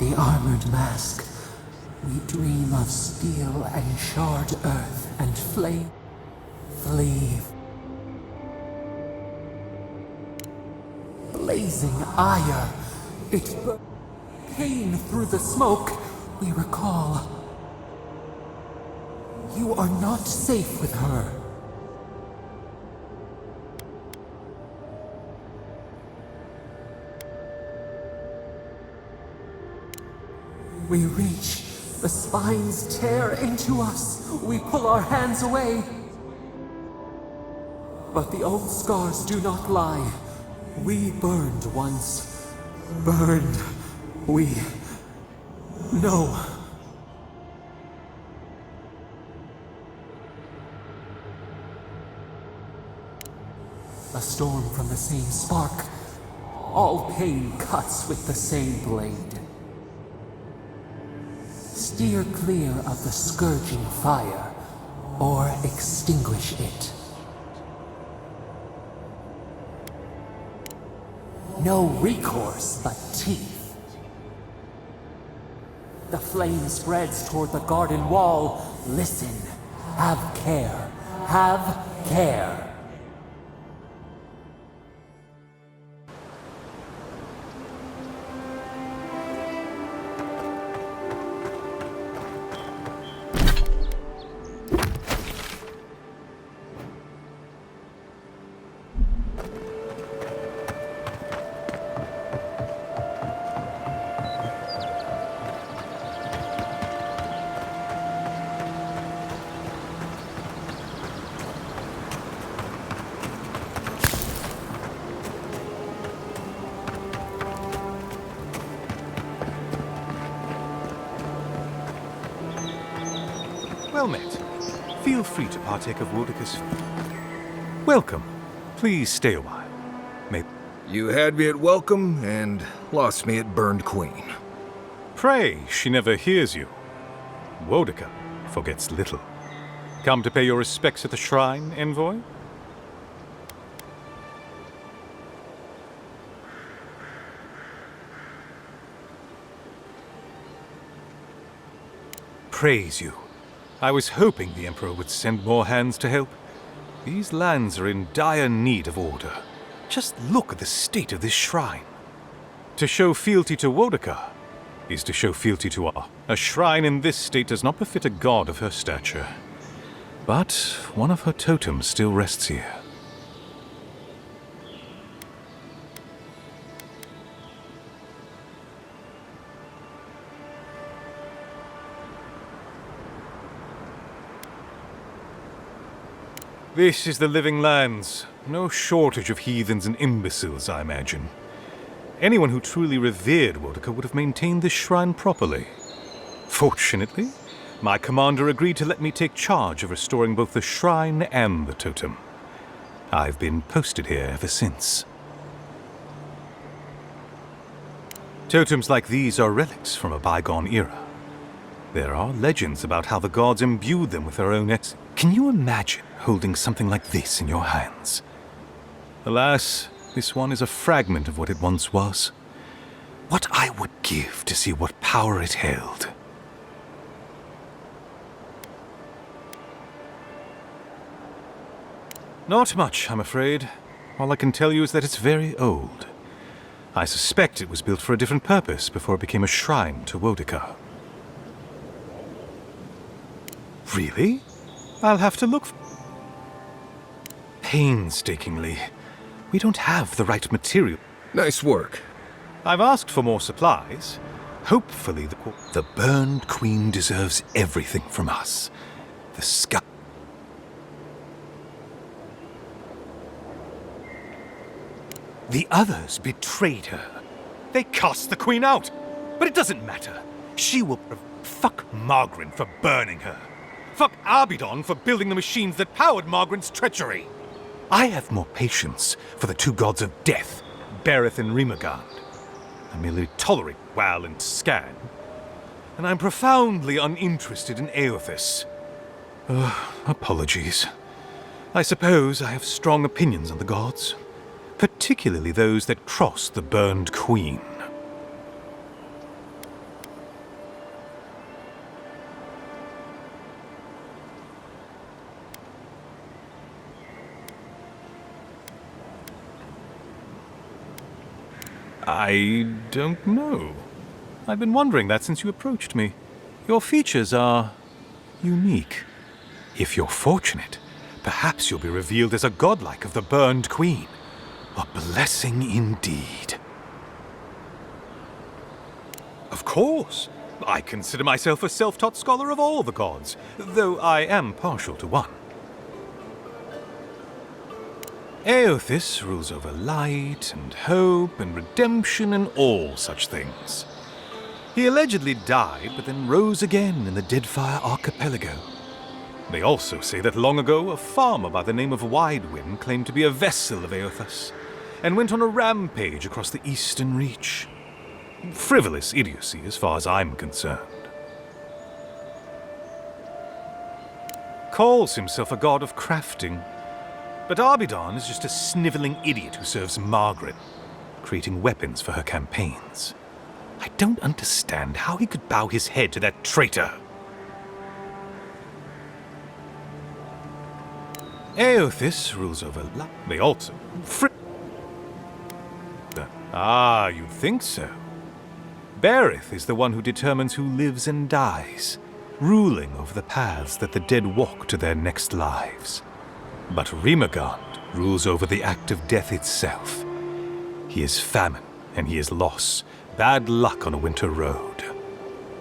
The armored mask. We dream of steel and charred earth and flame. Flee. Blazing ire. It pain through the smoke. We recall. You are not safe with her. We reach. The spines tear into us. We pull our hands away. But the old scars do not lie. We burned once. Burned. We know. A storm from the same spark. All pain cuts with the same blade. Steer clear of the scourging fire, or extinguish it. No recourse but teeth. The flame spreads toward the garden wall. Listen. Have care. Have care. Well met. Feel free to partake of Wodeca's. Welcome. Please stay a while. You had me at welcome and lost me at burned queen. Pray, she never hears you. Wodeca forgets little. Come to pay your respects at the shrine, envoy? Praise you. I was hoping the Emperor would send more hands to help. These lands are in dire need of order. Just look at the state of this shrine. To show fealty to Wodeca is to show fealty to our. A shrine in this state does not befit a god of her stature. But one of her totems still rests here. This is the Living Lands. No shortage of heathens and imbeciles, I imagine. Anyone who truly revered Wodeca would have maintained this shrine properly. Fortunately, my commander agreed to let me take charge of restoring both the shrine and the totem. I've been posted here ever since. Totems like these are relics from a bygone era. There are legends about how the gods imbued them with their own essence. Can you imagine holding something like this in your hands? Alas, this one is a fragment of what it once was. What I would give to see what power it held. Not much, I'm afraid. All I can tell you is that it's very old. I suspect it was built for a different purpose before it became a shrine to Wodeca. Really? I'll have to look painstakingly. We don't have the right material. Nice work. I've asked for more supplies. Hopefully the burned queen deserves everything from us. The sky. The others betrayed her. They cast the queen out. But it doesn't matter. She will fuck Margaret for burning her. Fuck Abidon for building the machines that powered Margaret's treachery. I have more patience for the two gods of death, Bereth and Rimagand. I merely tolerate Wal and Scan. And I'm profoundly uninterested in Aothis. Apologies. I suppose I have strong opinions on the gods, particularly those that cross the burned queen. I don't know. I've been wondering that since you approached me. Your features are unique. If you're fortunate, perhaps you'll be revealed as a godlike of the Burned Queen. A blessing indeed. Of course. I consider myself a self-taught scholar of all the gods, though I am partial to one. Aothis rules over light and hope and redemption and all such things. He allegedly died, but then rose again in the Deadfire Archipelago. They also say that long ago, a farmer by the name of Widewind claimed to be a vessel of Aothis, and went on a rampage across the Eastern Reach. Frivolous idiocy as far as I'm concerned. Calls himself a god of crafting, but Arbidon is just a sniveling idiot who serves Margaret, creating weapons for her campaigns. I don't understand how he could bow his head to that traitor. Aothis rules over They also... Ah, you think so? Berith is the one who determines who lives and dies, ruling over the paths that the dead walk to their next lives. But Rimagond rules over the act of death itself. He is famine, and he is loss, bad luck on a winter road.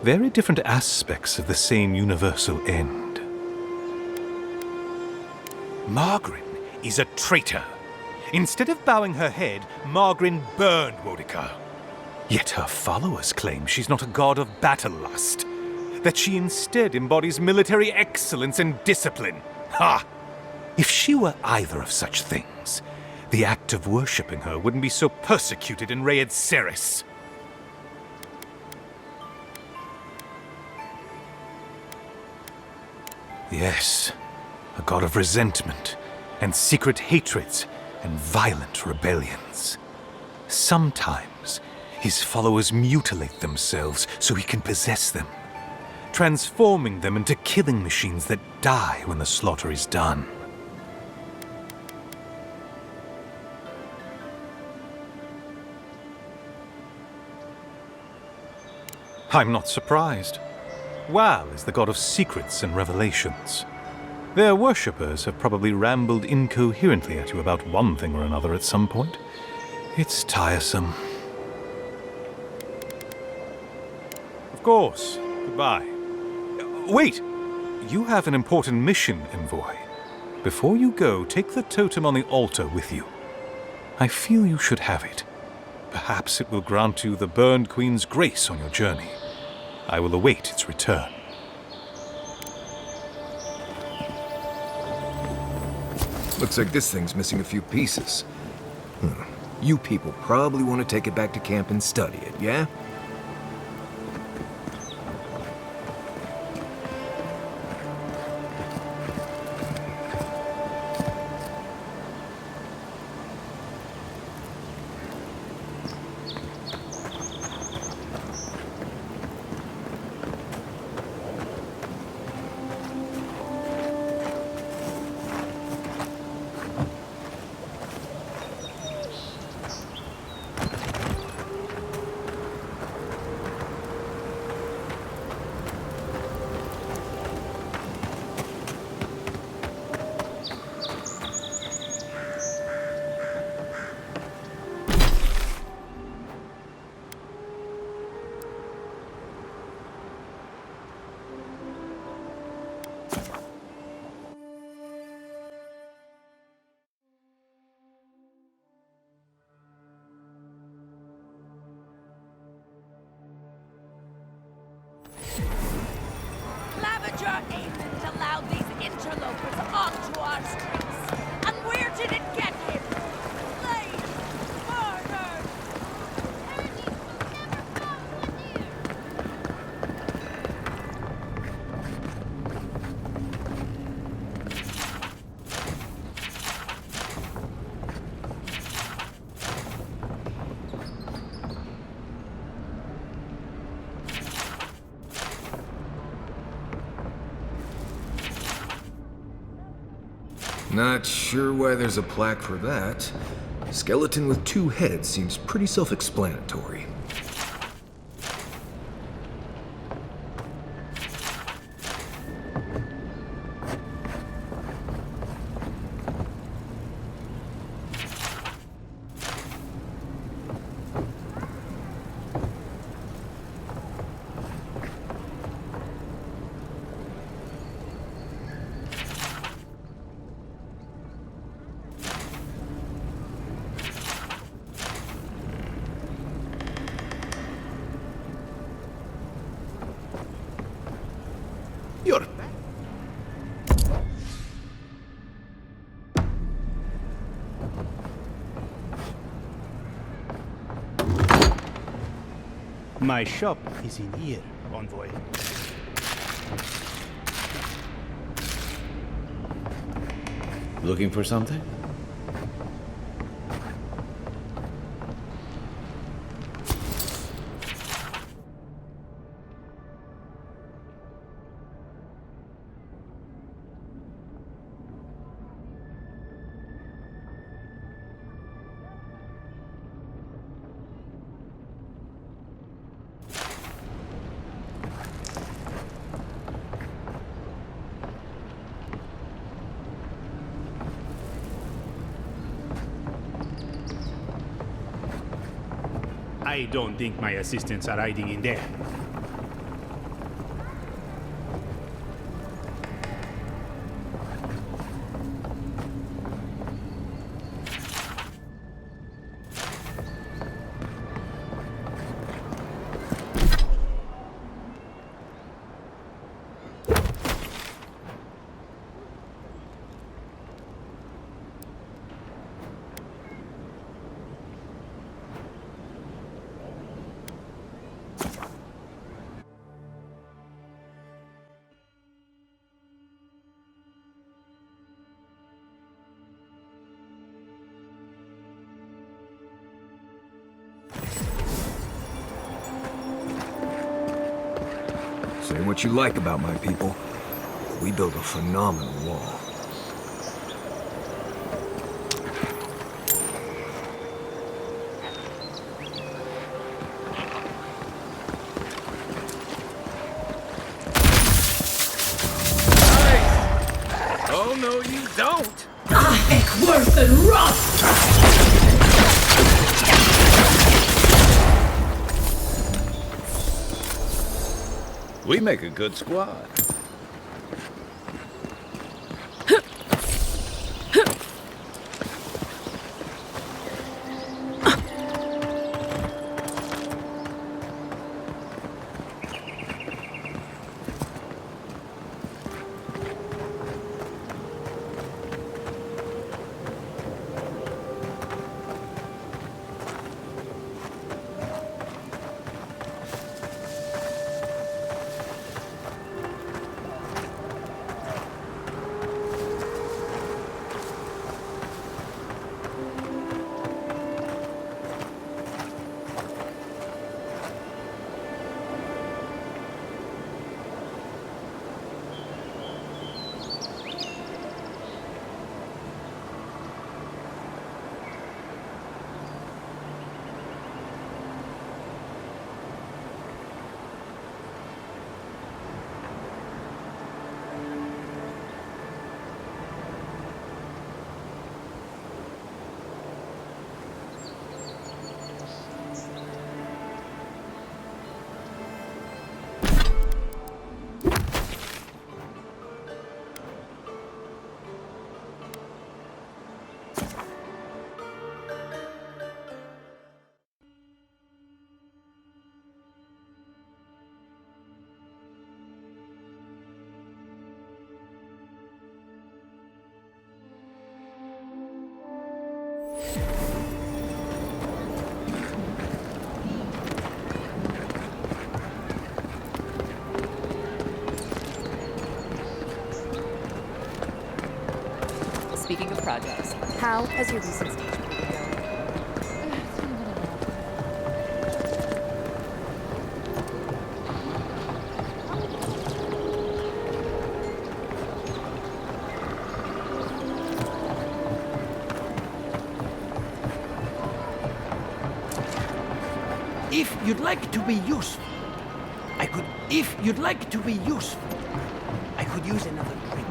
Very different aspects of the same universal end. Margaret is a traitor. Instead of bowing her head, Margaret burned Wodica. Yet her followers claim she's not a god of battle lust, that she instead embodies military excellence and discipline. Ha! If she were either of such things, the act of worshipping her wouldn't be so persecuted in Rayed Ceres. Yes, a god of resentment, and secret hatreds, and violent rebellions. Sometimes, his followers mutilate themselves so he can possess them, transforming them into killing machines that die when the slaughter is done. I'm not surprised. Wal is the god of secrets and revelations. Their worshippers have probably rambled incoherently at you about one thing or another at some point. It's tiresome. Of course. Goodbye. Wait! You have an important mission, Envoy. Before you go, take the totem on the altar with you. I feel you should have it. Perhaps it will grant you the Burned Queen's grace on your journey. I will await its return. Looks like this thing's missing a few pieces. You people probably want to take it back to camp and study it, yeah? Clavager Aemond allowed these interlopers onto our streets. And where did it get him? Slain! Murdered! Not sure why there's a plaque for that. Skeleton with 2 heads seems pretty self-explanatory. You're back. My shop is in here, Envoy. Looking for something? I don't think my assistants are hiding in there. Say what you like about my people. We built a phenomenal wall. Oh, no, you don't! Heck, worse than rust! We make a good squad. Speaking of projects, how has your recent stage been going? you'd like to be useful, if you'd like to be useful, I could use another drink.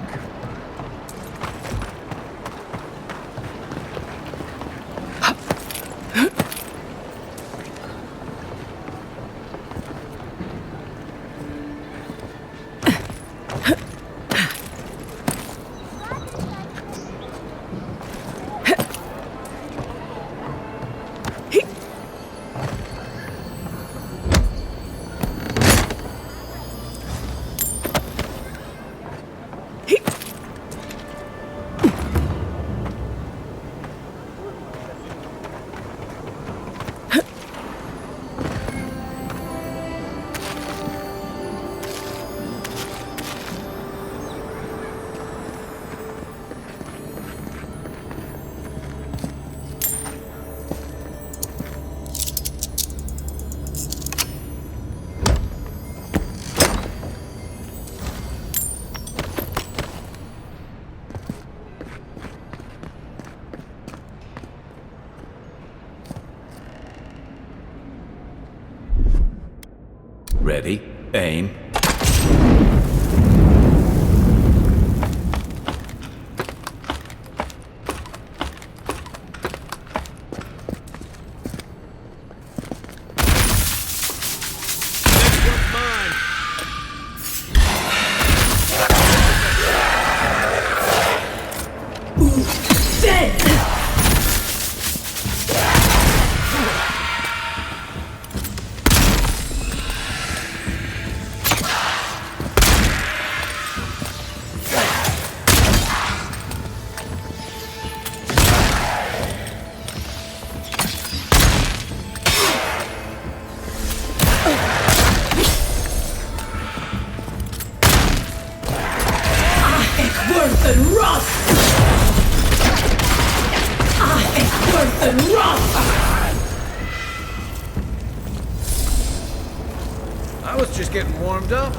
Ready, aim. I was just getting warmed up.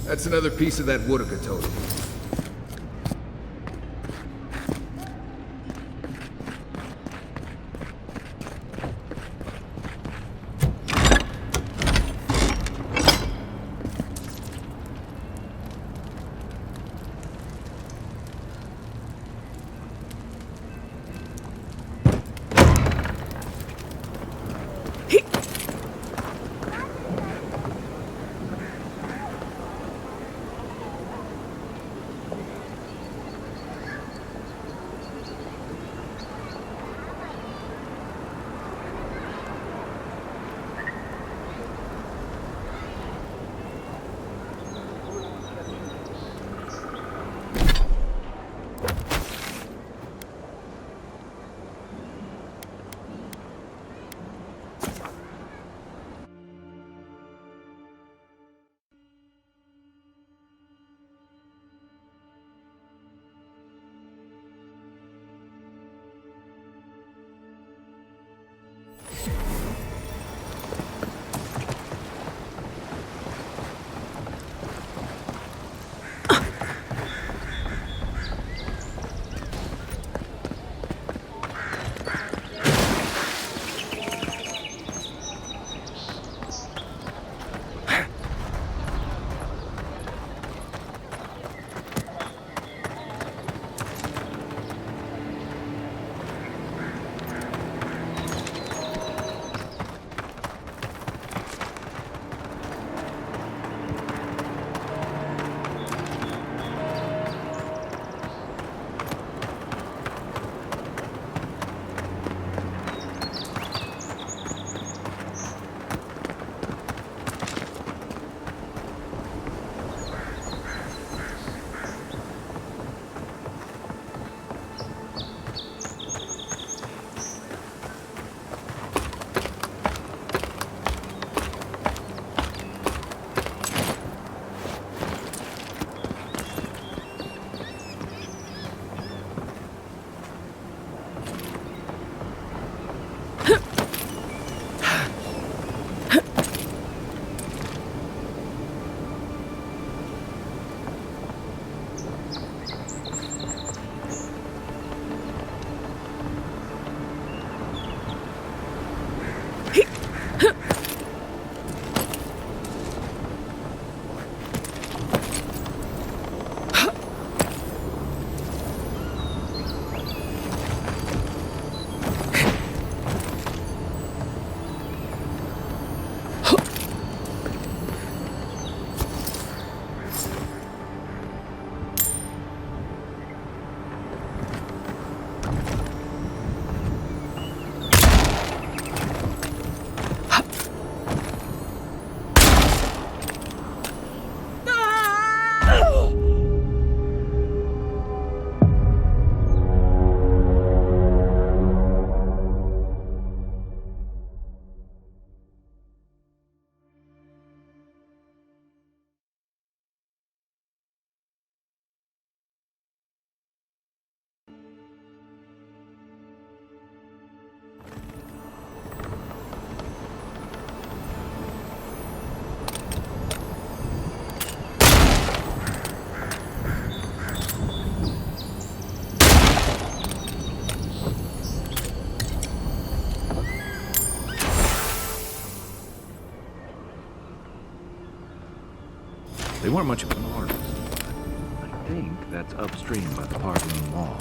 That's another piece of that Woodaka totem. They weren't much of an artist. I think that's upstream by the parkland wall.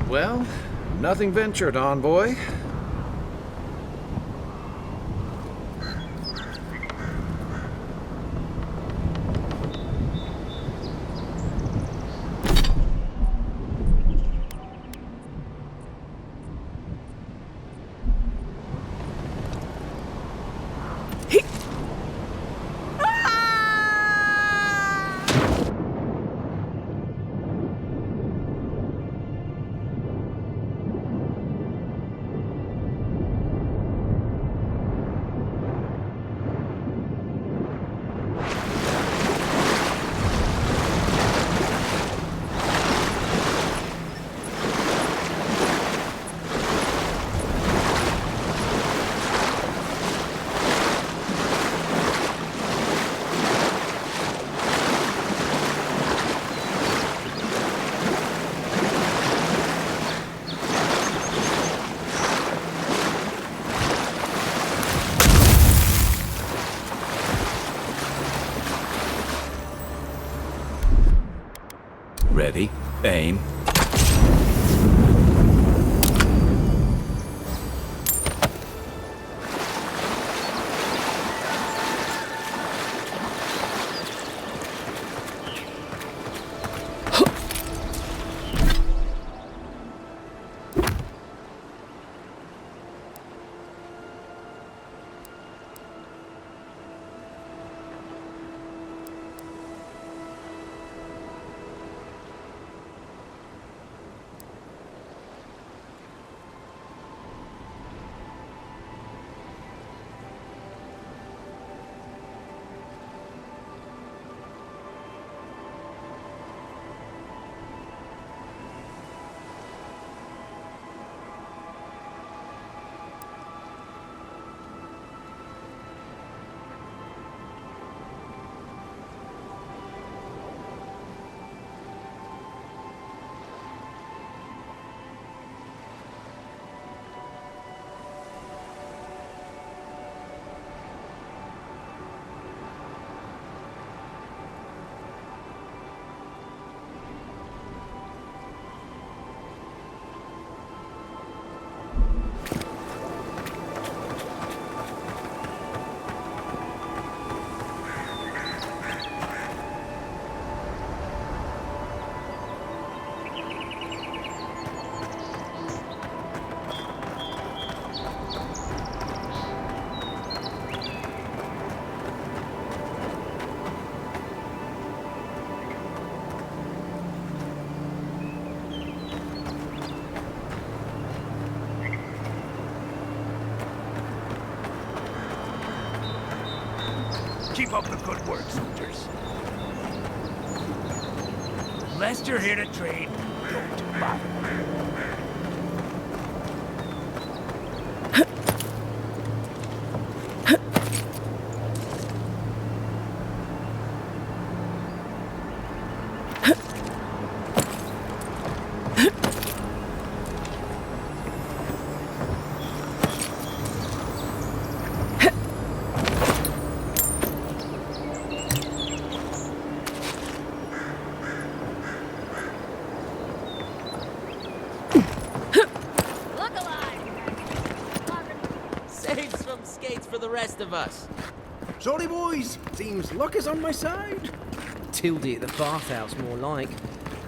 Well, nothing ventured, envoy. Ready, aim. Keep up the good work, soldiers. Unless you're here to trade, don't bother. Look alive! Saves some skates for the rest of us. Sorry, boys. Seems luck is on my side. Tildy at the bathhouse, more like.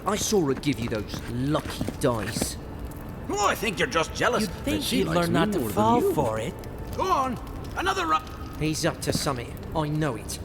I saw her give you those lucky dice. Oh, I think you're just jealous. You'd think that she you'd likes learn me not to more than fall you. for it. Go on. Another run. He's up to something. I know it.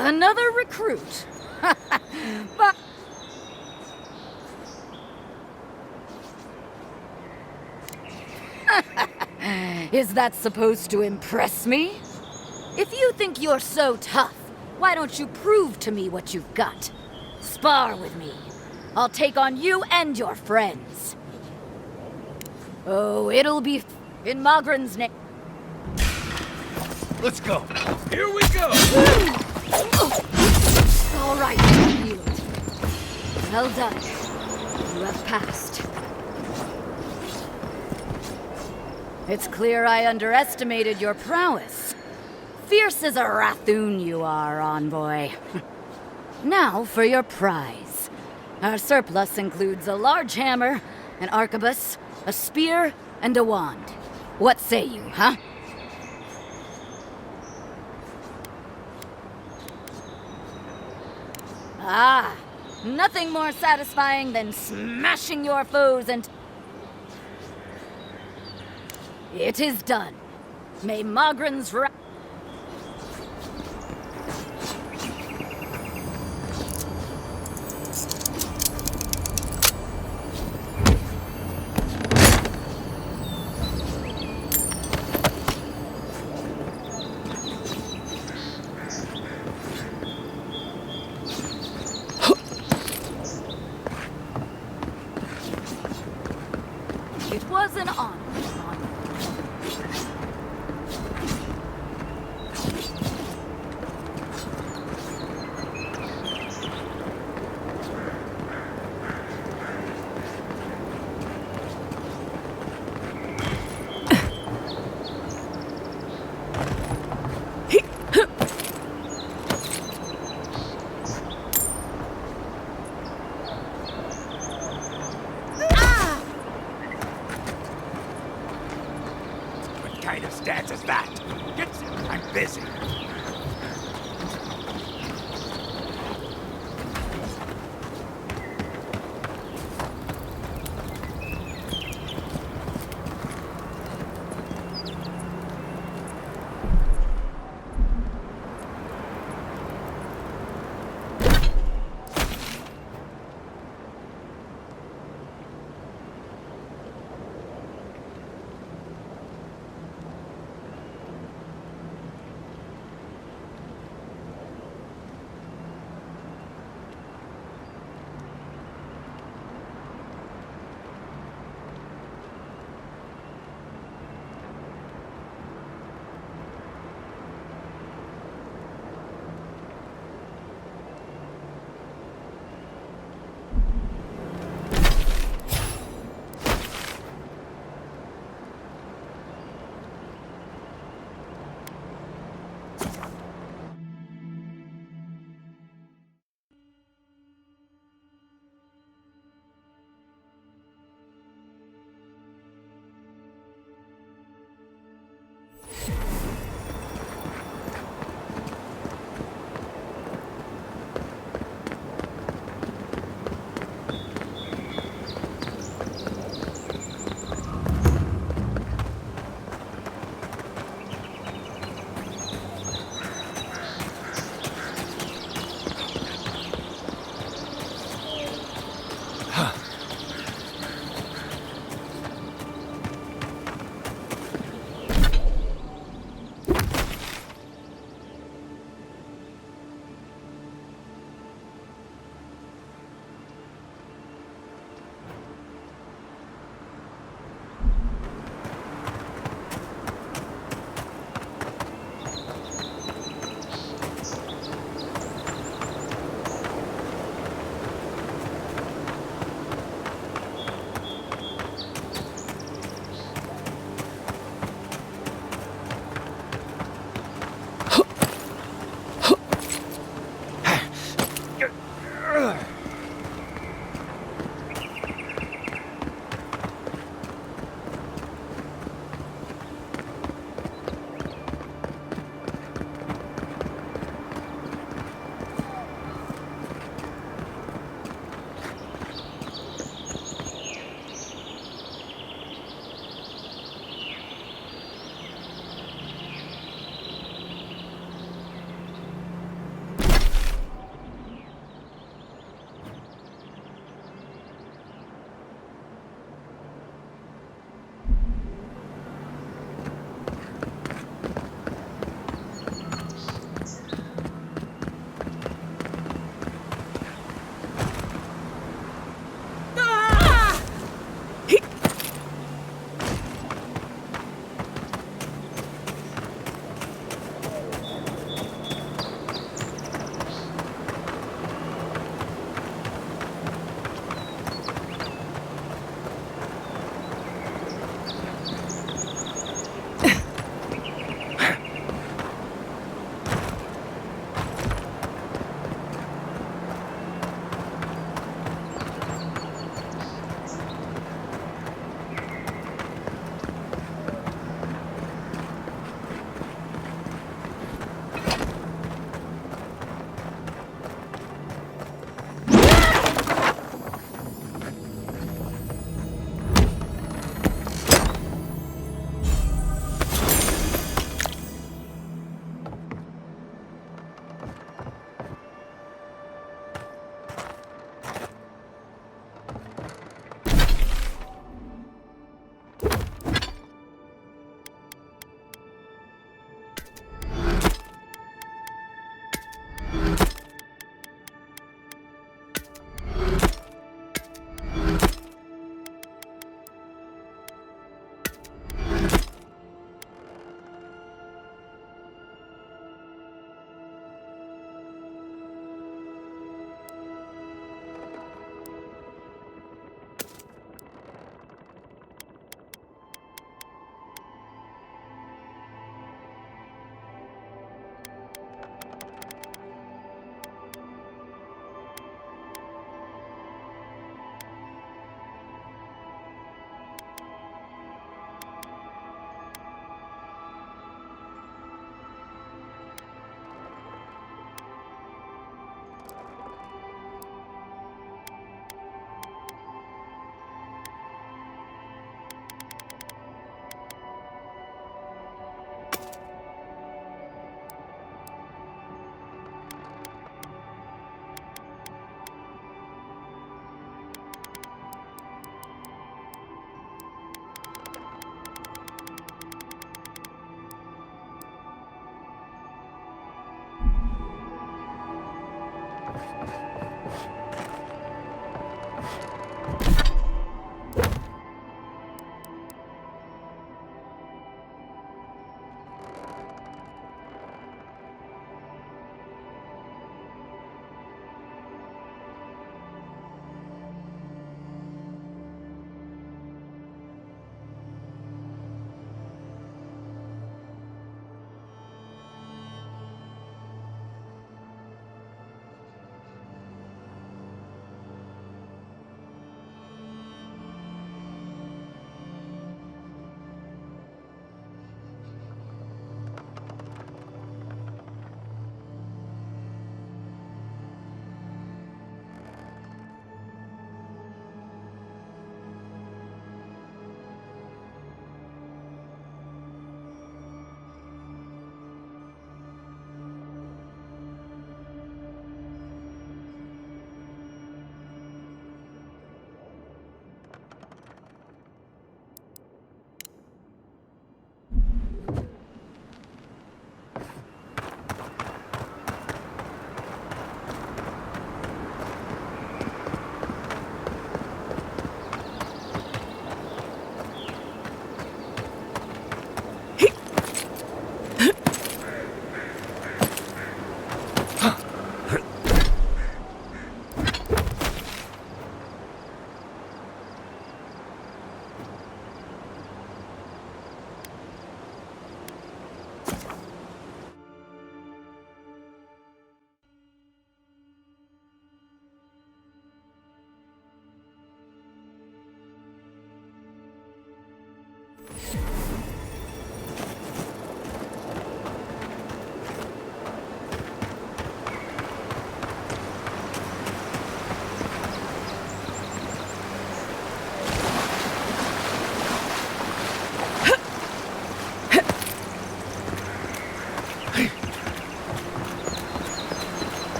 Another recruit. But is that supposed to impress me? If you think you're so tough, why don't you prove to me what you've got? Spar with me. I'll take on you and your friends. Oh, it'll be in Mogren's name. Let's go. Here we go! All right, yield. Well done. You have passed. It's clear I underestimated your prowess. Fierce as a Rathoon you are, envoy. Now for your prize. Our surplus includes a large hammer, an arquebus, a spear, and a wand. What say you, huh? Ah, nothing more satisfying than smashing your foes and... It is done. May Mogren's It was an honor.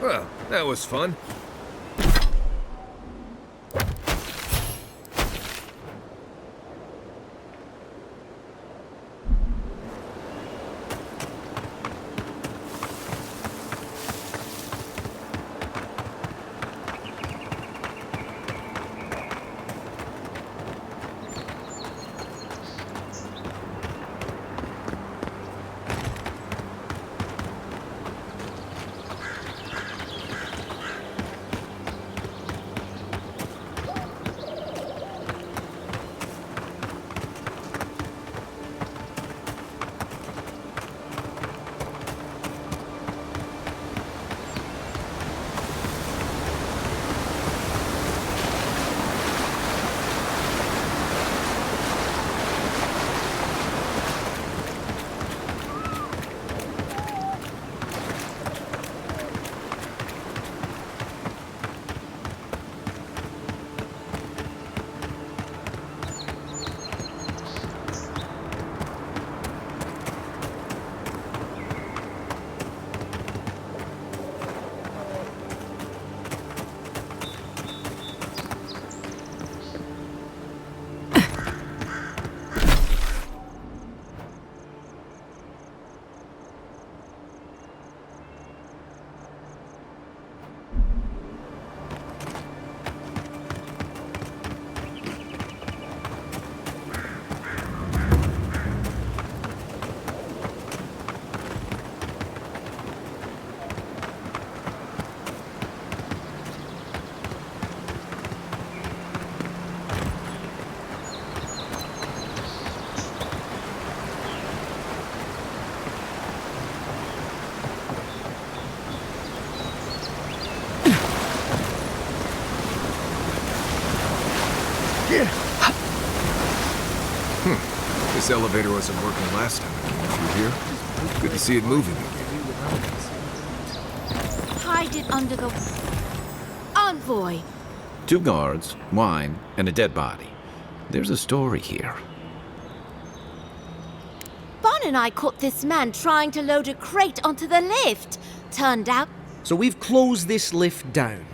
Well, that was fun. This elevator wasn't working last time I came through here. Good to see it moving again. I did undergo... Envoy! 2 guards, wine, and a dead body. There's a story here. Bon and I caught this man trying to load a crate onto the lift. Turned out... So we've closed this lift down.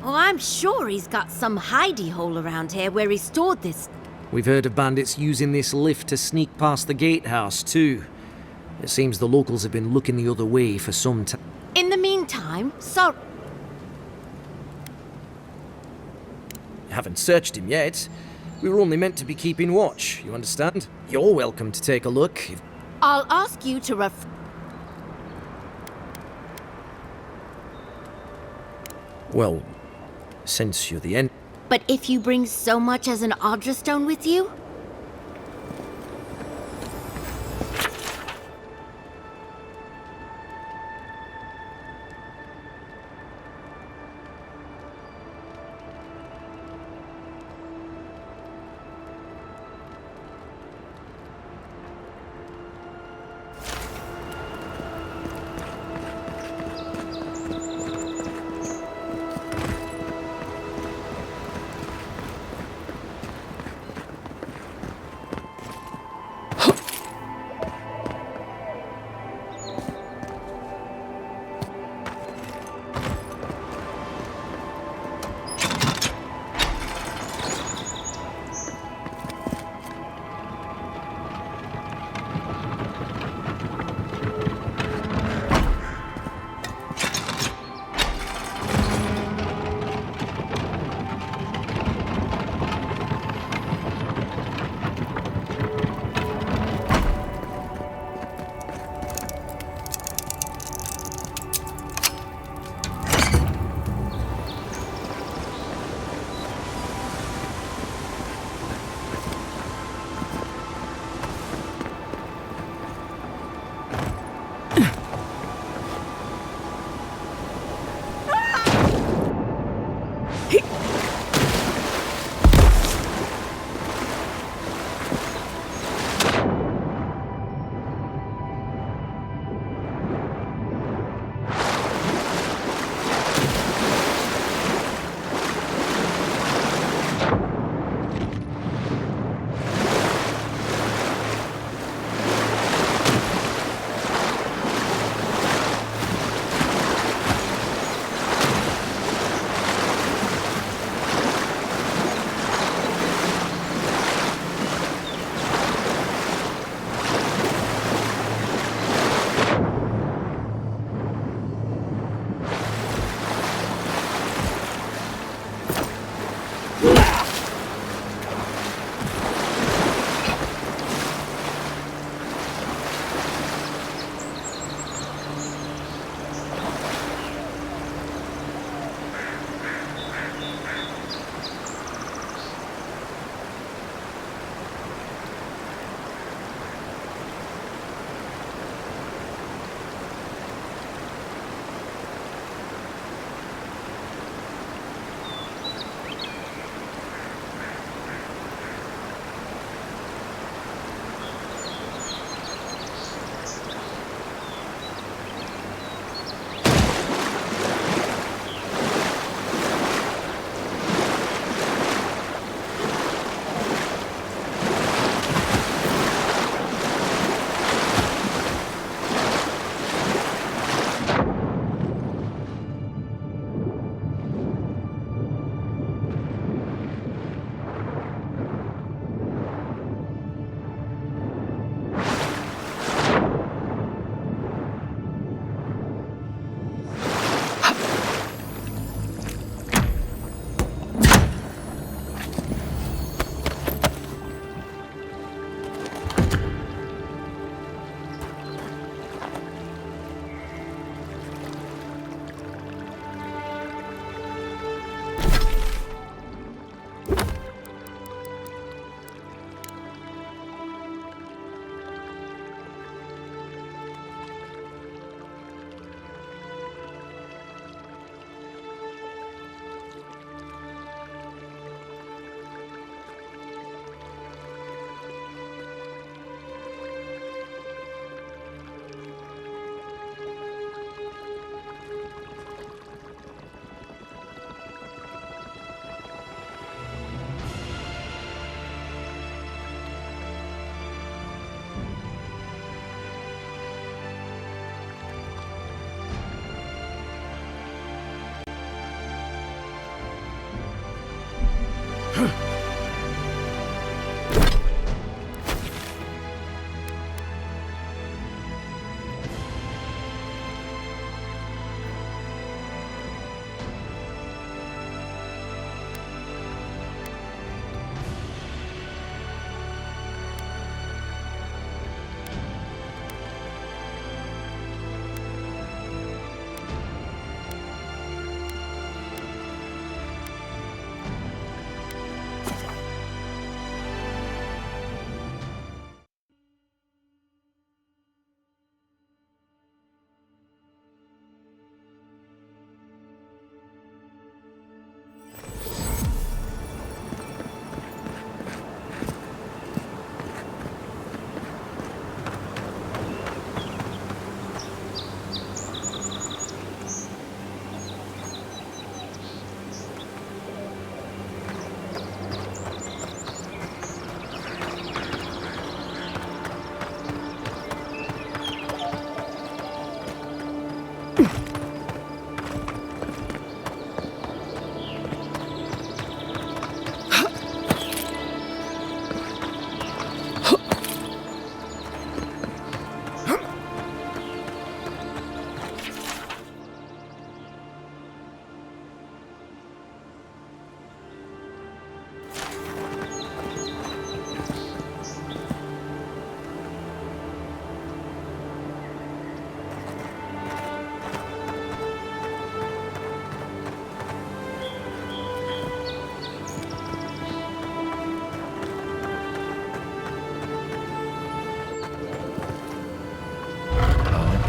Oh, I'm sure he's got some hidey hole around here where he stored this. We've heard of bandits using this lift to sneak past the gatehouse, too. It seems the locals have been looking the other way for some time. In the meantime, Haven't searched him yet. We were only meant to be keeping watch, you understand? You're welcome to take a look. I'll ask you to Well, since you're the end... But if you bring so much as an Audra stone with you?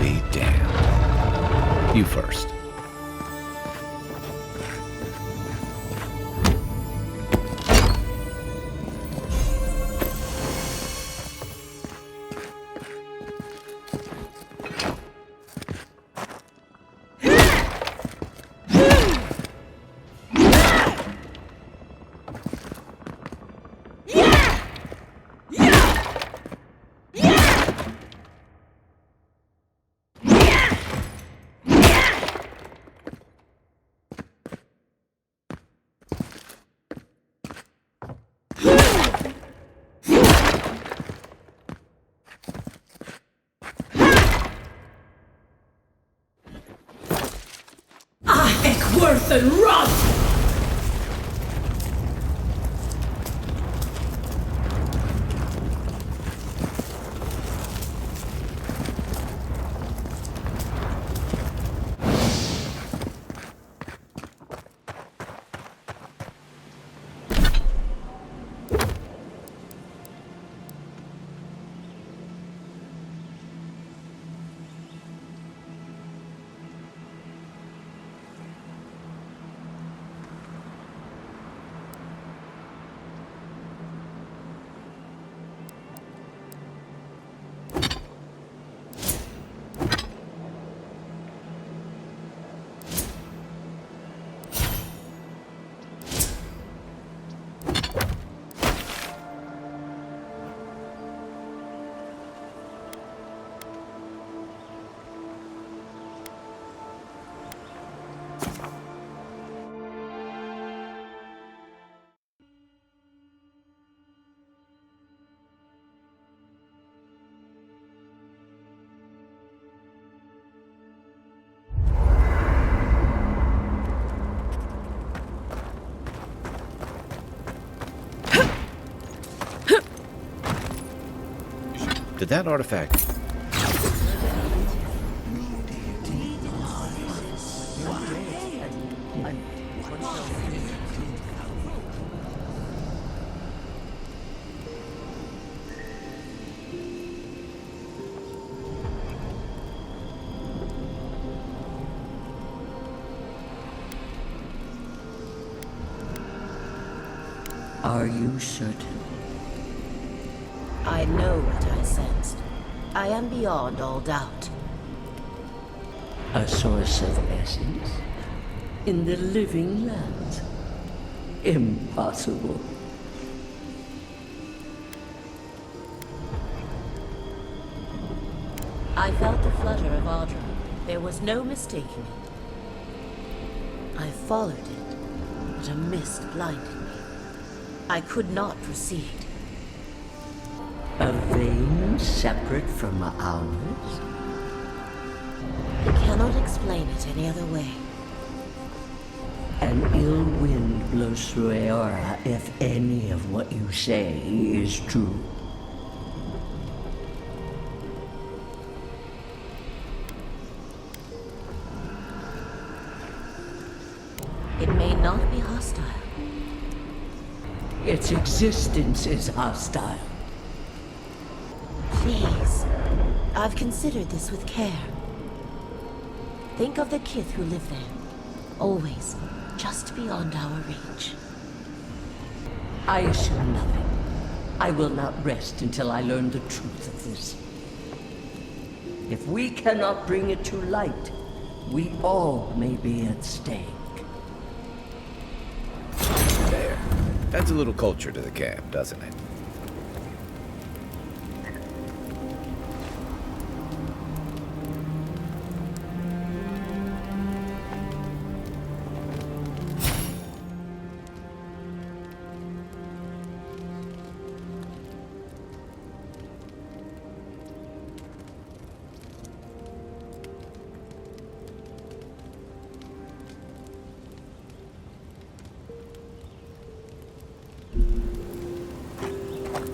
be damned. You first. Worth and rot! Did that artifact... Are you certain? I know what I sensed. I am beyond all doubt. A source of essence? In the living lands? Impossible. I felt the flutter of Audra. There was no mistaking it. I followed it, but a mist blinded me. I could not proceed. A vein separate from ours? I cannot explain it any other way. An ill wind blows through Aora if any of what you say is true. It may not be hostile. Its existence is hostile. Please. I've considered this with care. Think of the kith who live there. Always just beyond our reach. I assume nothing. I will not rest until I learn the truth of this. If we cannot bring it to light, we all may be at stake. There. Adds a little culture to the camp, doesn't it?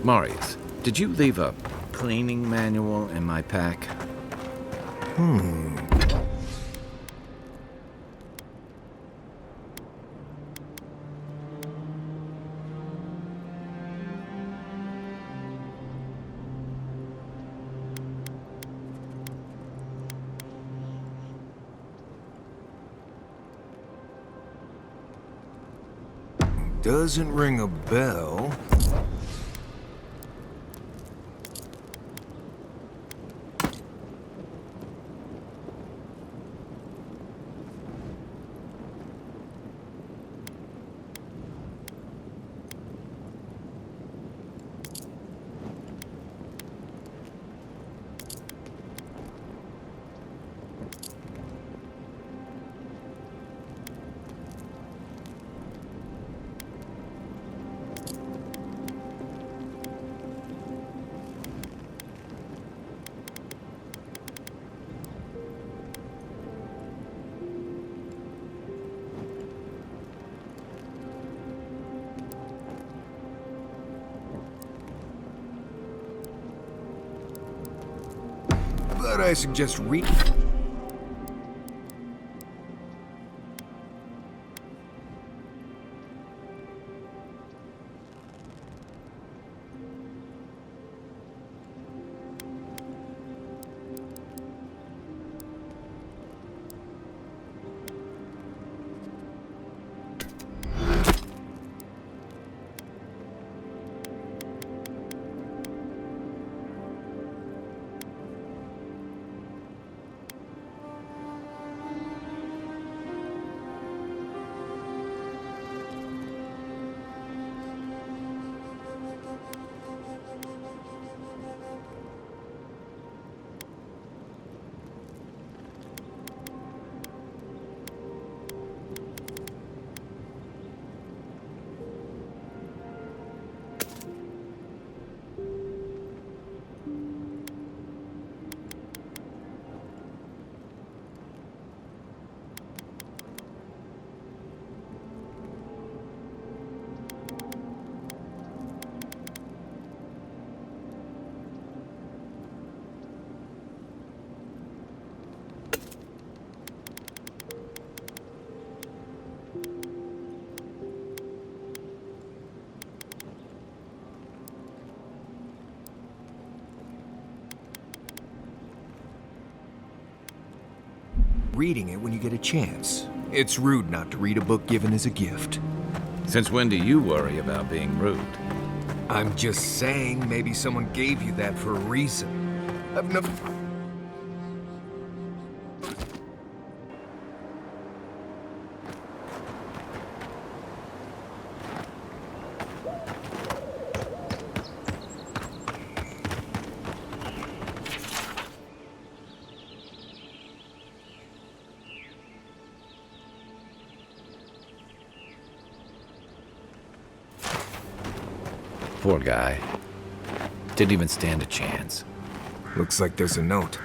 Marius, did you leave a cleaning manual in my pack? Doesn't ring a bell. But I suggest read. Reading it when you get a chance. It's rude not to read a book given as a gift. Since when do you worry about being rude? I'm just saying, maybe someone gave you that for a reason. I've no... Poor guy. Didn't even stand a chance. Looks like there's a note.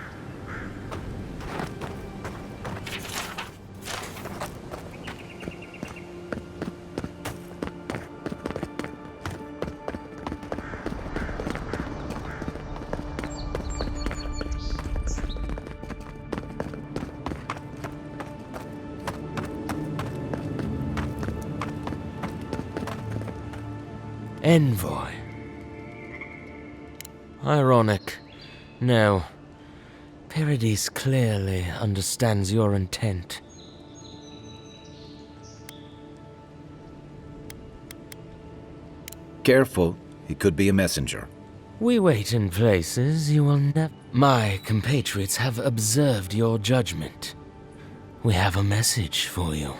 Envoy. Ironic. No. Paradis clearly understands your intent. Careful, he could be a messenger. We wait in places you will never... My compatriots have observed your judgment. We have a message for you.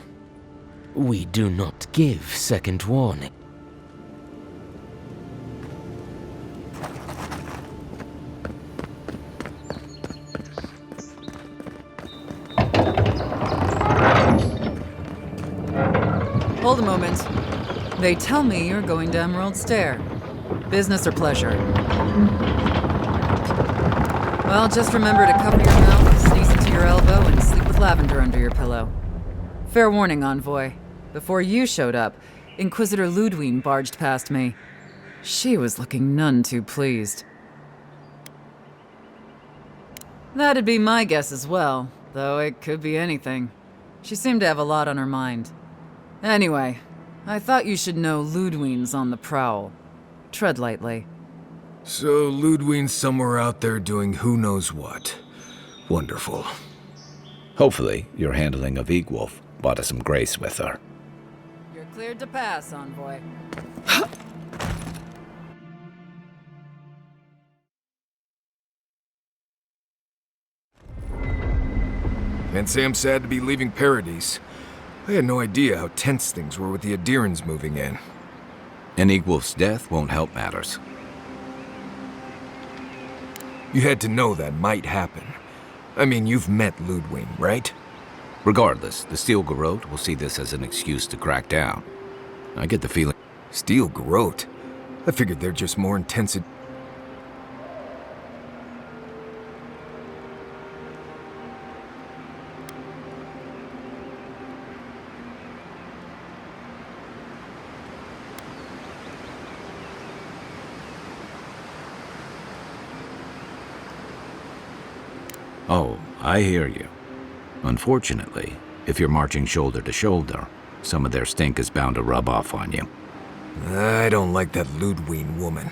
We do not give second warning. Hold a moment. They tell me you're going to Emerald Stair. Business or pleasure? Well, just remember to cover your mouth, sneeze into your elbow, and sleep with lavender under your pillow. Fair warning, Envoy. Before you showed up, Inquisitor Ludwine barged past me. She was looking none too pleased. That'd be my guess as well, though it could be anything. She seemed to have a lot on her mind. Anyway, I thought you should know Ludwine's on the prowl. Tread lightly. So Ludwine's somewhere out there doing who knows what. Wonderful. Hopefully, your handling of Egwolf brought us some grace with her. You're Cleared to pass, Envoy. Can't say I'm sad to be leaving Paradise. I had no idea how tense things were with the Adirans moving in. An Wolf's death won't help matters. You had to know that might happen. I mean, you've met Ludwig, right? Regardless, the Steel Garrote will see this as an excuse to crack down. I get the feeling... Steel Garrote? I figured they're just more intense... Oh, I hear you. Unfortunately, if you're marching shoulder to shoulder, some of their stink is bound to rub off on you. I don't like that Ludwig woman.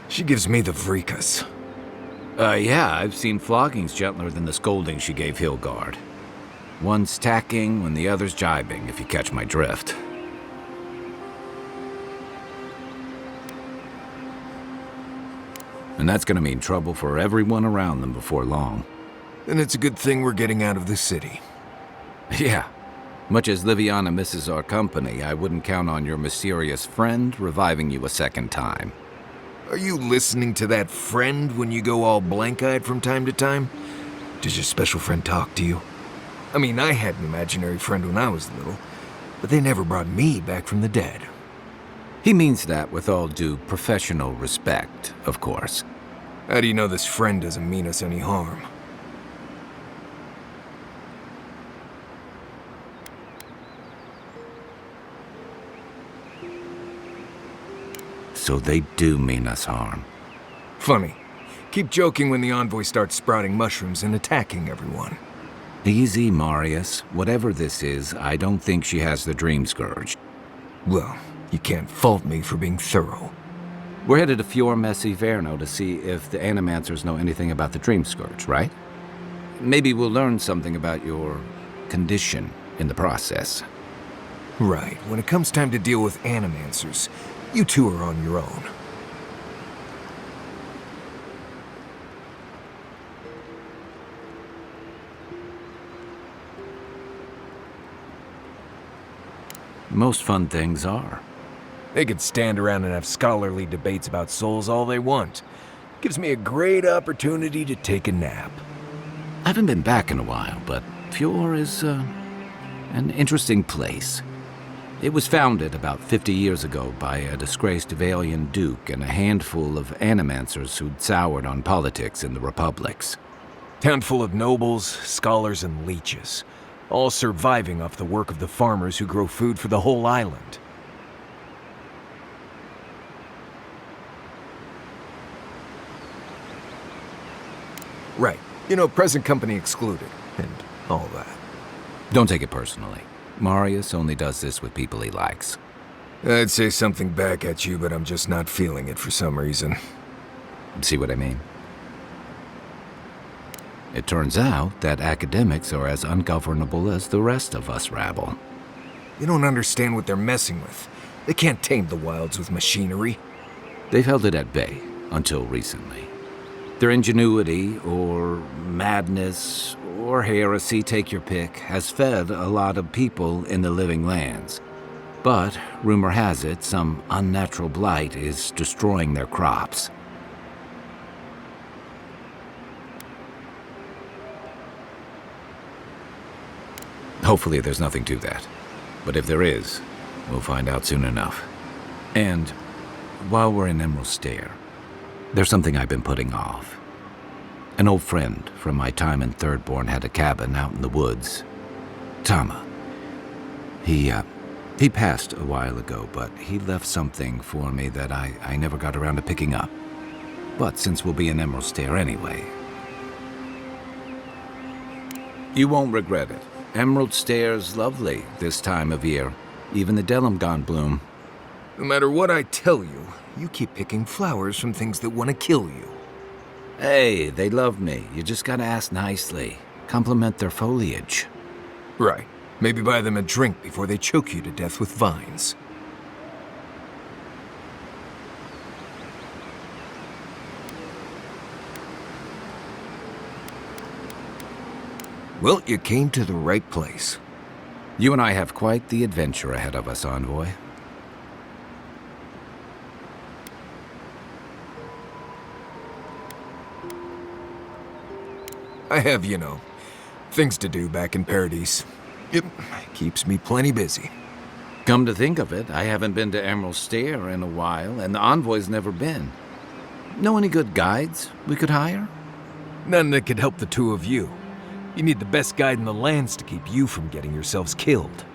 She gives me the freakus. Yeah, I've seen floggings gentler than the scolding she gave Hilgard. One's tacking when the other's jibing, if you catch my drift. And that's gonna mean trouble for everyone around them before long. And it's a good thing we're getting out of the city. Yeah. Much as Liviana misses our company, I wouldn't count on your mysterious friend reviving you a second time. Are you listening to that friend when you go all blank-eyed from time to time? Does your special friend talk to you? I mean, I had an imaginary friend when I was little, but they never brought me back from the dead. He means that with all due professional respect, of course. How do you know this friend doesn't mean us any harm? So they do mean us harm. Funny. Keep joking when the Envoy starts sprouting mushrooms and attacking everyone. Easy, Marius. Whatever this is, I don't think she has the Dream Scourge. Well, you can't fault me for being thorough. We're headed to Fior Messi Verno to see if the Animancers know anything about the Dream Scourge, right? Maybe we'll learn something about your condition in the process. Right. When it comes time to deal with Animancers, you two are on your own. Most fun things are. They could stand around and have scholarly debates about souls all they want. Gives me a great opportunity to take a nap. I haven't been back in a while, but Fior is an interesting place. It was founded about 50 years ago by a disgraced Valian duke and a handful of animancers who'd soured on politics in the republics. Town full of nobles, scholars, and leeches, all surviving off the work of the farmers who grow food for the whole island. Right. You know, present company excluded, and all that. Don't take it personally. Marius only does this with people he likes. I'd say something back at you, but I'm just not feeling it for some reason. See what I mean? It turns out that academics are as ungovernable as the rest of us rabble. You don't understand what they're messing with. They can't tame the wilds with machinery. They've held it at bay, until recently. Their ingenuity, or madness, or heresy, take your pick, has fed a lot of people in the living lands. But, rumor has it, some unnatural blight is destroying their crops. Hopefully there's nothing to that. But if there is, we'll find out soon enough. And, while we're in Emerald Stair, there's something I've been putting off. An old friend from my time in Thirdborn had a cabin out in the woods. Tama. He passed a while ago, but he left something for me that I never got around to picking up. But since we'll be in Emerald Stair anyway... You won't regret it. Emerald Stair's lovely this time of year. Even the Delimgon bloom. No matter what I tell you, you keep picking flowers from things that want to kill you. Hey, they love me. You just gotta ask nicely. Compliment their foliage. Right. Maybe buy them a drink before they choke you to death with vines. Well, you came to the right place. You and I have quite the adventure ahead of us, Envoy. I have, things to do back in Paradise. It keeps me plenty busy. Come to think of it, I haven't been to Emerald Stair in a while, and the Envoy's never been. Know any good guides we could hire? None that could help the two of you. You need the best guide in the lands to keep you from getting yourselves killed.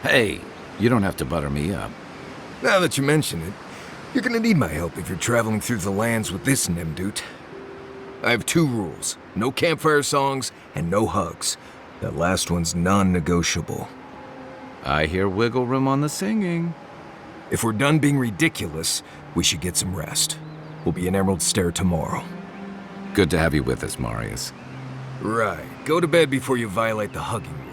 Hey, you don't have to butter me up. Now that you mention it, you're gonna need my help if you're traveling through the lands with this Nimdut. I have 2 rules. No campfire songs and no hugs. That last one's non-negotiable. I hear wiggle room on the singing. If we're done being ridiculous, we should get some rest. We'll be in Emerald Stair tomorrow. Good to have you with us, Marius. Right. Go to bed before you violate the hugging rule.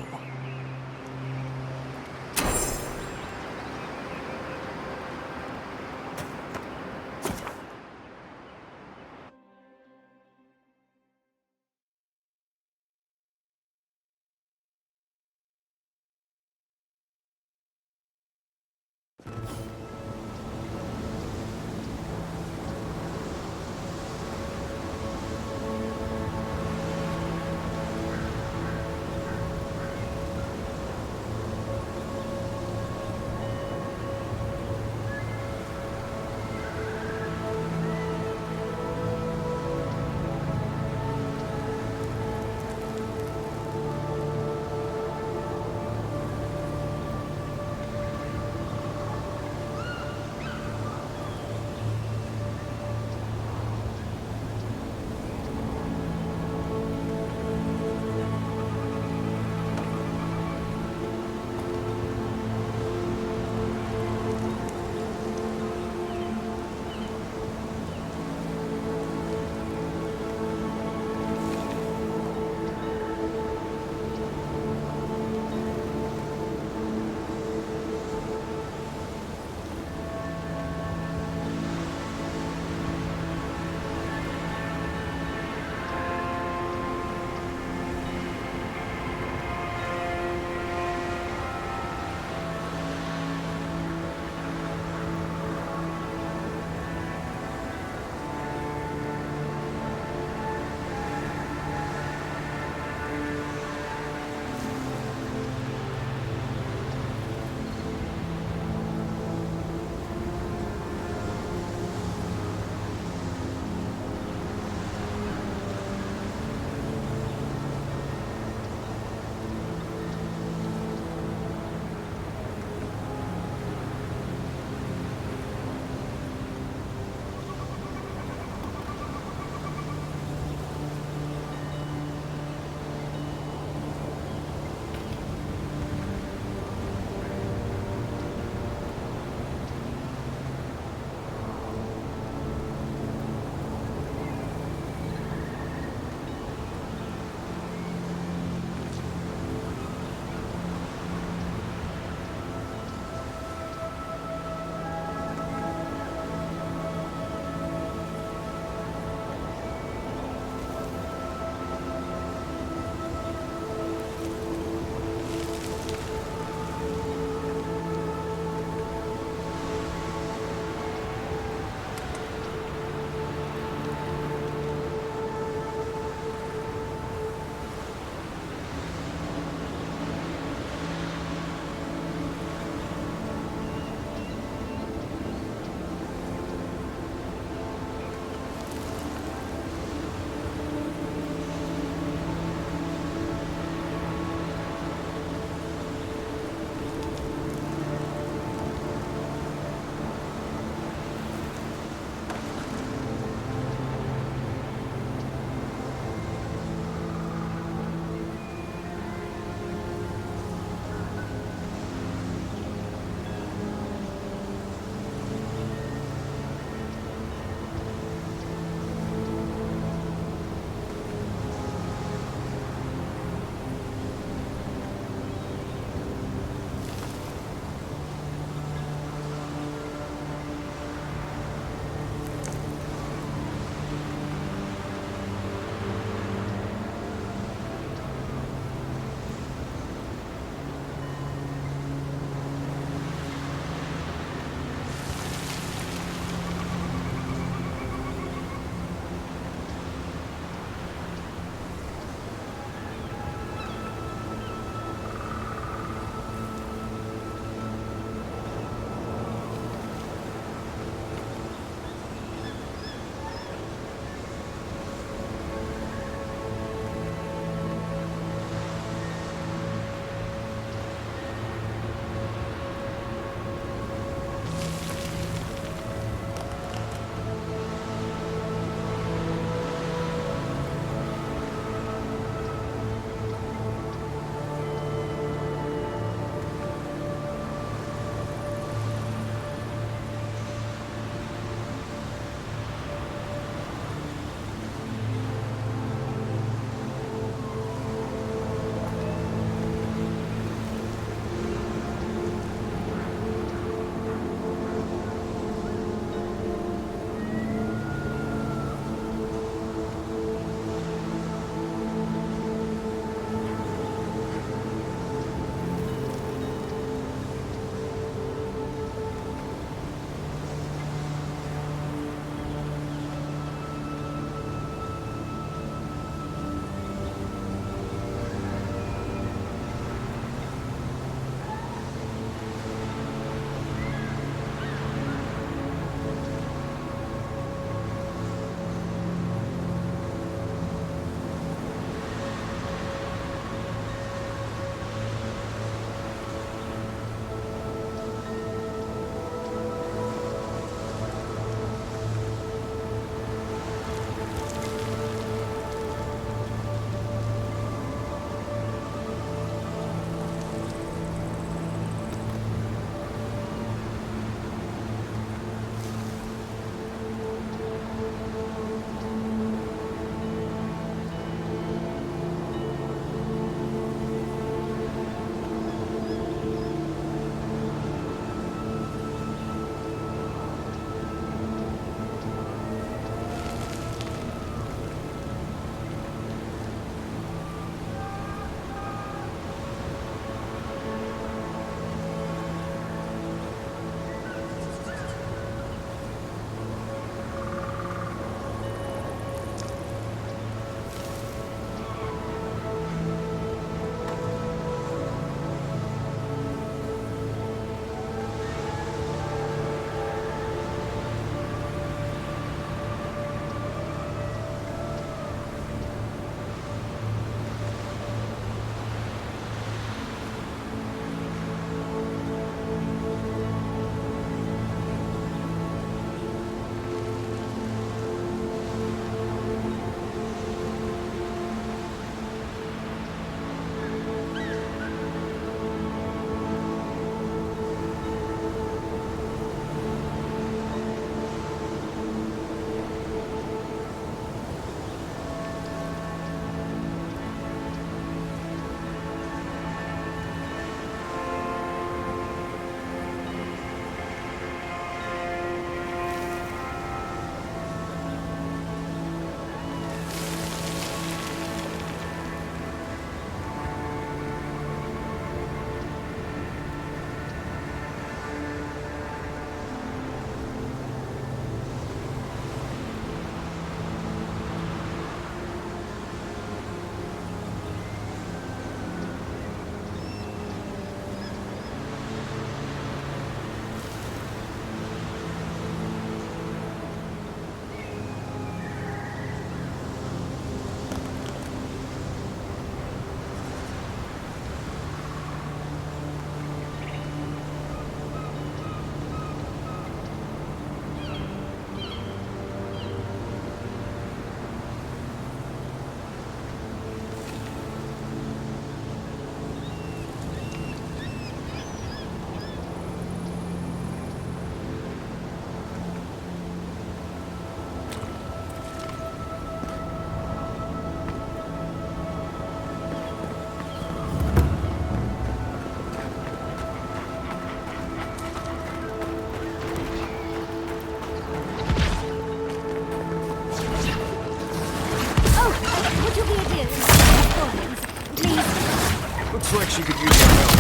Looks like she could use our help.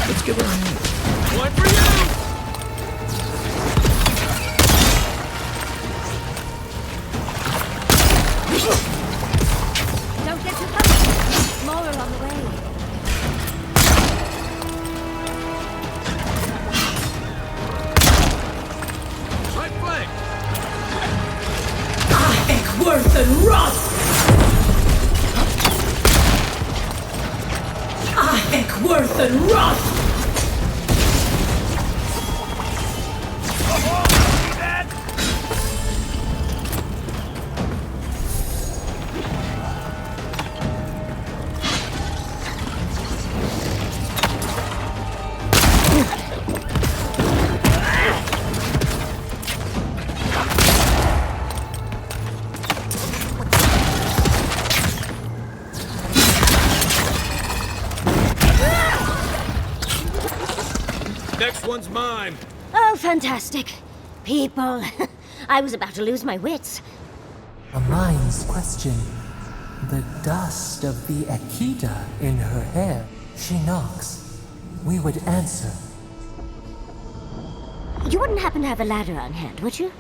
Let's give her a hand. One for you! Don't get too close. More along the way. Right flank! Worth and Roth! Worth and Roth! Next one's mine. Oh, fantastic. People. I was about to lose my wits. A mind's question. The dust of the Akita in her hair. She knocks. We would answer. You wouldn't happen to have a ladder on hand, would you?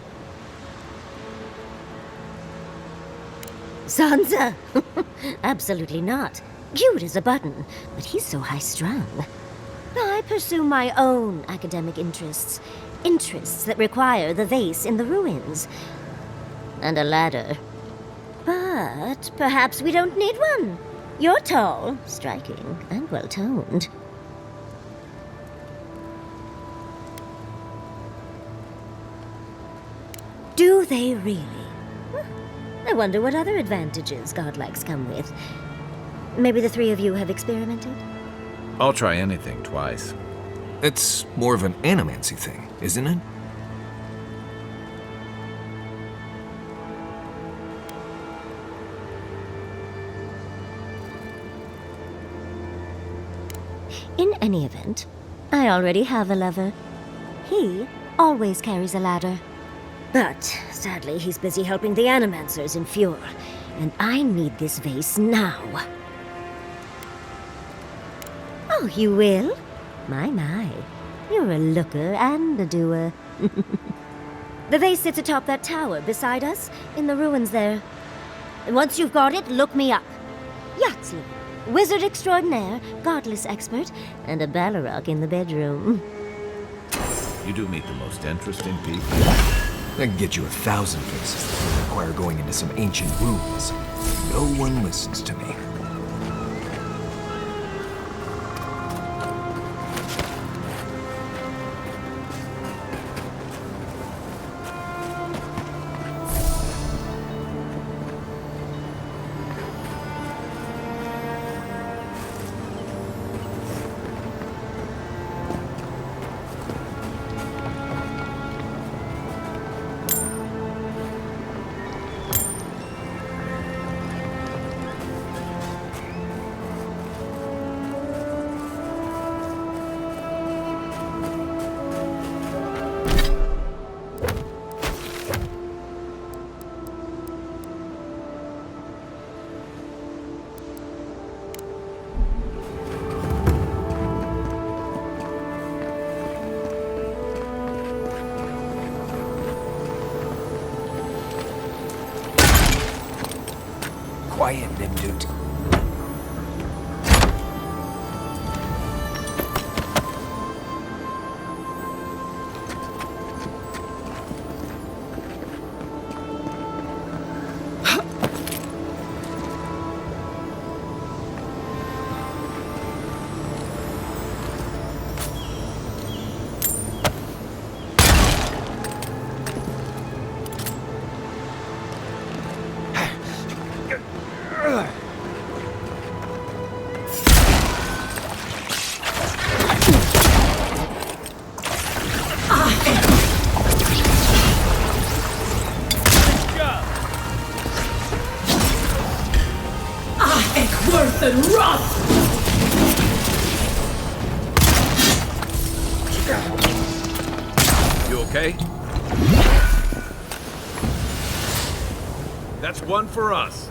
Sansa? Absolutely not. Cute as a button, but he's so high-strung. I pursue my own academic interests. Interests that require the vase in the ruins. And a ladder. But perhaps we don't need one. You're tall, striking, and well-toned. Do they really? I wonder what other advantages godlikes come with. Maybe the three of you have experimented? I'll try anything twice. It's more of an animancy thing, isn't it? In any event, I already have a lover. He always carries a ladder. But, sadly, he's busy helping the Animancers in Fjord, and I need this vase now. Oh, you will? My. You're a looker and a doer. The vase sits atop that tower beside us, in the ruins there. And once you've got it, look me up. Yahtzee, wizard extraordinaire, godless expert, and a Balrog in the bedroom. You do meet the most interesting people. I can get you 1,000 faces that require going into some ancient ruins. No one listens to me. Quiet, Nimdut. Worth and Roth! You okay? That's one for us.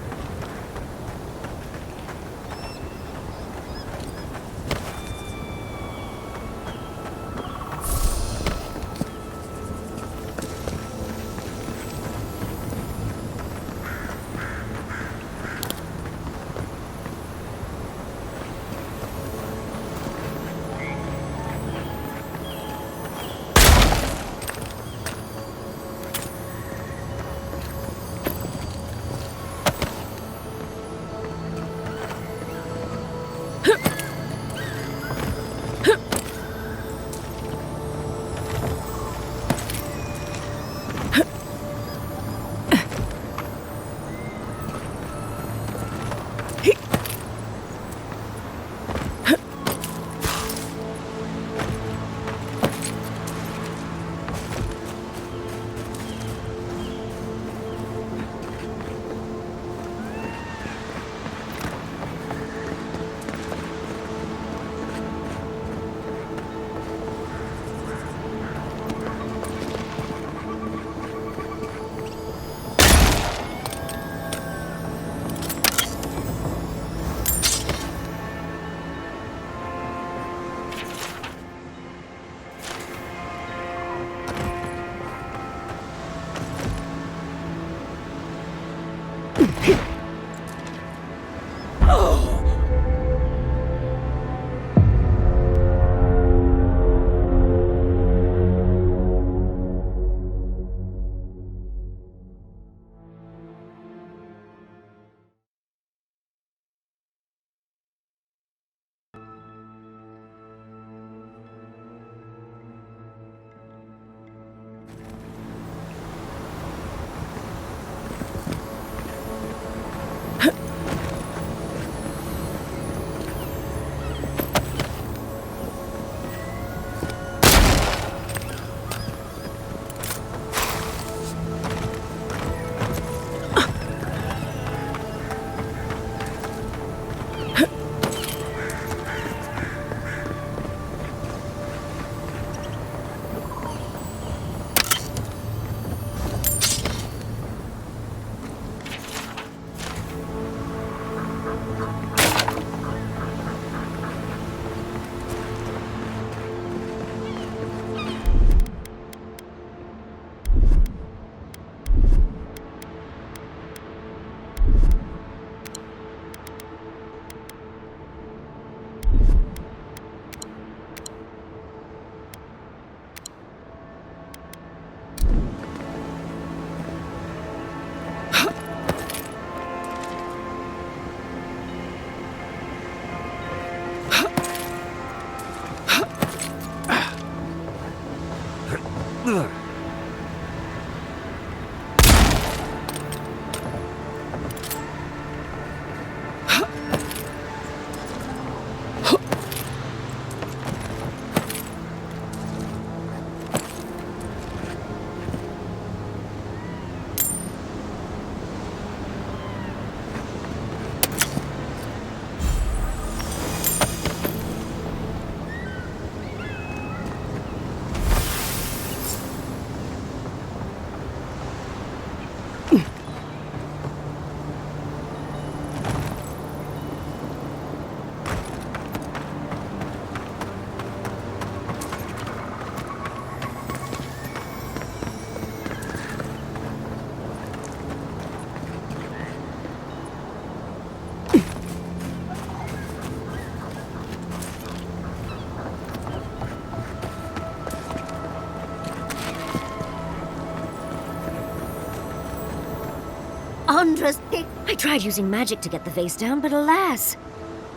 wondrous pick. I tried using magic to get the vase down, but alas.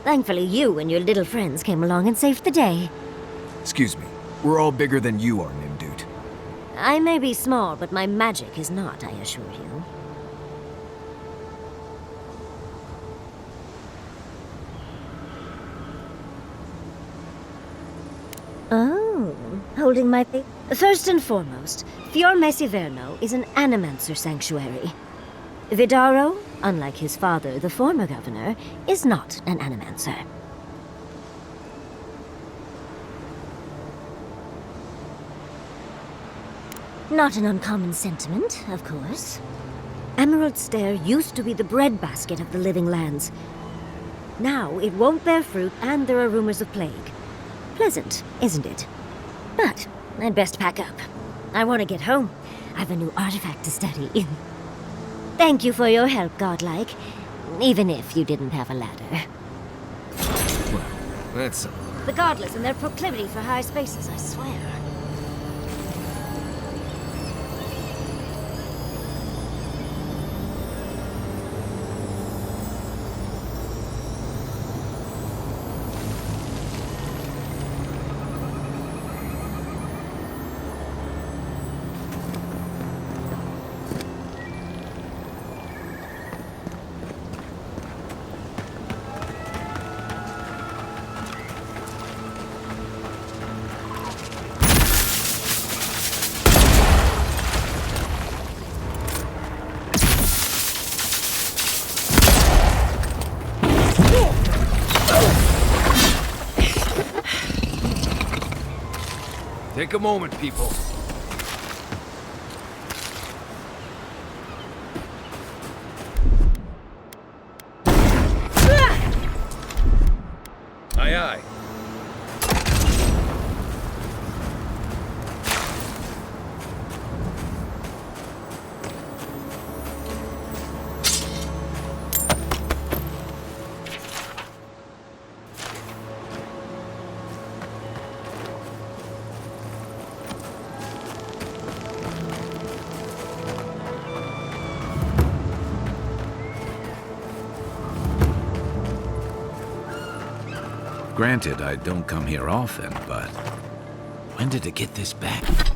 Thankfully, you and your little friends came along and saved the day. Excuse me. We're all bigger than you are, Nimdude. I may be small, but my magic is not, I assure you. Oh, holding my faith. First and foremost, Fiorme Siverno is an animancer sanctuary. Vidaro, unlike his father, the former governor, is not an animancer. Not an uncommon sentiment, of course. Emerald Stair used to be the breadbasket of the living lands. Now it won't bear fruit, and there are rumors of plague. Pleasant, isn't it? But I'd best pack up. I want to get home. I have a new artifact to study. Thank you for your help, Godlike. Even if you didn't have a ladder. Well, that's... The Godless and their proclivity for high spaces, I swear. Take a moment, people. Aye, aye. Granted, I don't come here often, but when did it get this bad?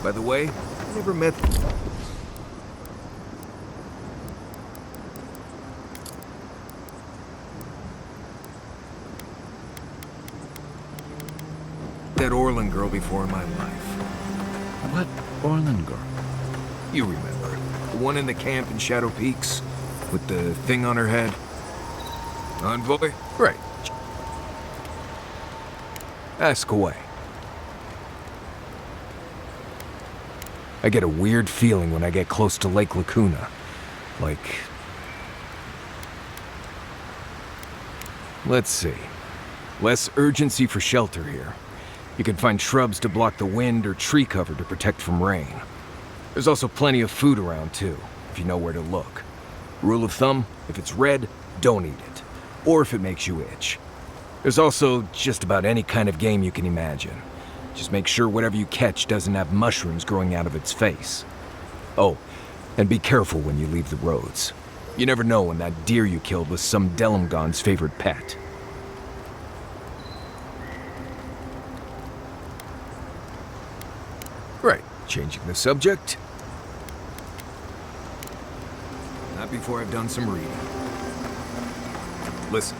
By the way, I never met... that Orlin girl before in my life. What Orlin girl? You remember. The one in the camp in Shadow Peaks? With the thing on her head? Envoy? Right. Ask away. I get a weird feeling when I get close to Lake Lacuna. Like... let's see. Less urgency for shelter here. You can find shrubs to block the wind or tree cover to protect from rain. There's also plenty of food around too, if you know where to look. Rule of thumb, if it's red, don't eat it. Or if it makes you itch. There's also just about any kind of game you can imagine. Just make sure whatever you catch doesn't have mushrooms growing out of its face. Oh, and be careful when you leave the roads. You never know when that deer you killed was some Delimgon's favorite pet. Right, changing the subject. Not before I've done some reading. Listen.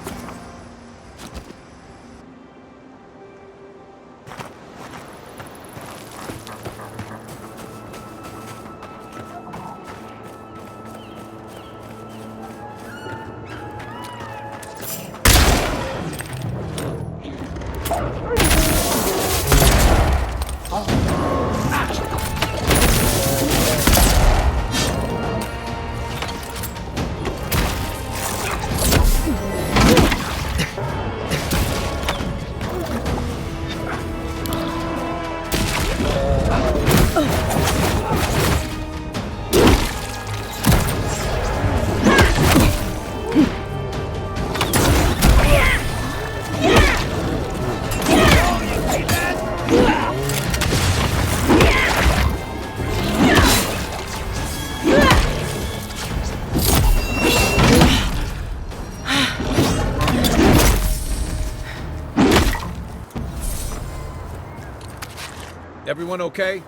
Everyone okay?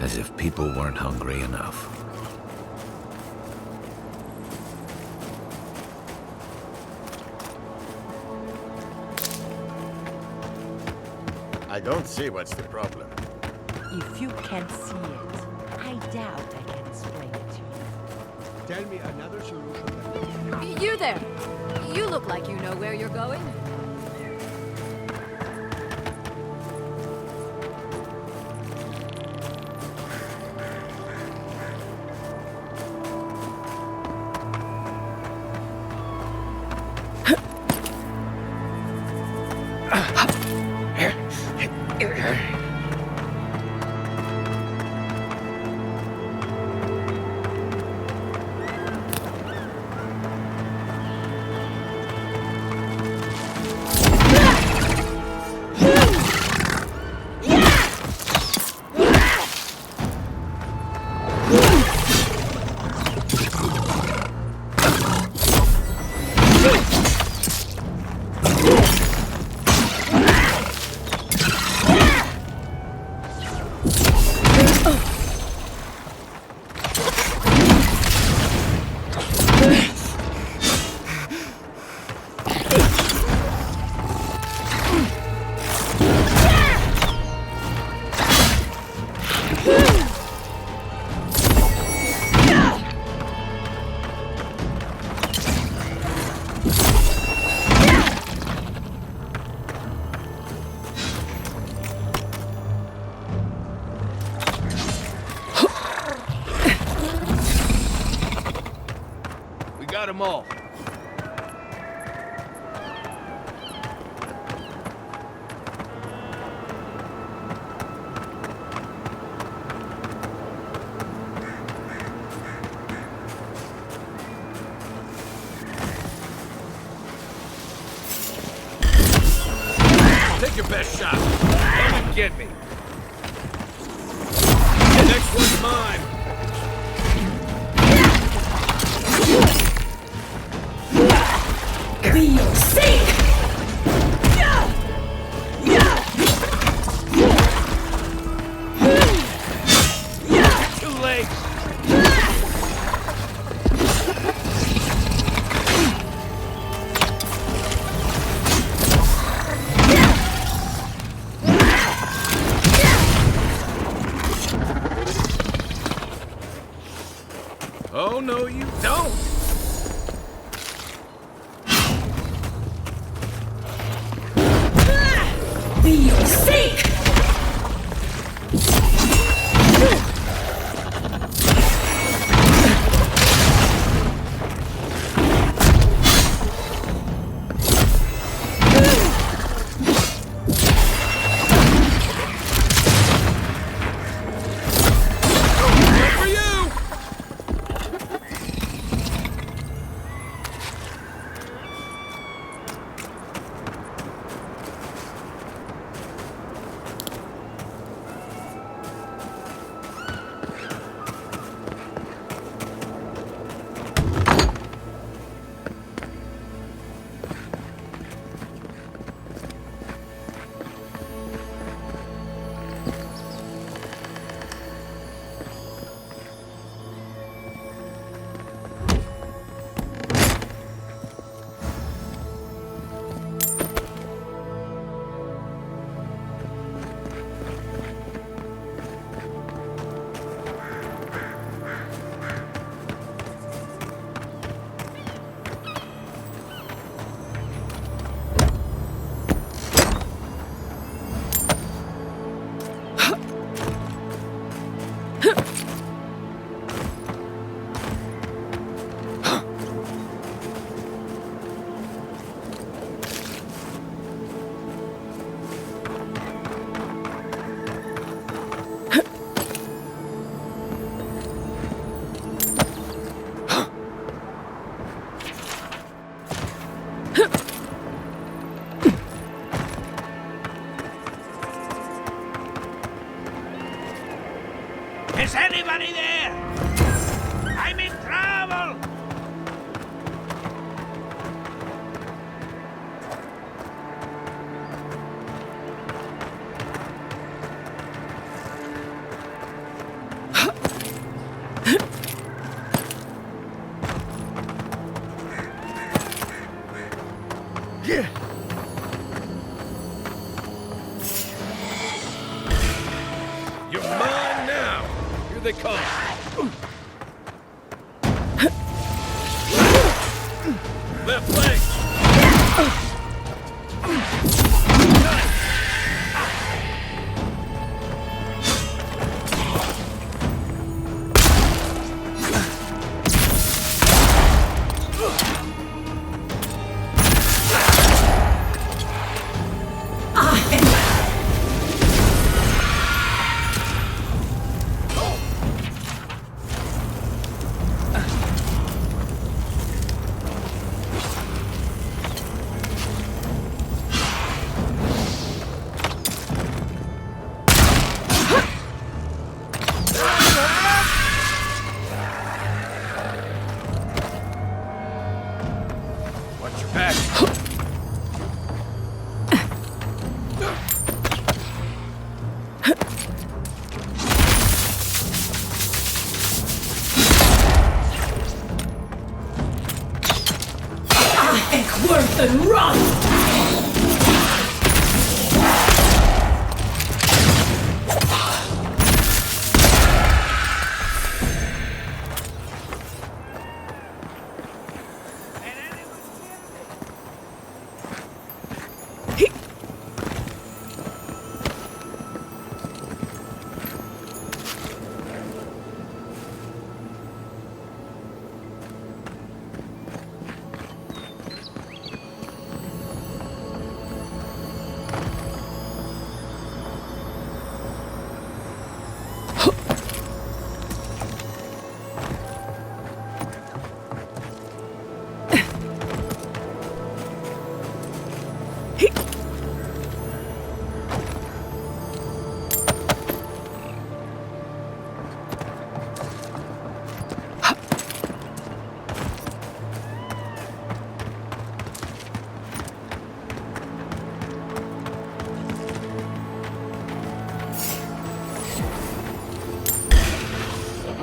As if people weren't hungry enough. I don't see what's the problem. If you can't see it, I doubt I can explain it to you. Tell me another solution. You there! You look like you know where you're going. Got them all. Take your best shot. Come and get me. The next one's mine. Be your sink! Too late. Oh, no, you don't! Be your sink! For you! Is anybody there? I'm in trouble! You're mine now! Here they come! Left leg! Watch your back. Worth and run!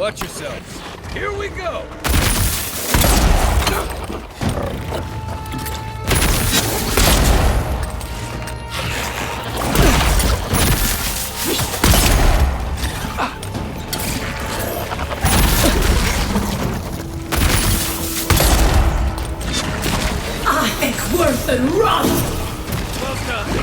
Watch yourselves. Here we go! Worth and rot! Well done.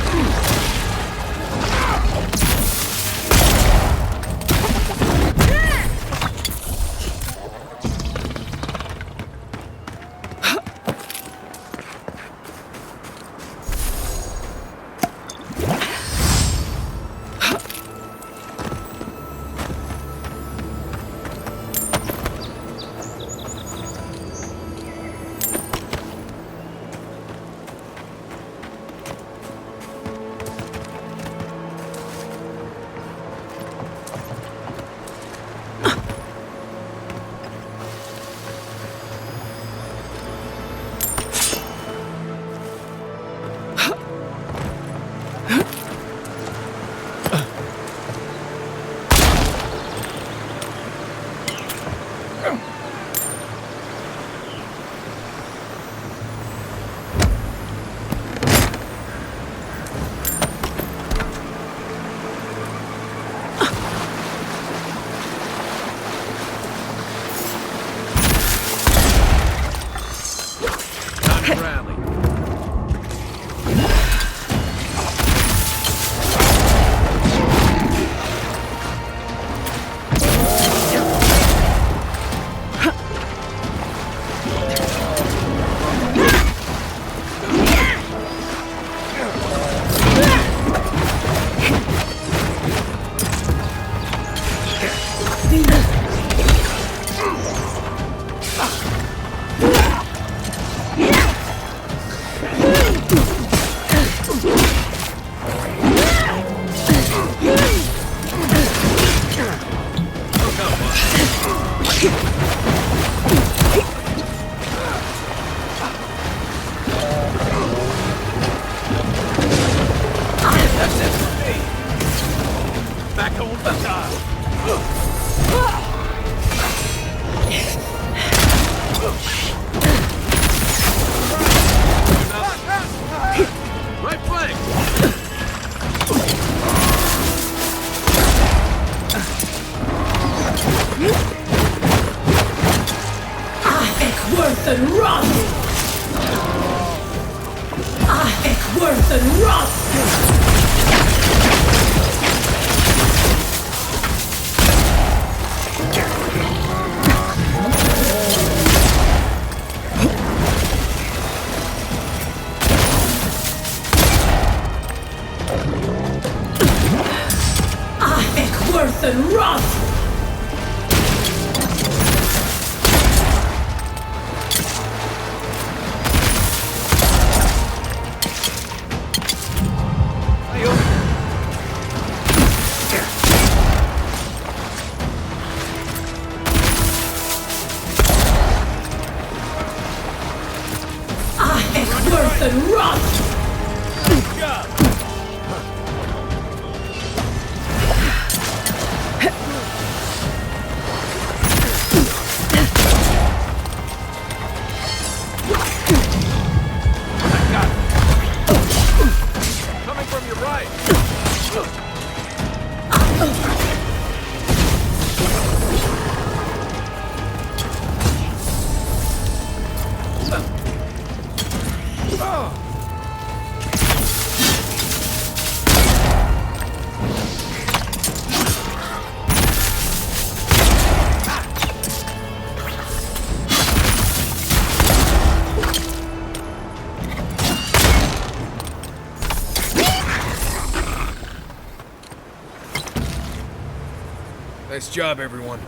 Nice job, everyone.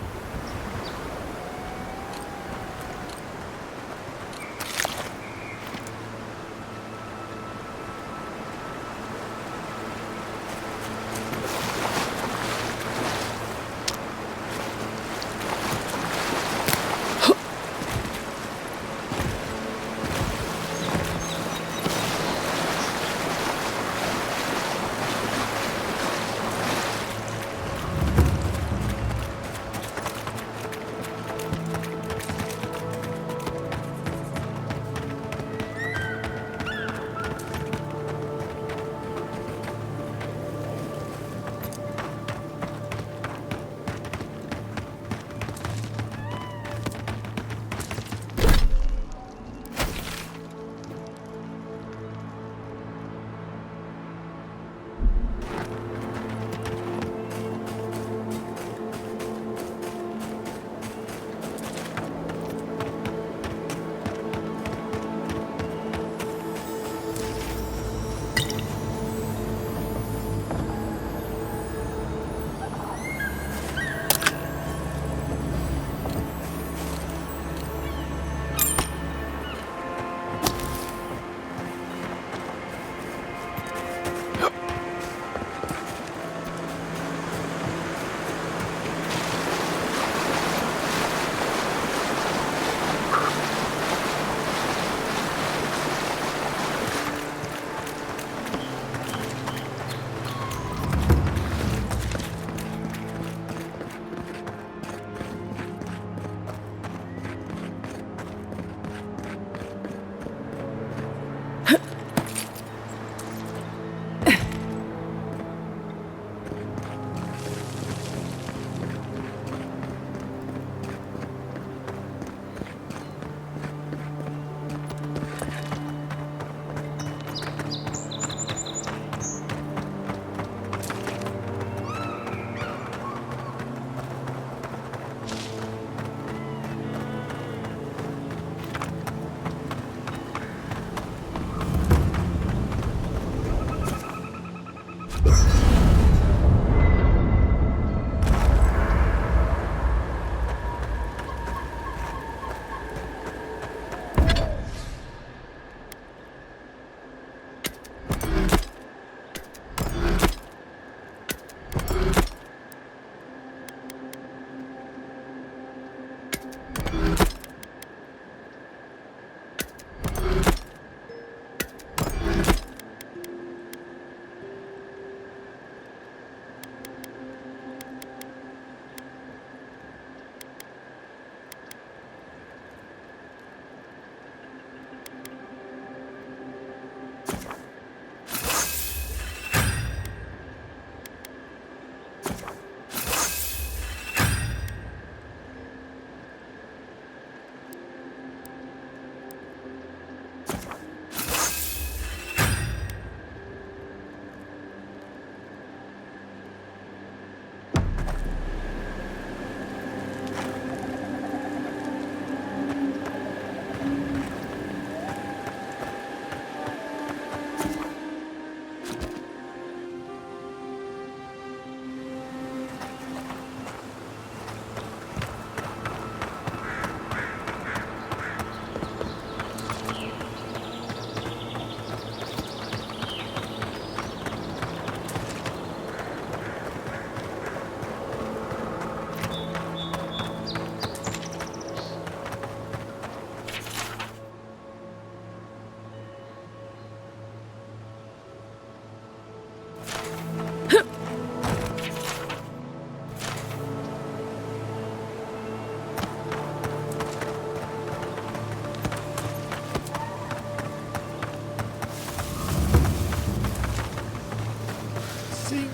Sing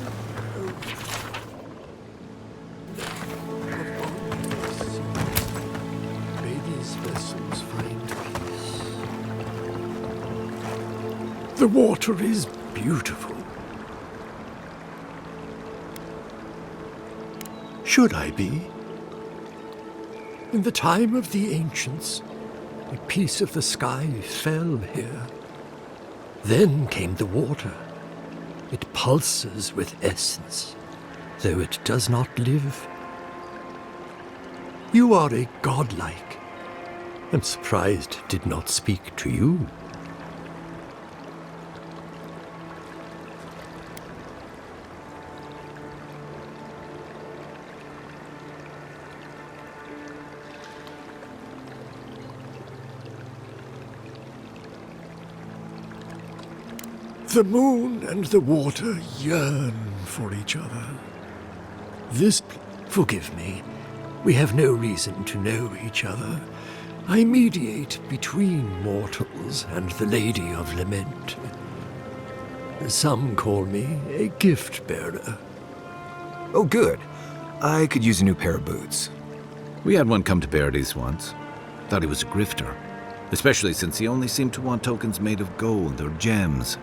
may these vessels find peace. The water is beautiful. Should I be? In the time of the ancients, a piece of the sky fell here. Then came the water. It pulses with essence, though it does not live. You are a godlike. I'm surprised it did not speak to you. The moon and the water yearn for each other. Forgive me, we have no reason to know each other. I mediate between mortals and the Lady of Lament. Some call me a gift-bearer. Oh, good. I could use a new pair of boots. We had one come to Paradise once. Thought he was a grifter, especially since he only seemed to want tokens made of gold or gems.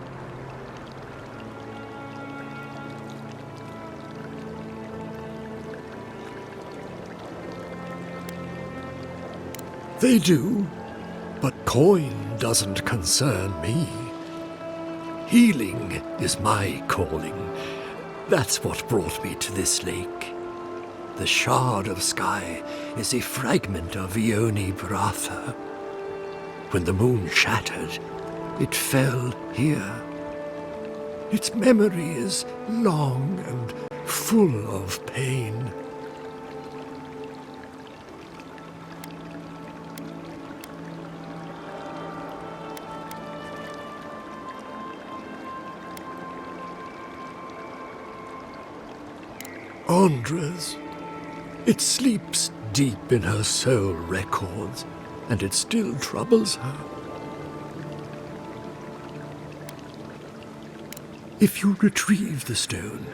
They do, but coin doesn't concern me. Healing is my calling. That's what brought me to this lake. The shard of sky is a fragment of Ione Bratha. When the moon shattered, it fell here. Its memory is long and full of pain. Andres. It sleeps deep in her soul records, and it still troubles her. If you retrieve the stone,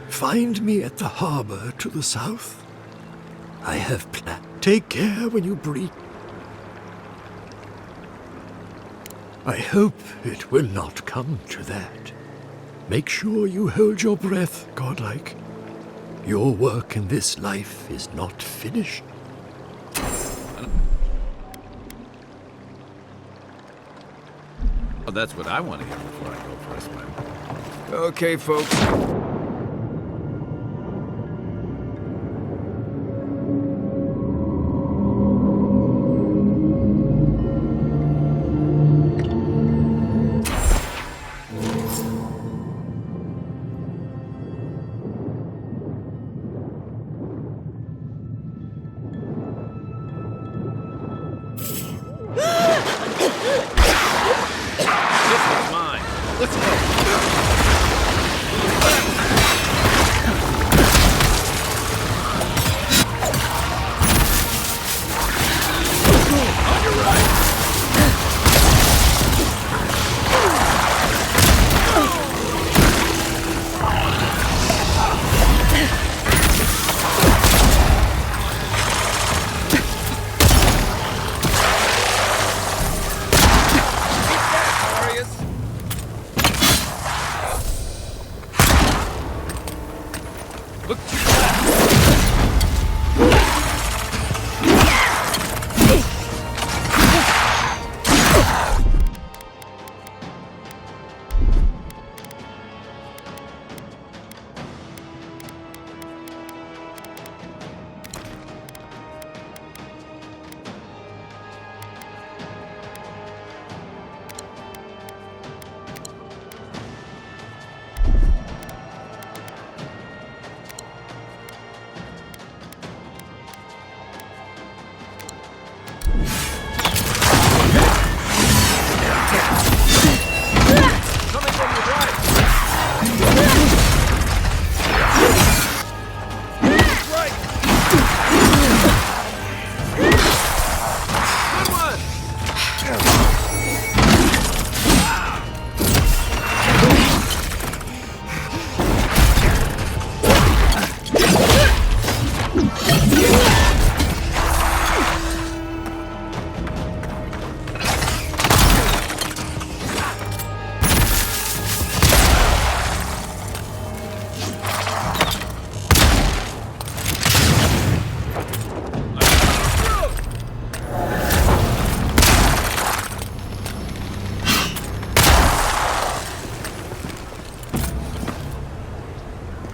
find me at the harbor to the south. I have planned. Take care when you breathe. I hope it will not come to that. Make sure you hold your breath, godlike. Your work in this life is not finished. Oh, that's what I want to hear before I go for a swim. Okay, folks.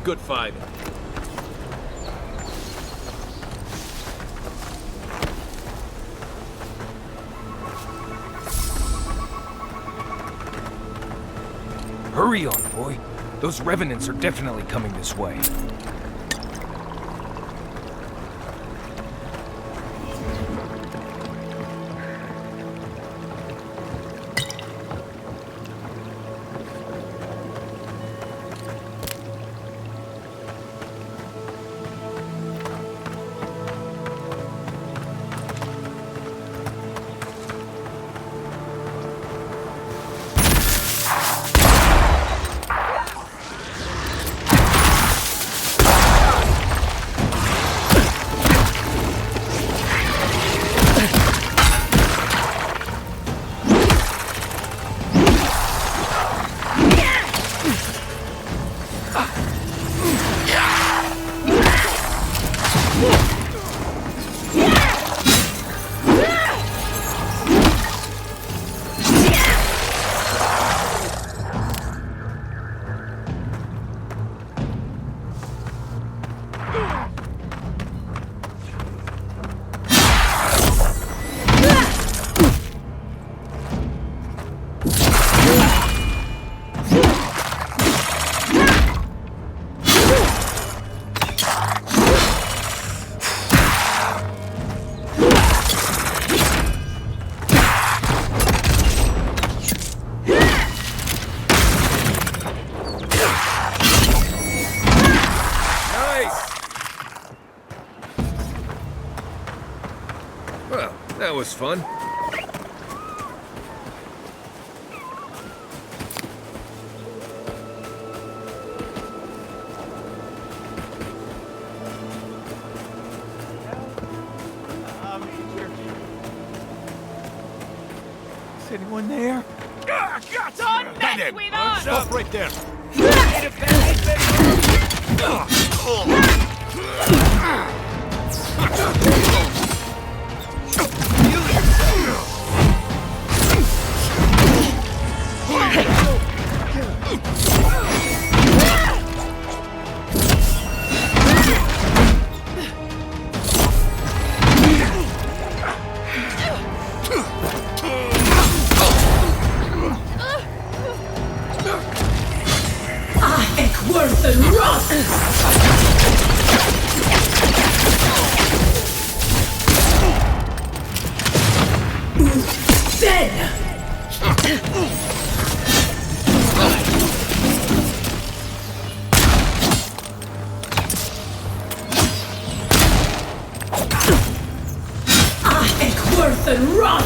good fight. Hurry on, boy. Those revenants are definitely coming this way. Well, that was fun. Is anyone there? Don't mess with us! Stop right there. Worth and rot! Dead! Worth and rot!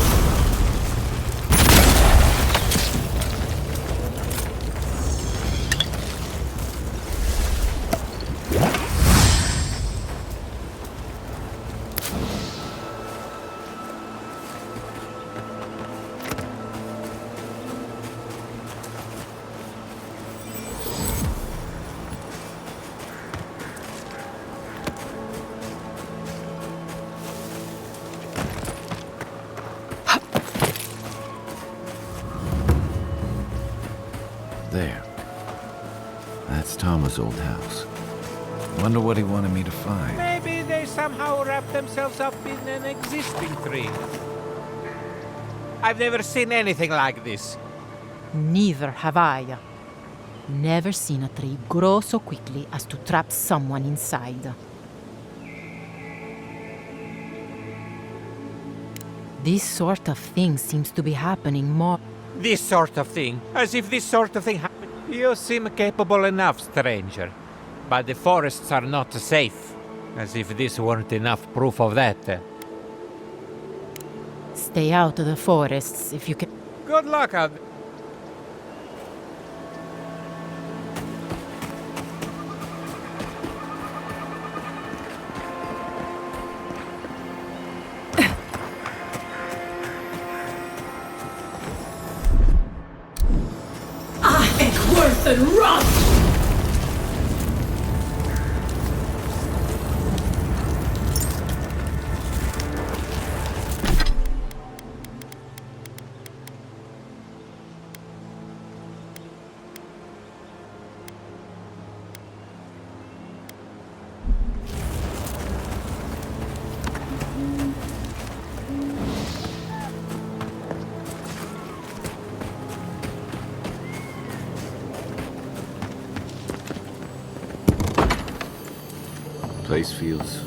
There. That's Thomas' old house. Wonder what he wanted me to find. Maybe they somehow wrap themselves up in an existing tree. I've never seen anything like this. Neither have I. Never seen a tree grow so quickly as to trap someone inside. This sort of thing seems to be happening more. This sort of thing? As if this sort of thing happened. You seem capable enough, stranger. But the forests are not safe. As if this weren't enough proof of that. Stay out of the forests if you can. Good luck out. Worth and rot! Place feels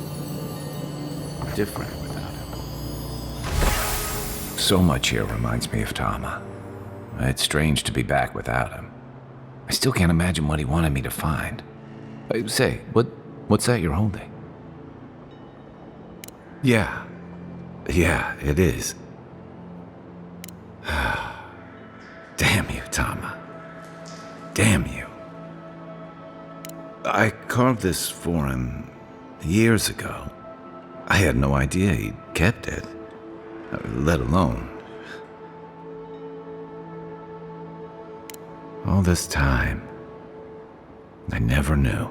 different without him. So much here reminds me of Tama. It's strange to be back without him. I still can't imagine what he wanted me to find. Say, what's that you're holding? Yeah, it is. Damn you, Tama. Damn you. I carved this for him years ago. I had no idea he'd kept it, let alone. All this time, I never knew.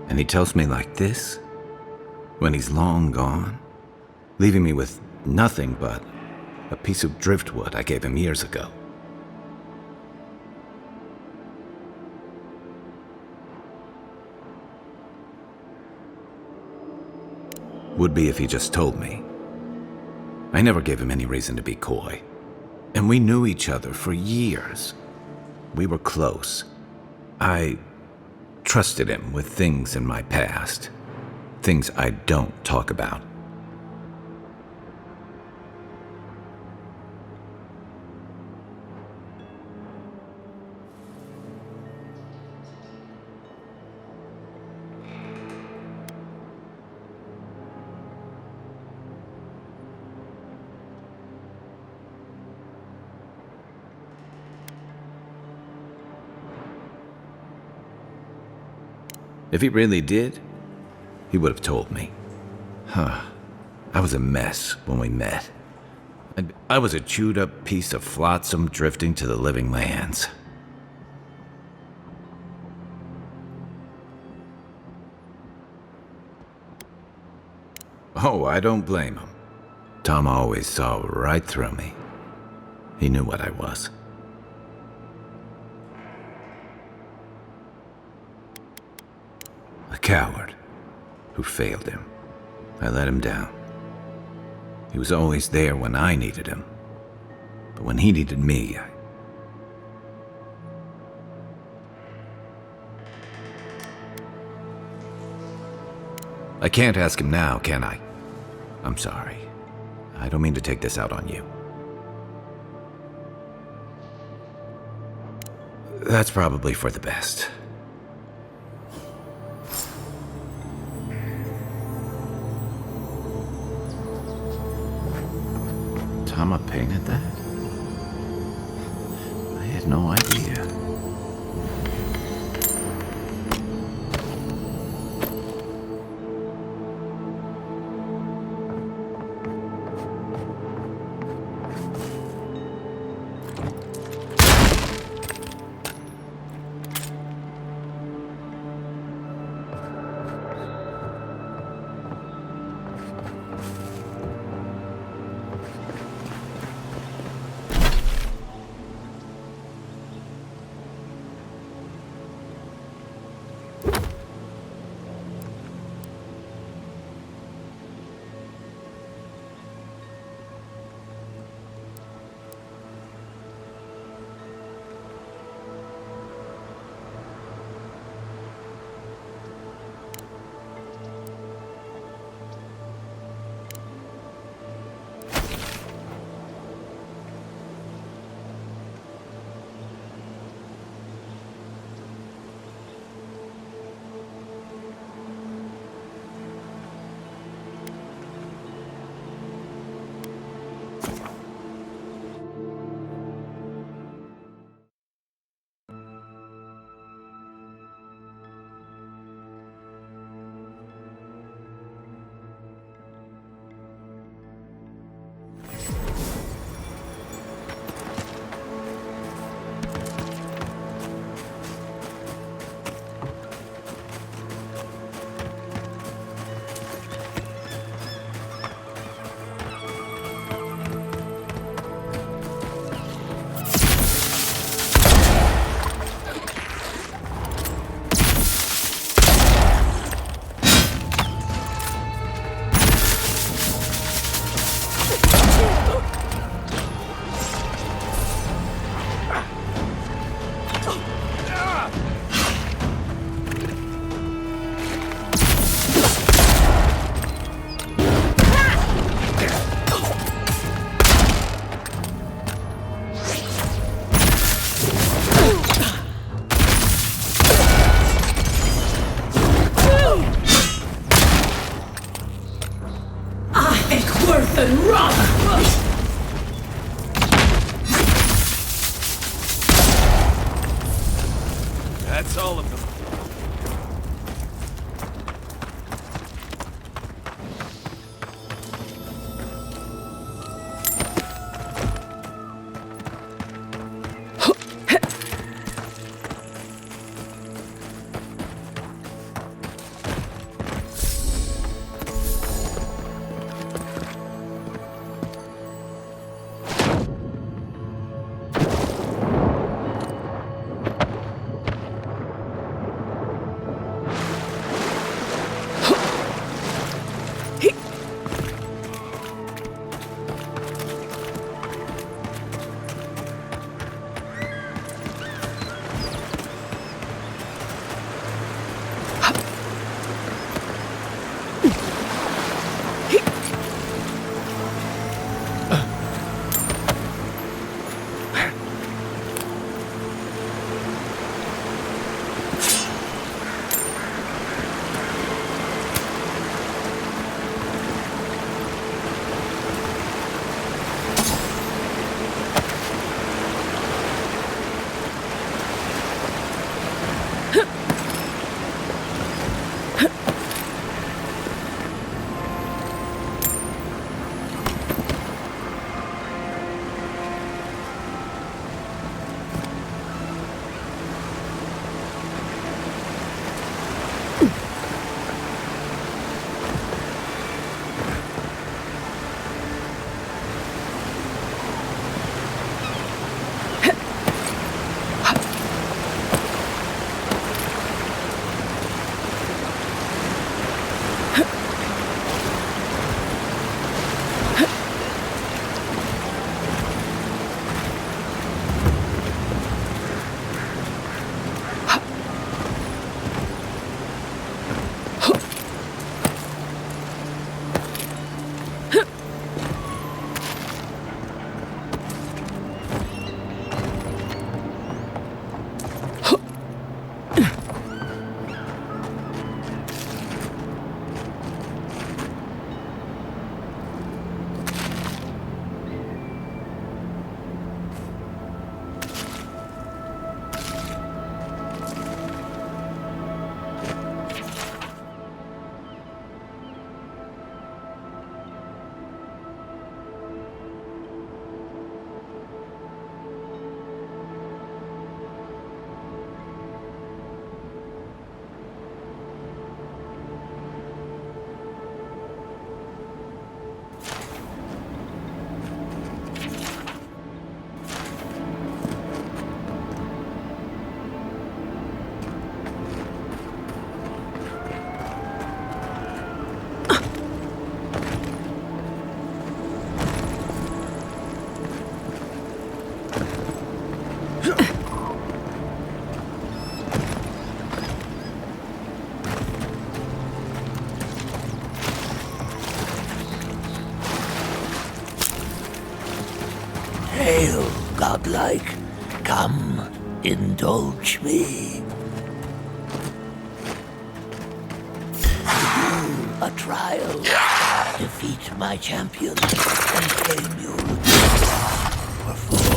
And he tells me like this, when he's long gone, leaving me with nothing but a piece of driftwood I gave him years ago. Would be if he just told me. I never gave him any reason to be coy. And we knew each other for years. We were close. I trusted him with things in my past. Things I don't talk about. If he really did, he would have told me. I was a mess when we met. I was a chewed up piece of flotsam drifting to the living lands. Oh, I don't blame him. Tom always saw right through me. He knew what I was. A coward who failed him. I let him down. He was always there when I needed him. But when he needed me, I can't ask him now, can I? I'm sorry. I don't mean to take this out on you. That's probably for the best. Tama painted that? I had no idea. Hail, godlike. Come, indulge me. A trial. Defeat my champion and claim your or fall.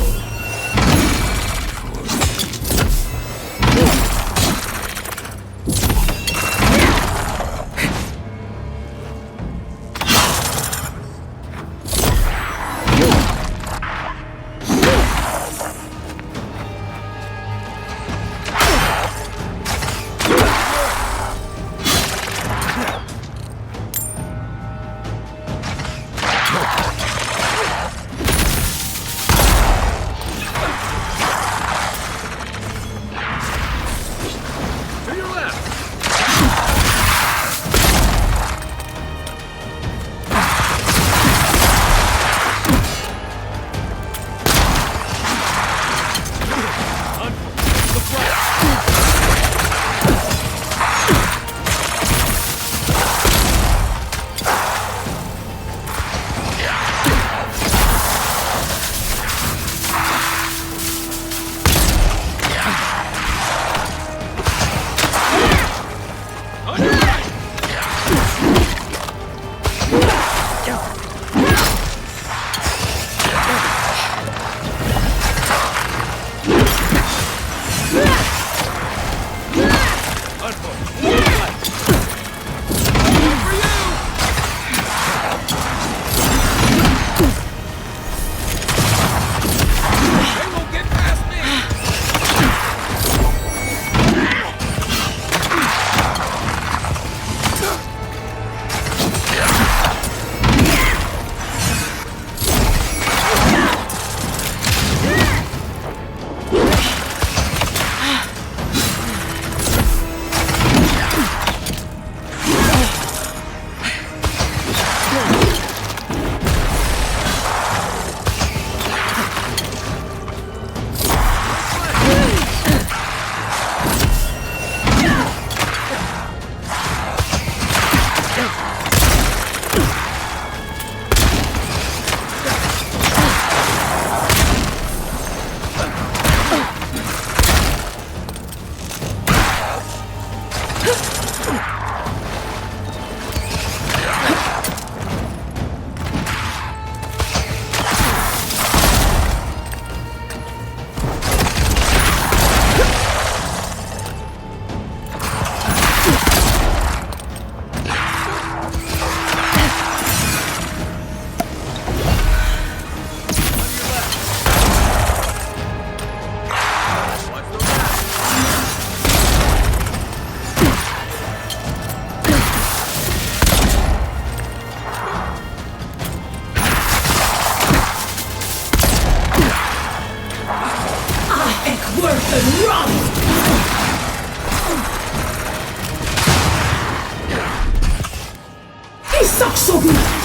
Saksogu!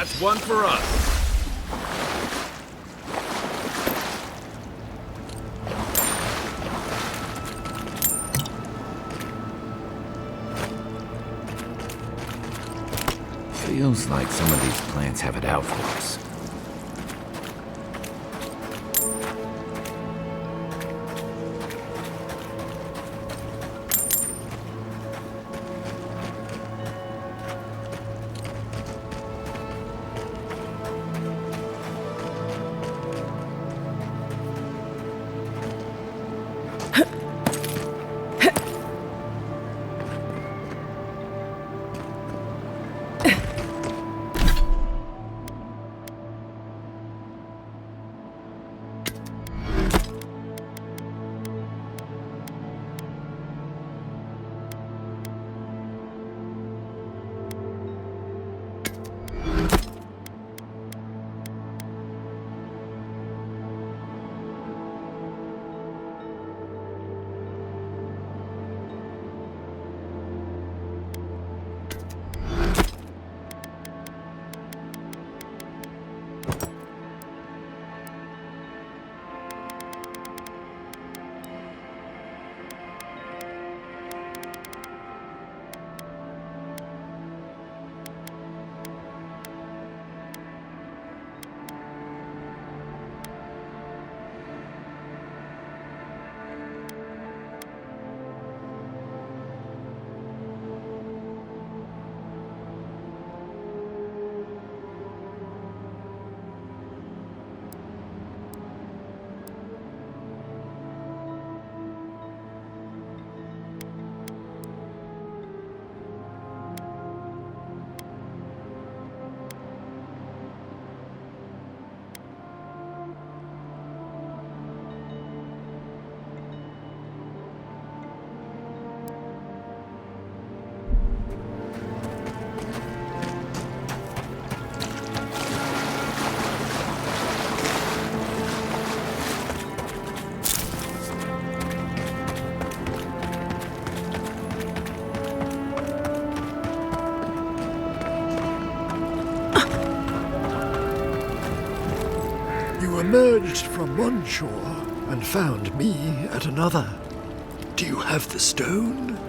That's one for us. Feels like some of these plants have it out for us. You emerged from one shore and found me at another. Do you have the stone?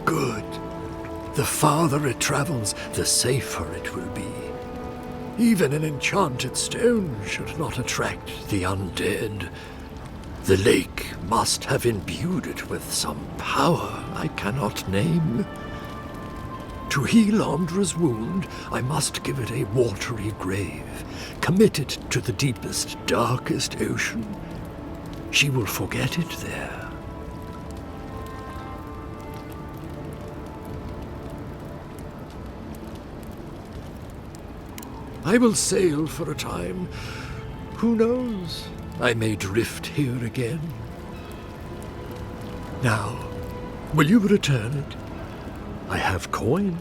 Good. The farther it travels, the safer it will be. Even an enchanted stone should not attract the undead. The lake must have imbued it with some power I cannot name. To heal Andra's wound, I must give it a watery grave, commit it to the deepest, darkest ocean. She will forget it there. I will sail for a time. Who knows? I may drift here again. Now, will you return it? I have coin.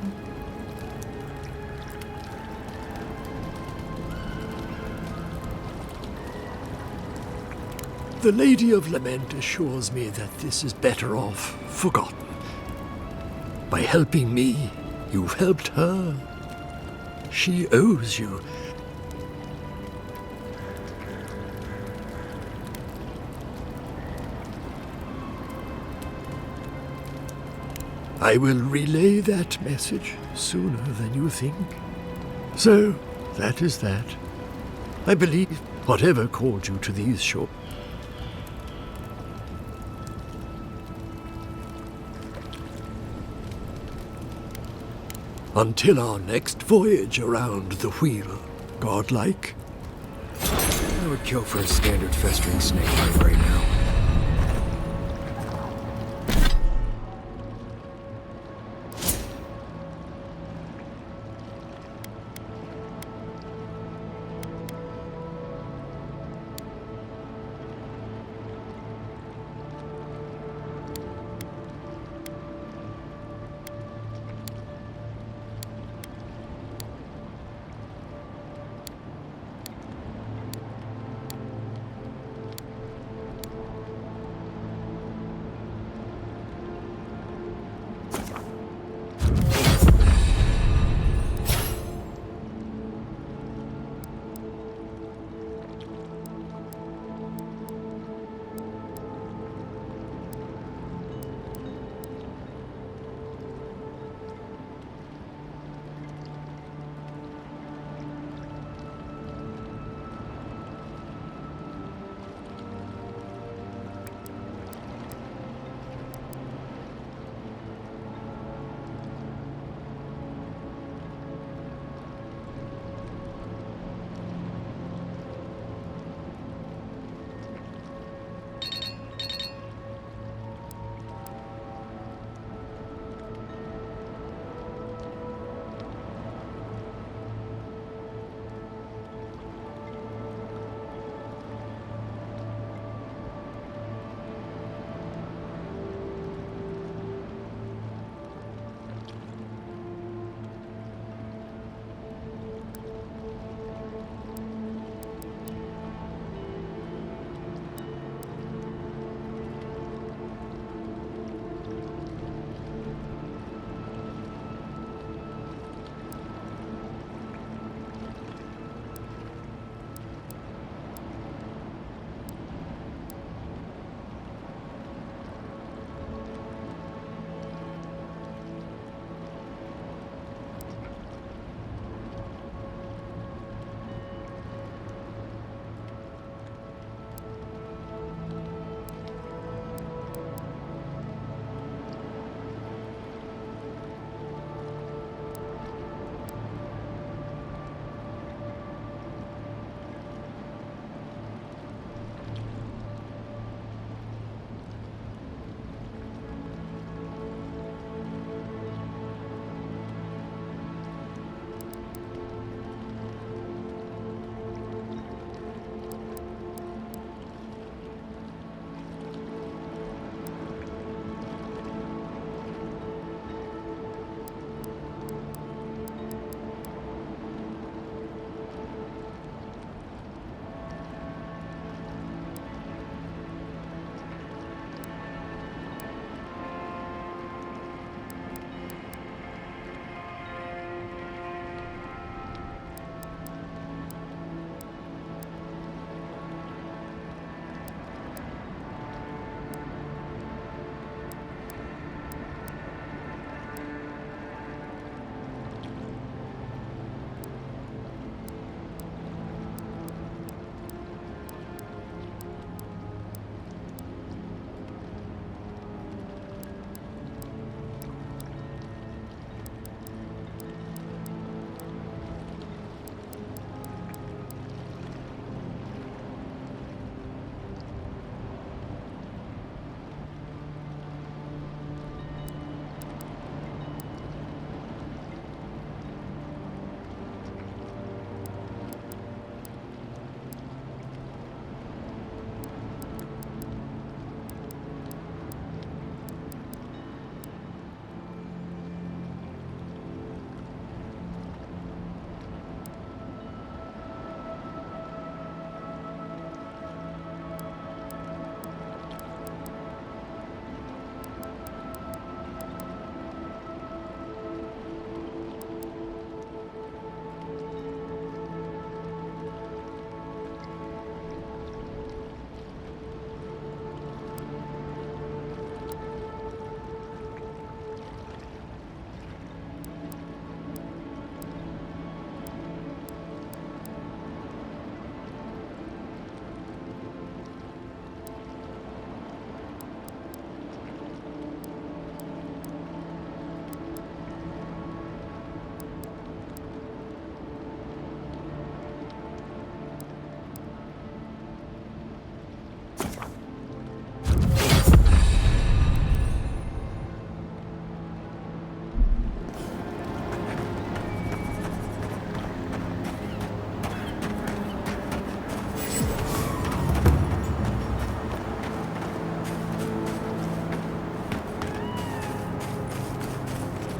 The Lady of Lament assures me that this is better off forgotten. By helping me, you've helped her. She owes you. I will relay that message sooner than you think. So, that is that. I believe whatever called you to these shores. Until our next voyage around the wheel, godlike. I would kill for a standard festering snake right now.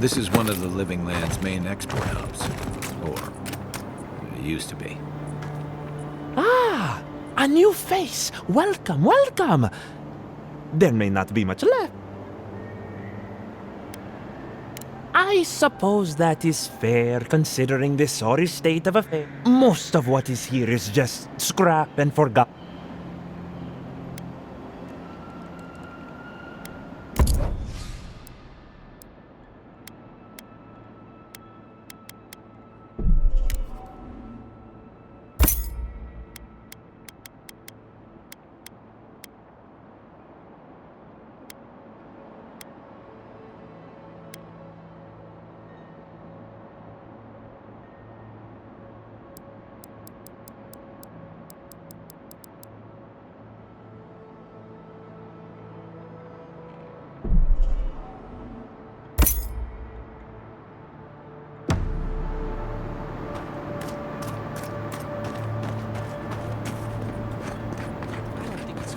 This is one of the Living Land's main export hubs. Or, it used to be. Ah! A new face! Welcome, welcome! There may not be much left. I suppose that is fair, considering the sorry state of affairs. Most of what is here is just scrap and forgot.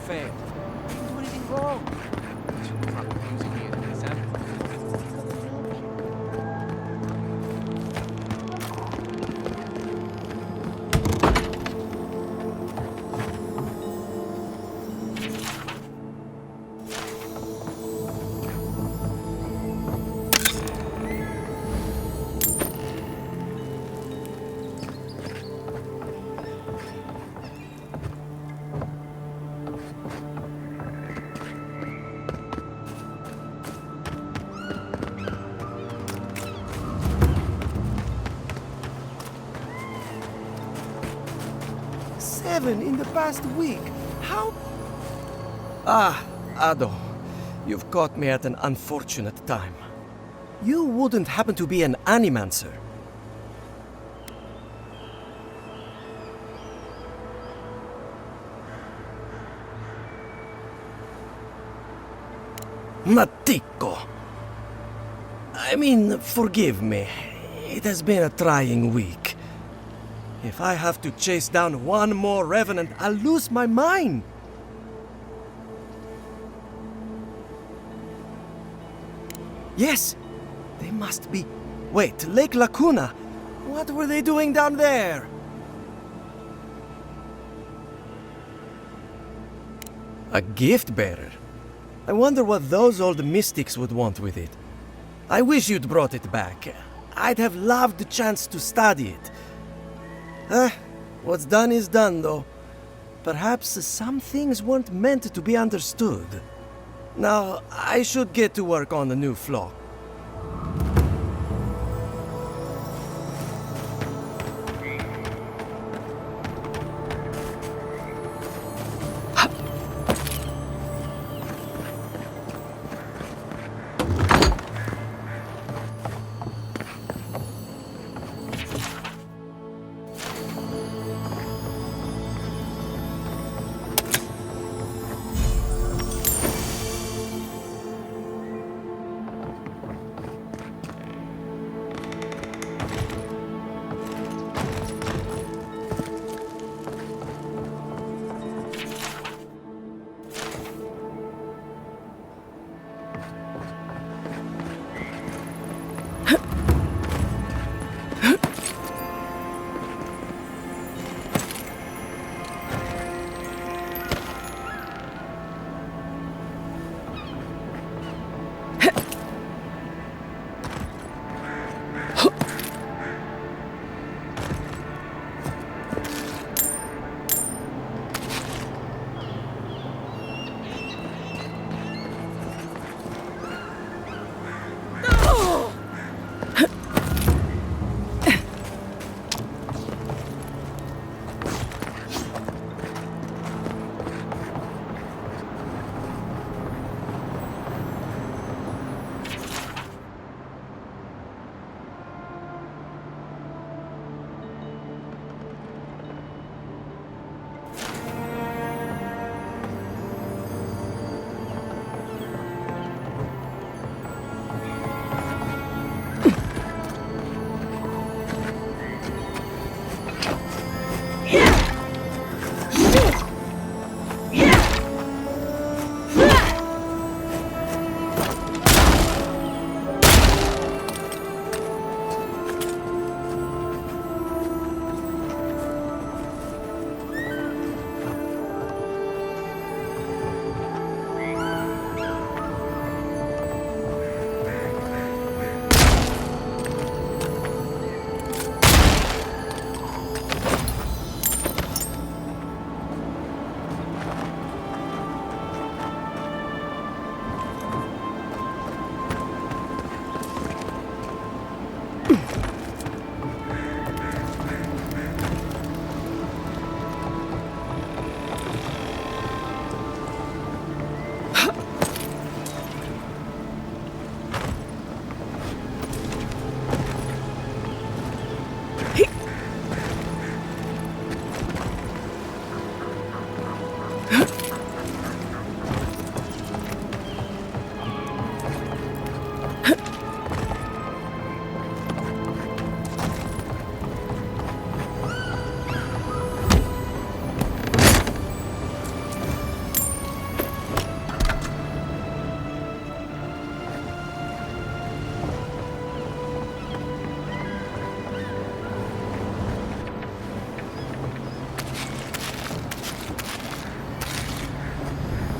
Fair. I didn't do anything wrong. Seven in the past week. How? Ah, Ado. You've caught me at an unfortunate time. You wouldn't happen to be an animancer. Matiko. I mean, forgive me. It has been a trying week. If I have to chase down one more revenant, I'll lose my mind. Yes, they must be... Wait, Lake Lacuna? What were they doing down there? A gift bearer? I wonder what those old mystics would want with it. I wish you'd brought it back. I'd have loved the chance to study it. What's done is done, though. Perhaps some things weren't meant to be understood. Now, I should get to work on the new flock.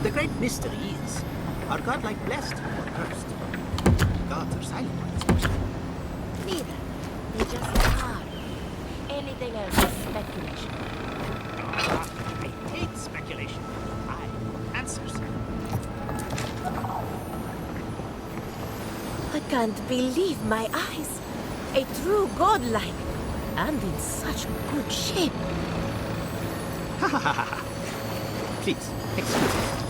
The great mystery is, are godlike blessed or cursed? Gods are silent on this question. Neither. They just are. Anything else is speculation. I hate speculation. Answers. I can't believe my eyes. A true godlike. And in such good shape. Ha ha ha ha. Please, excuse me.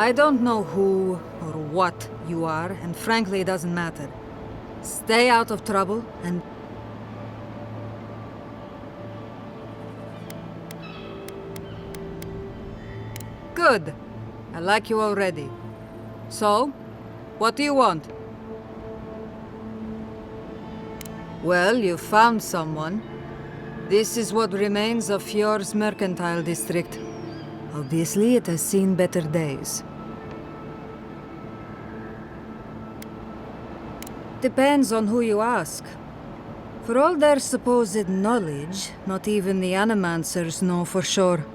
I don't know who or what you are, and frankly, it doesn't matter. Stay out of trouble and... Good. I like you already. So, what do you want? Well, you found someone. This is what remains of Fjord's mercantile district. Obviously, it has seen better days. Depends on who you ask. For all their supposed knowledge, not even the Animancers know for sure.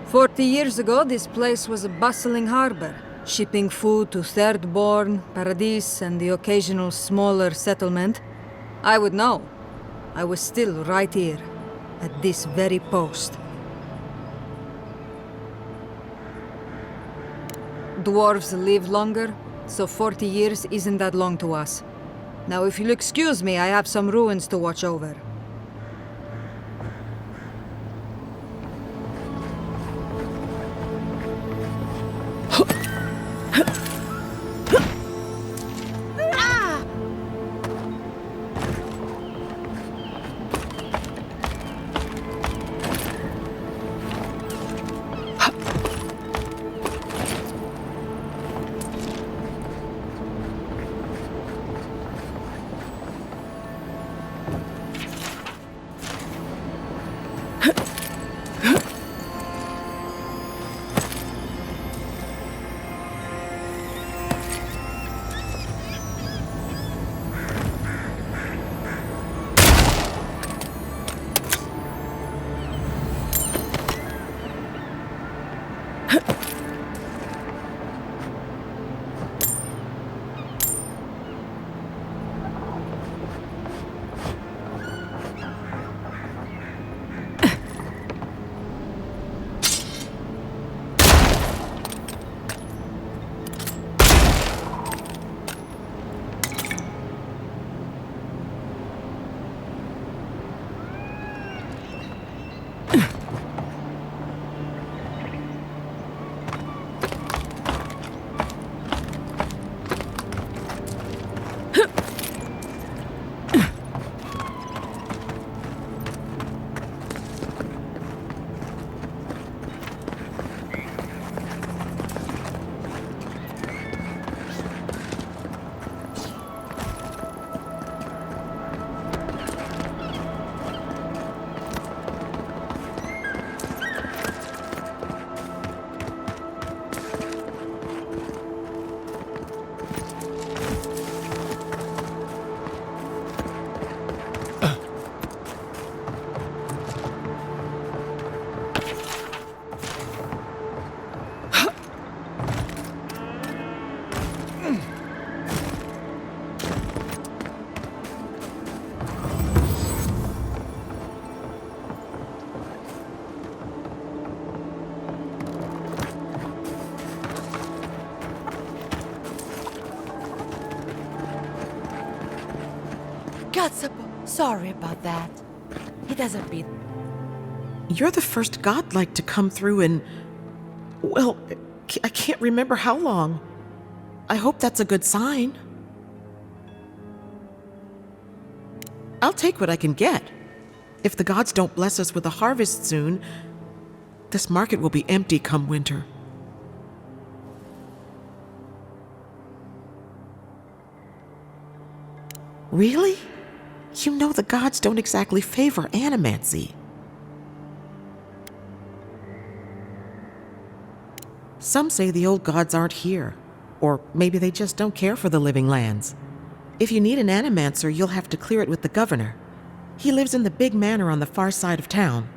40 years ago, this place was a bustling harbor, shipping food to Thirdborn, Paradis, and the occasional smaller settlement. I would know. I was still right here, at this very post. Dwarves live longer, so 40 years isn't that long to us. Now, if you'll excuse me, I have some ruins to watch over. Sorry about that. It hasn't been. You're the first godlike to come through in... well, I can't remember how long. I hope that's a good sign. I'll take what I can get. If the gods don't bless us with a harvest soon, this market will be empty come winter. Really? You know the gods don't exactly favor animancy. Some say the old gods aren't here, or maybe they just don't care for the living lands. If you need an animancer, you'll have to clear it with the governor. He lives in the big manor on the far side of town.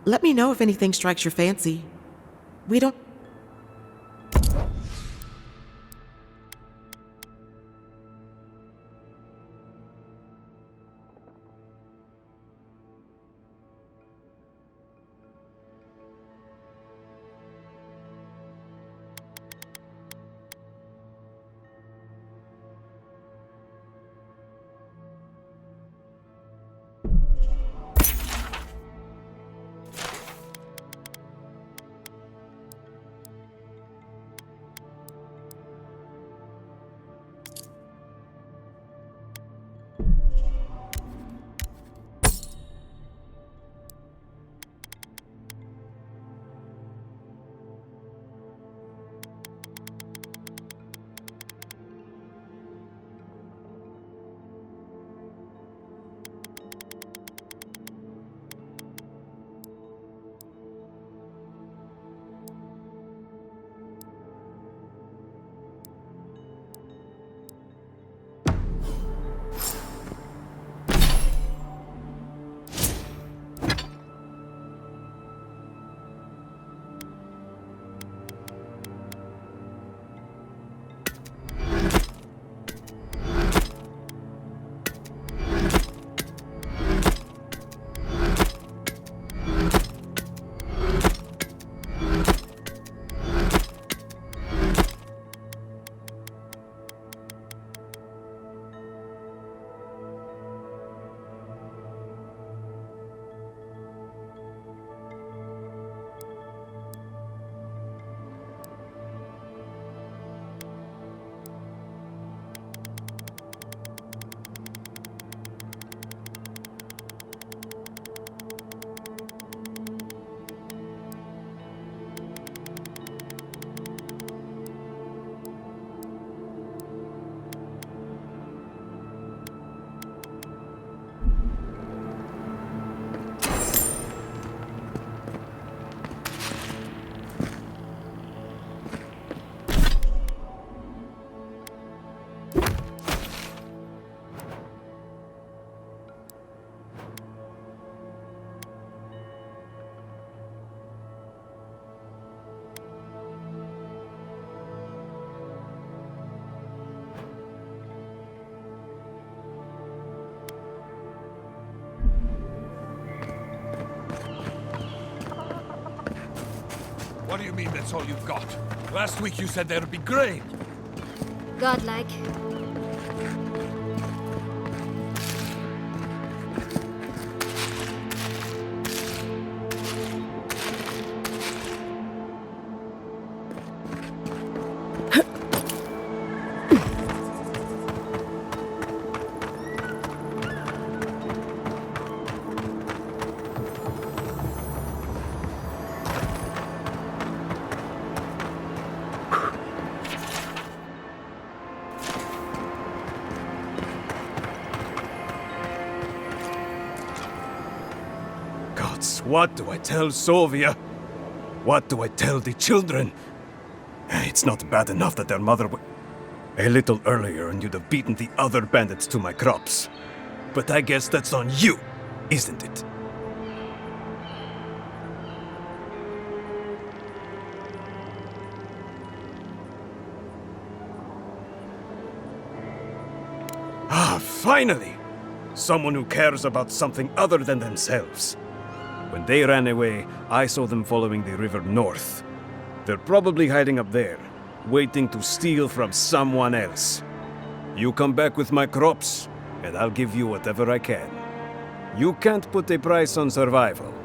Let me know if anything strikes your fancy. We don't... What do you mean that's all you've got? Last week you said there'd be grain. Godlike. What do I tell Sovia? What do I tell the children? It's not bad enough that their mother a little earlier and you'd have beaten the other bandits to my crops. But I guess that's on you, isn't it? Ah, finally! Someone who cares about something other than themselves. When they ran away, I saw them following the river north. They're probably hiding up there, waiting to steal from someone else. You come back with my crops, and I'll give you whatever I can. You can't put a price on survival.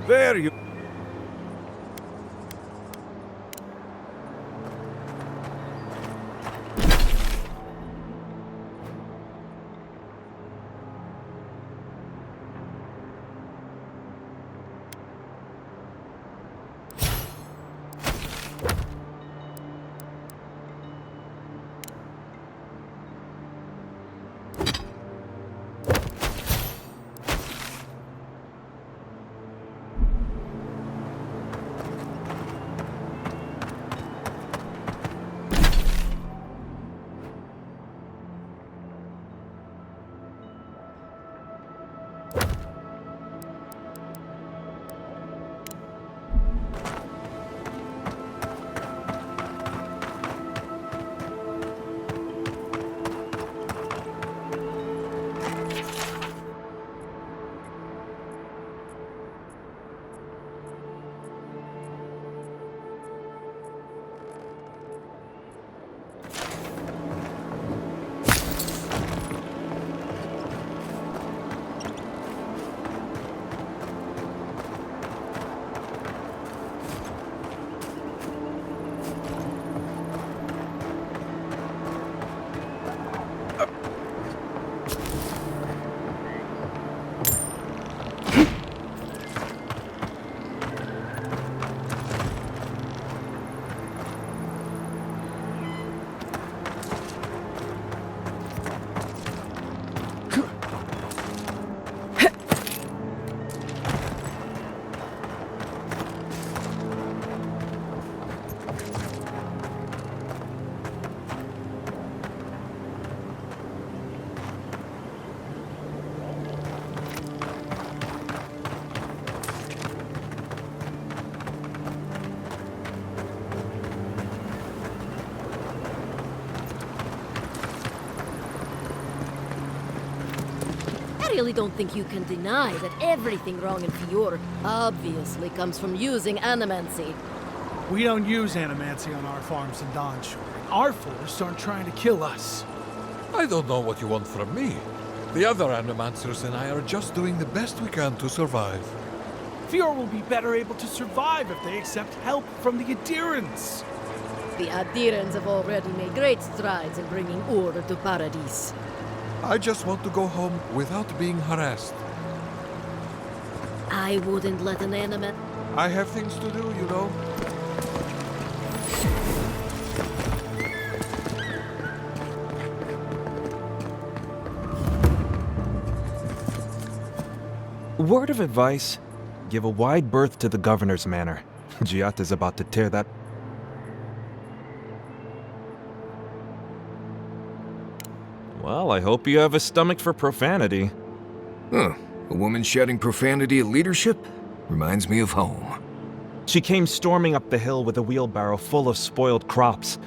There you... I really don't think you can deny that everything wrong in Fior obviously comes from using animancy. We don't use animancy on our farms in Dawnshore. Our forests aren't trying to kill us. I don't know what you want from me. The other animancers and I are just doing the best we can to survive. Fior will be better able to survive if they accept help from the adherents. The adherents have already made great strides in bringing order to Paradis. I just want to go home without being harassed. I wouldn't let an animate... I have things to do, you know. Word of advice, give a wide berth to the governor's manor. Giatta's about to tear that... Well, I hope you have a stomach for profanity. Huh. A woman shouting profanity at leadership? Reminds me of home. She came storming up the hill with a wheelbarrow full of spoiled crops.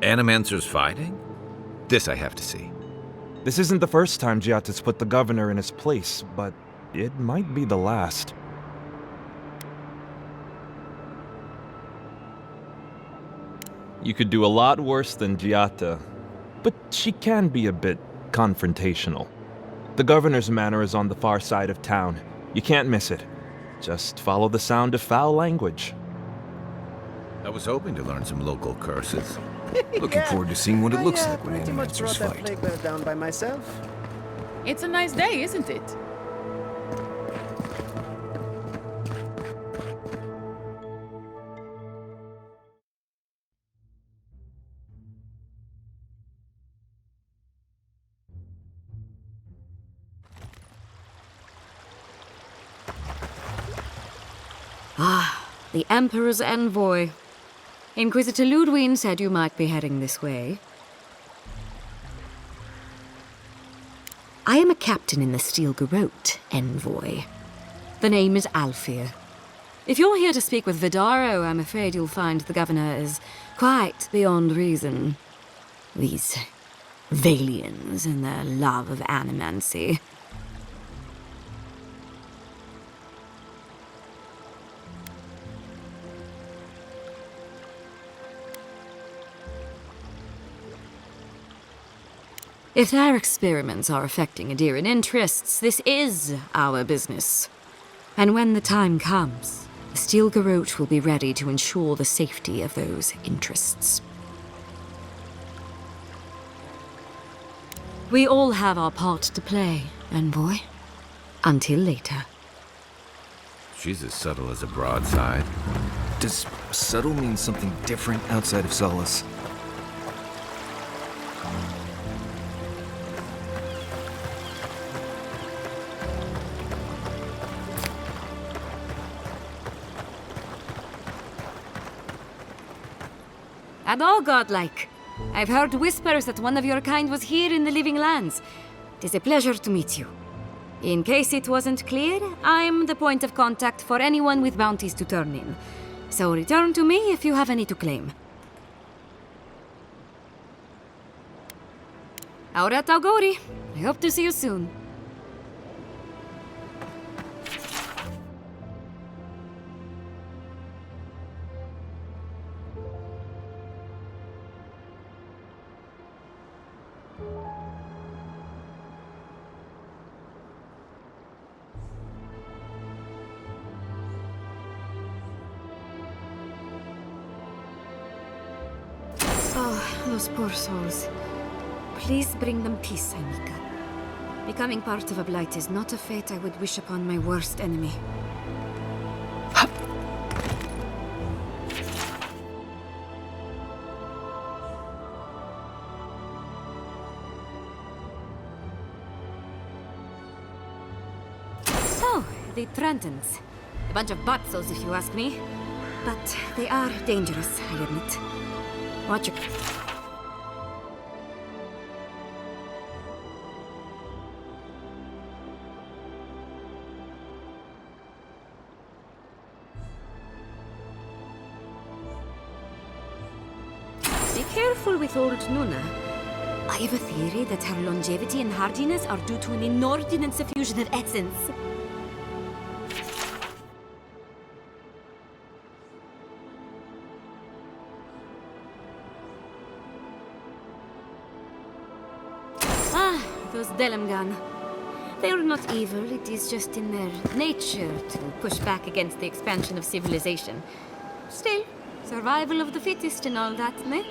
Animancers fighting? This I have to see. This isn't the first time Giatta's put the governor in his place, but it might be the last. You could do a lot worse than Giatta, but she can be a bit confrontational. The governor's manor is on the far side of town. You can't miss it. Just follow the sound of foul language. I was hoping to learn some local curses. Looking forward to seeing what it looks like when pretty much brought animancers that fight. plague bear down by myself. It's a nice day, isn't it? Ah, the Emperor's envoy. Inquisitor Ludwig said you might be heading this way. I am a captain in the Steel Garrote, envoy. The name is Alfir. If you're here to speak with Vidaro, I'm afraid you'll find the governor is quite beyond reason. These Valians and their love of animancy. If their experiments are affecting Adheran interests, this is our business. And when the time comes, the Steel Garrote will be ready to ensure the safety of those interests. We all have our part to play, envoy. Until later. She's as subtle as a broadside. Does subtle mean something different outside of Solace? And all godlike. I've heard whispers that one of your kind was here in the Living Lands. It is a pleasure to meet you. In case it wasn't clear, I'm the point of contact for anyone with bounties to turn in. So return to me if you have any to claim. Aurat Auguri. I hope to see you soon. Oh, those poor souls. Please bring them peace, Anika. Becoming part of a blight is not a fate I would wish upon my worst enemy. Oh, the Trentons. A bunch of butsos, if you ask me. But they are dangerous, I admit. Watch your... Be careful with old Nuna. I have a theory that her longevity and hardiness are due to an inordinate suffusion of essence. Those Delamgan. They are not evil, it is just in their nature to push back against the expansion of civilization. Still, survival of the fittest and all that, ne?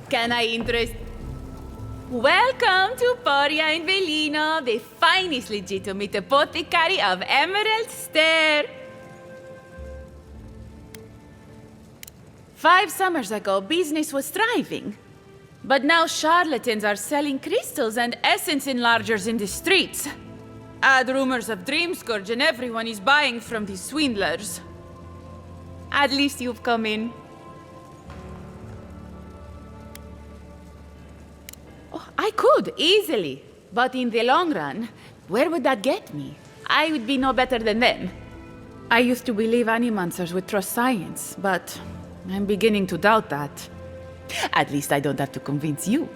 Can I interest? Welcome to Poria in Velino, the finest legitimate apothecary of Emerald Stair. 5 summers ago, business was thriving. But now charlatans are selling crystals and essence enlargers in the streets. Add rumors of Dreamscourge and everyone is buying from these swindlers. At least you've come in. I could, easily. But in the long run, where would that get me? I would be no better than them. I used to believe animancers would trust science, but I'm beginning to doubt that. At least I don't have to convince you.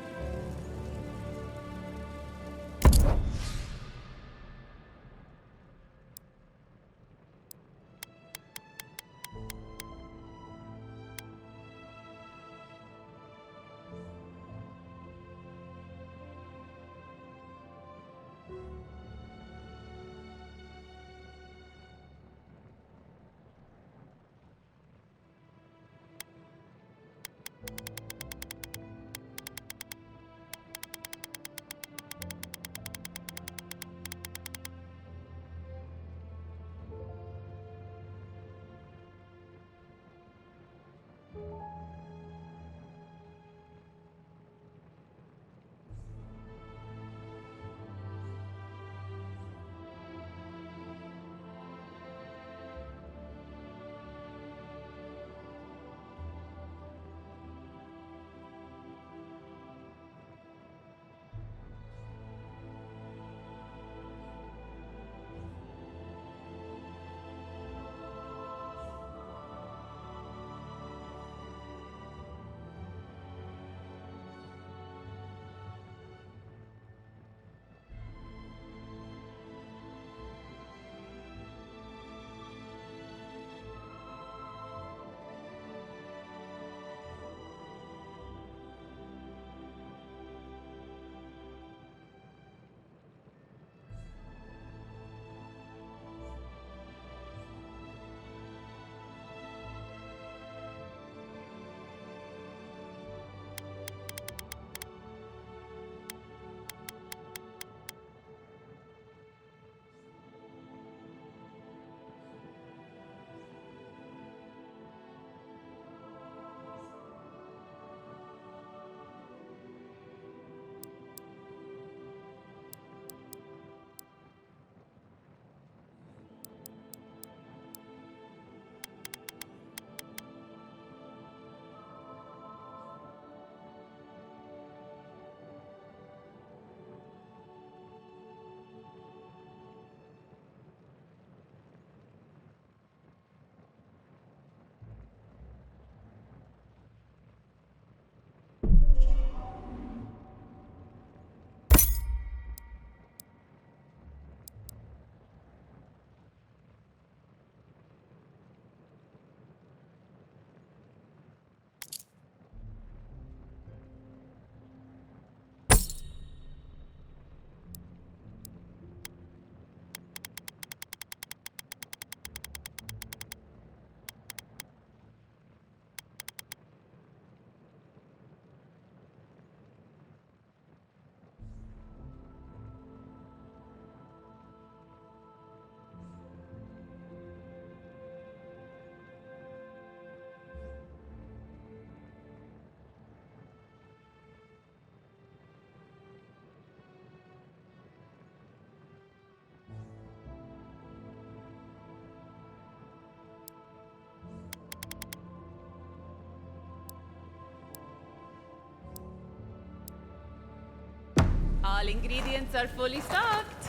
ingredients are fully stocked.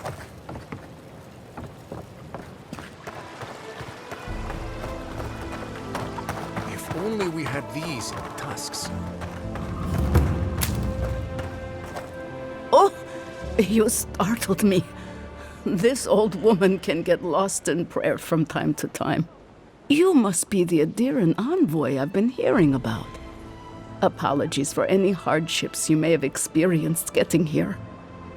If only we had these in tusks. Oh, you startled me. This old woman can get lost in prayer from time to time. You must be the Adiran envoy I've been hearing about. Apologies for any hardships you may have experienced getting here.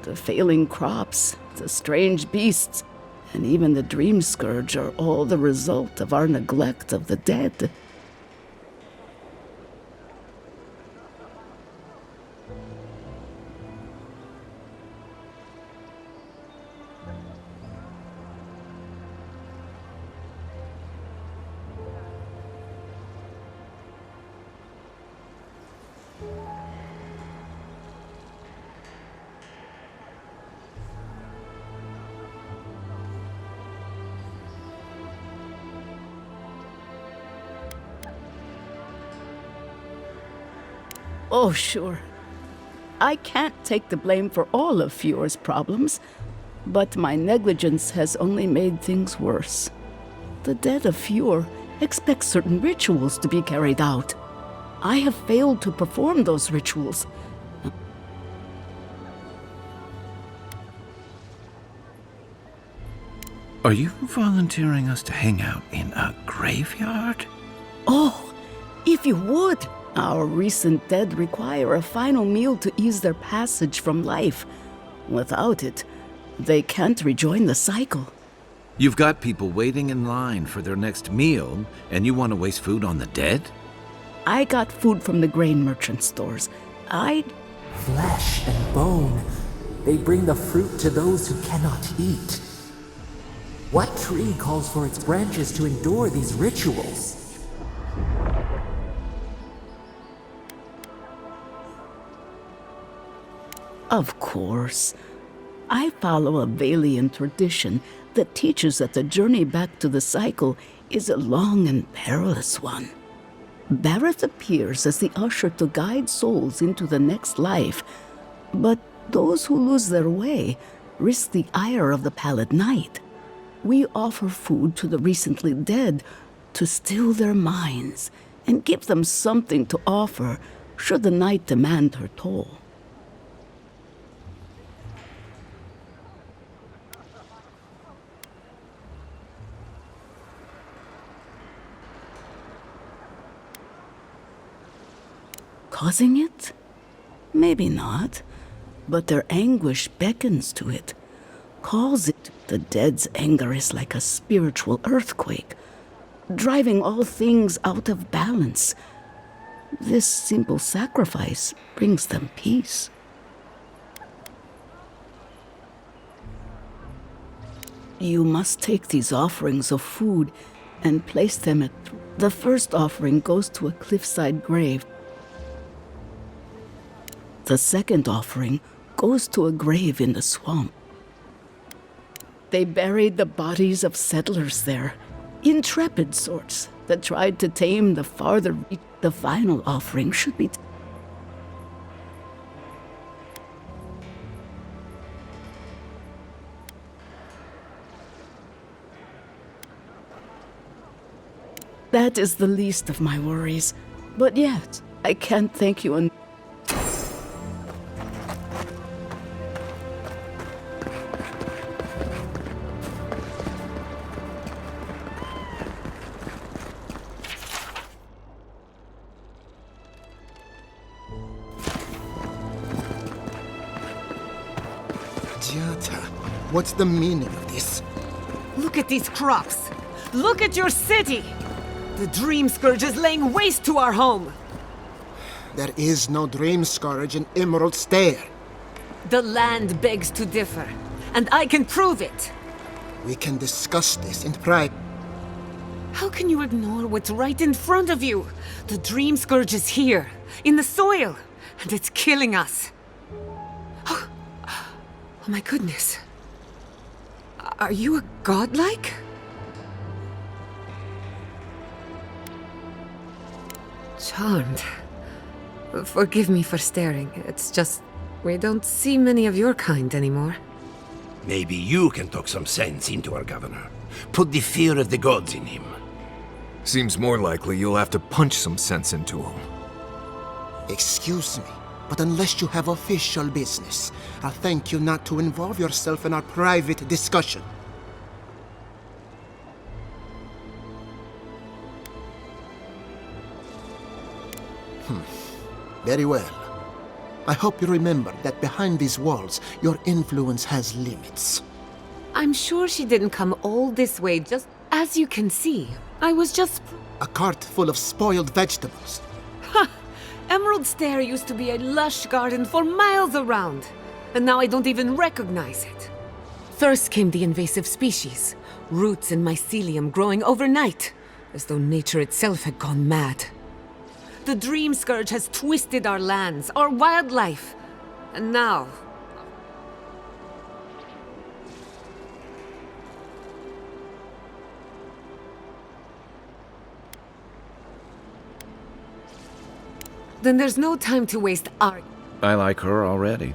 The failing crops, the strange beasts, and even the dream scourge are all the result of our neglect of the dead. Oh, sure. I can't take the blame for all of Fjord's problems, but my negligence has only made things worse. The dead of Fjord expect certain rituals to be carried out. I have failed to perform those rituals. Are you volunteering us to hang out in a graveyard? Oh, if you would! Our recent dead require a final meal to ease their passage from life. Without it, they can't rejoin the cycle. You've got people waiting in line for their next meal, and you want to waste food on the dead? I got food from the grain merchant stores. Flesh and bone. They bring the fruit to those who cannot eat. What tree calls for its branches to endure these rituals? Of course. I follow a Valian tradition that teaches that the journey back to the cycle is a long and perilous one. Bareth appears as the usher to guide souls into the next life, but those who lose their way risk the ire of the Pallid Knight. We offer food to the recently dead to still their minds and give them something to offer should the Knight demand her toll. Causing it? Maybe not, but their anguish beckons to it, calls it. The dead's anger is like a spiritual earthquake, driving all things out of balance. This simple sacrifice brings them peace. You must take these offerings of food and place them at... The first offering goes to a cliffside grave. The second offering goes to a grave in the swamp. They buried the bodies of settlers there, intrepid sorts that tried to tame the farther reach. The final offering should be... That is the least of my worries, but yet I can't thank you enough. What's the meaning of this? Look at these crops! Look at your city! The Dream Scourge is laying waste to our home! There is no Dream Scourge in Emerald Stair. The land begs to differ, and I can prove it! We can discuss this in private. How can you ignore what's right in front of you? The Dream Scourge is here, in the soil, and it's killing us. Oh my goodness. Are you a godlike? Charmed. Forgive me for staring. It's just We don't see many of your kind anymore. Maybe you can talk some sense into our governor. Put the fear of the gods in him. Seems more likely you'll have to punch some sense into him. Excuse me, but unless you have official business, I'll thank you not to involve yourself in our private discussion. Very well. I hope you remember that behind these walls, your influence has limits. I'm sure she didn't come all this way just as you can see. I was just... A cart full of spoiled vegetables. Ha! Emerald Stair used to be a lush garden for miles around, and now I don't even recognize it. First came the invasive species, roots and mycelium growing overnight, as though nature itself had gone mad. The Dream Scourge has twisted our lands, our wildlife, and now... Then there's no time to waste I like her already.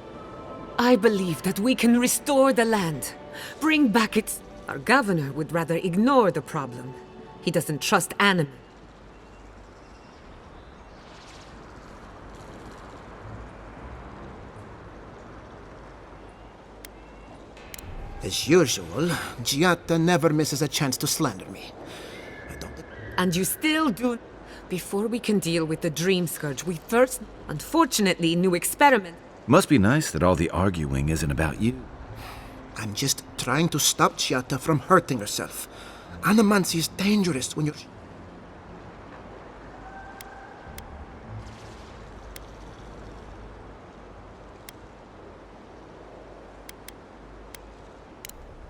I believe that we can restore the land, bring back its... Our governor would rather ignore the problem. He doesn't trust animals. As usual, Giatta never misses a chance to slander me. And you still do... Before we can deal with the Dream Scourge, we first, unfortunately, new experiment. Must be nice that all the arguing isn't about you. I'm just trying to stop Giatta from hurting herself. Animancy is dangerous when you're...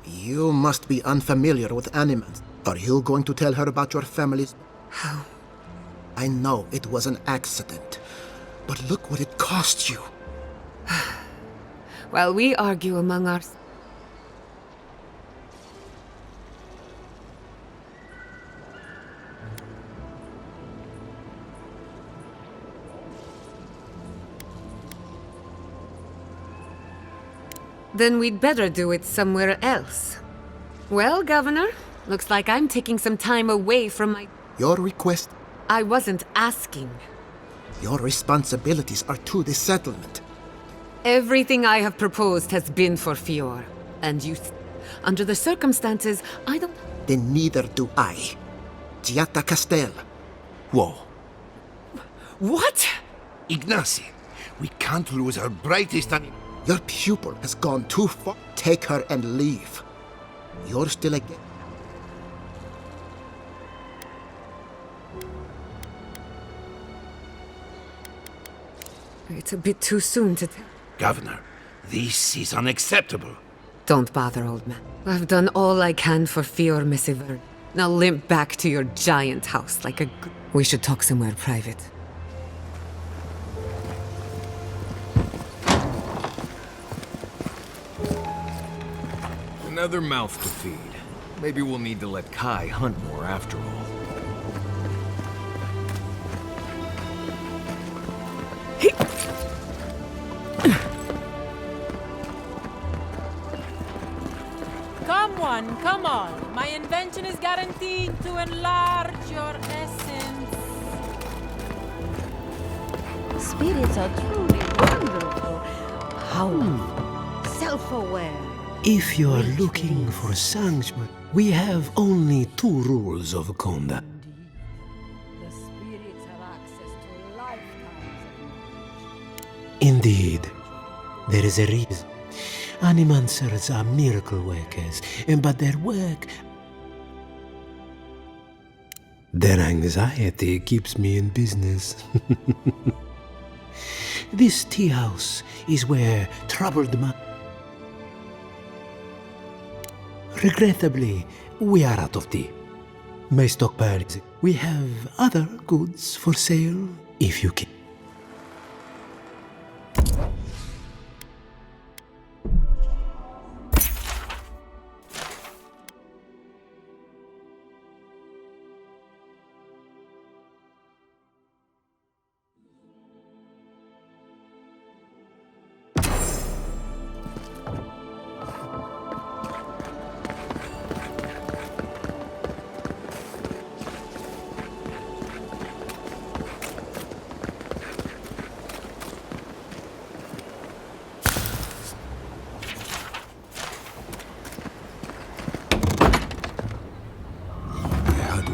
You must be unfamiliar with animals. Are you going to tell her about your family's... How? I know it was an accident, but look what it cost you. While we argue among ourselves... Then we'd better do it somewhere else. Well, Governor, looks like I'm taking some time away from my... Your request? I wasn't asking. Your responsibilities are to the settlement. Everything I have proposed has been for Fior. And you... Under the circumstances, I don't... Then neither do I. Giatta Castel. Whoa. What? Ignacy, we can't lose our brightest and... Your pupil has gone too far. Take her and leave. You're still a... It's a bit too soon to tell. Governor, this is unacceptable. Don't bother, old man. I've done all I can for Fior Messiver. Now limp back to your giant house like a... We should talk somewhere private. Another mouth to feed. Maybe we'll need to let Kai hunt more after all. Come one, come all. My invention is guaranteed to enlarge your essence. Spirits are truly wonderful. Powerful, self-aware. If you are looking for sanctuary, we have only 2 rules of conduct. The spirits have access to lifetimes of knowledge. Indeed, there is a reason. Animancers are miracle workers, but their work... Their anxiety keeps me in business. This tea house is where troubled minds... Regrettably, we are out of tea. My stockpile is... We have other goods for sale, if you can.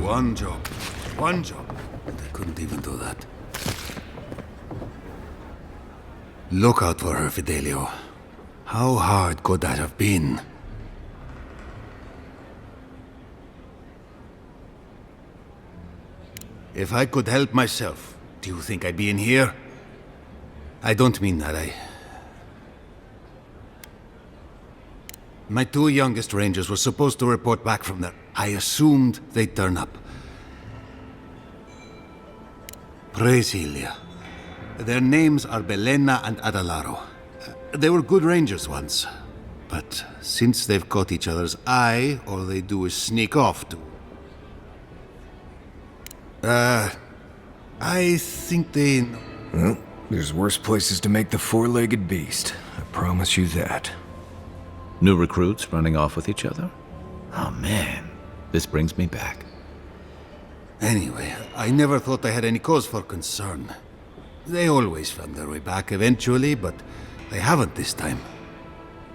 One job. One job. And I couldn't even do that. Look out for her, Fidelio. How hard could that have been? If I could help myself, do you think I'd be in here? I don't mean that, My two youngest rangers were supposed to report back from there. I assumed they'd turn up. Praise Ilia. Their names are Belena and Adalaro. They were good rangers once. But since they've caught each other's eye, all they do is sneak off to... I think they... Well, there's worse places to make the four-legged beast. I promise you that. New recruits running off with each other? Oh man, this brings me back. Anyway, I never thought I had any cause for concern. They always found their way back eventually, but they haven't this time.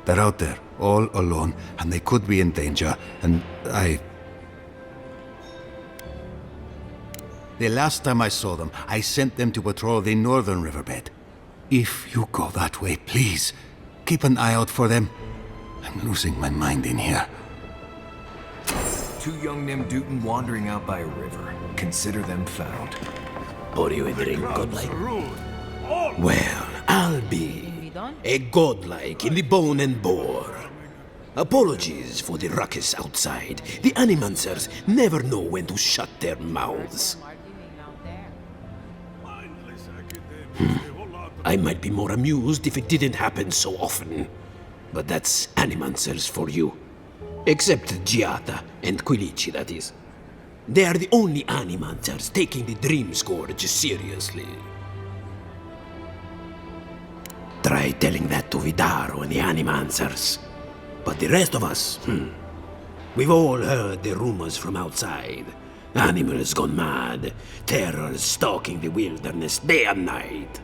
They're out there, all alone, and they could be in danger, and The last time I saw them, I sent them to patrol the northern riverbed. If you go that way, please, keep an eye out for them. I'm losing my mind in here. Two young Nemdutin wandering out by a river. Consider them found. Are you a drink godlike? Well, I'll be a godlike in the bone and bore. Apologies for the ruckus outside. The animancers never know when to shut their mouths. I might be more amused if it didn't happen so often. But that's animancers for you. Except Giata and Quilici, that is. They are the only animancers taking the Dream Scourge seriously. Try telling that to Vidaro and the animancers. But the rest of us, we've all heard the rumors from outside. Animals gone mad, terror stalking the wilderness day and night.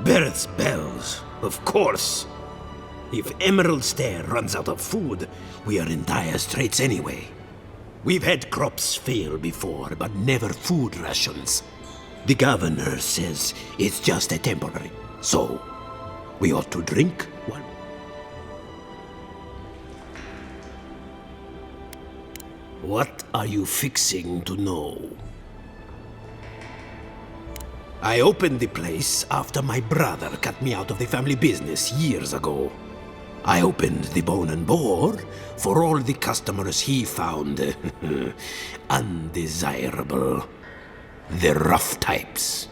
Birth's bells, of course. If Emerald Stair runs out of food, we are in dire straits anyway. We've had crops fail before, but never food rations. The governor says it's just a temporary, so we ought to drink one. What are you fixing to know? I opened the place after my brother cut me out of the family business years ago. I opened the Bone and Boar for all the customers he found undesirable. The rough types.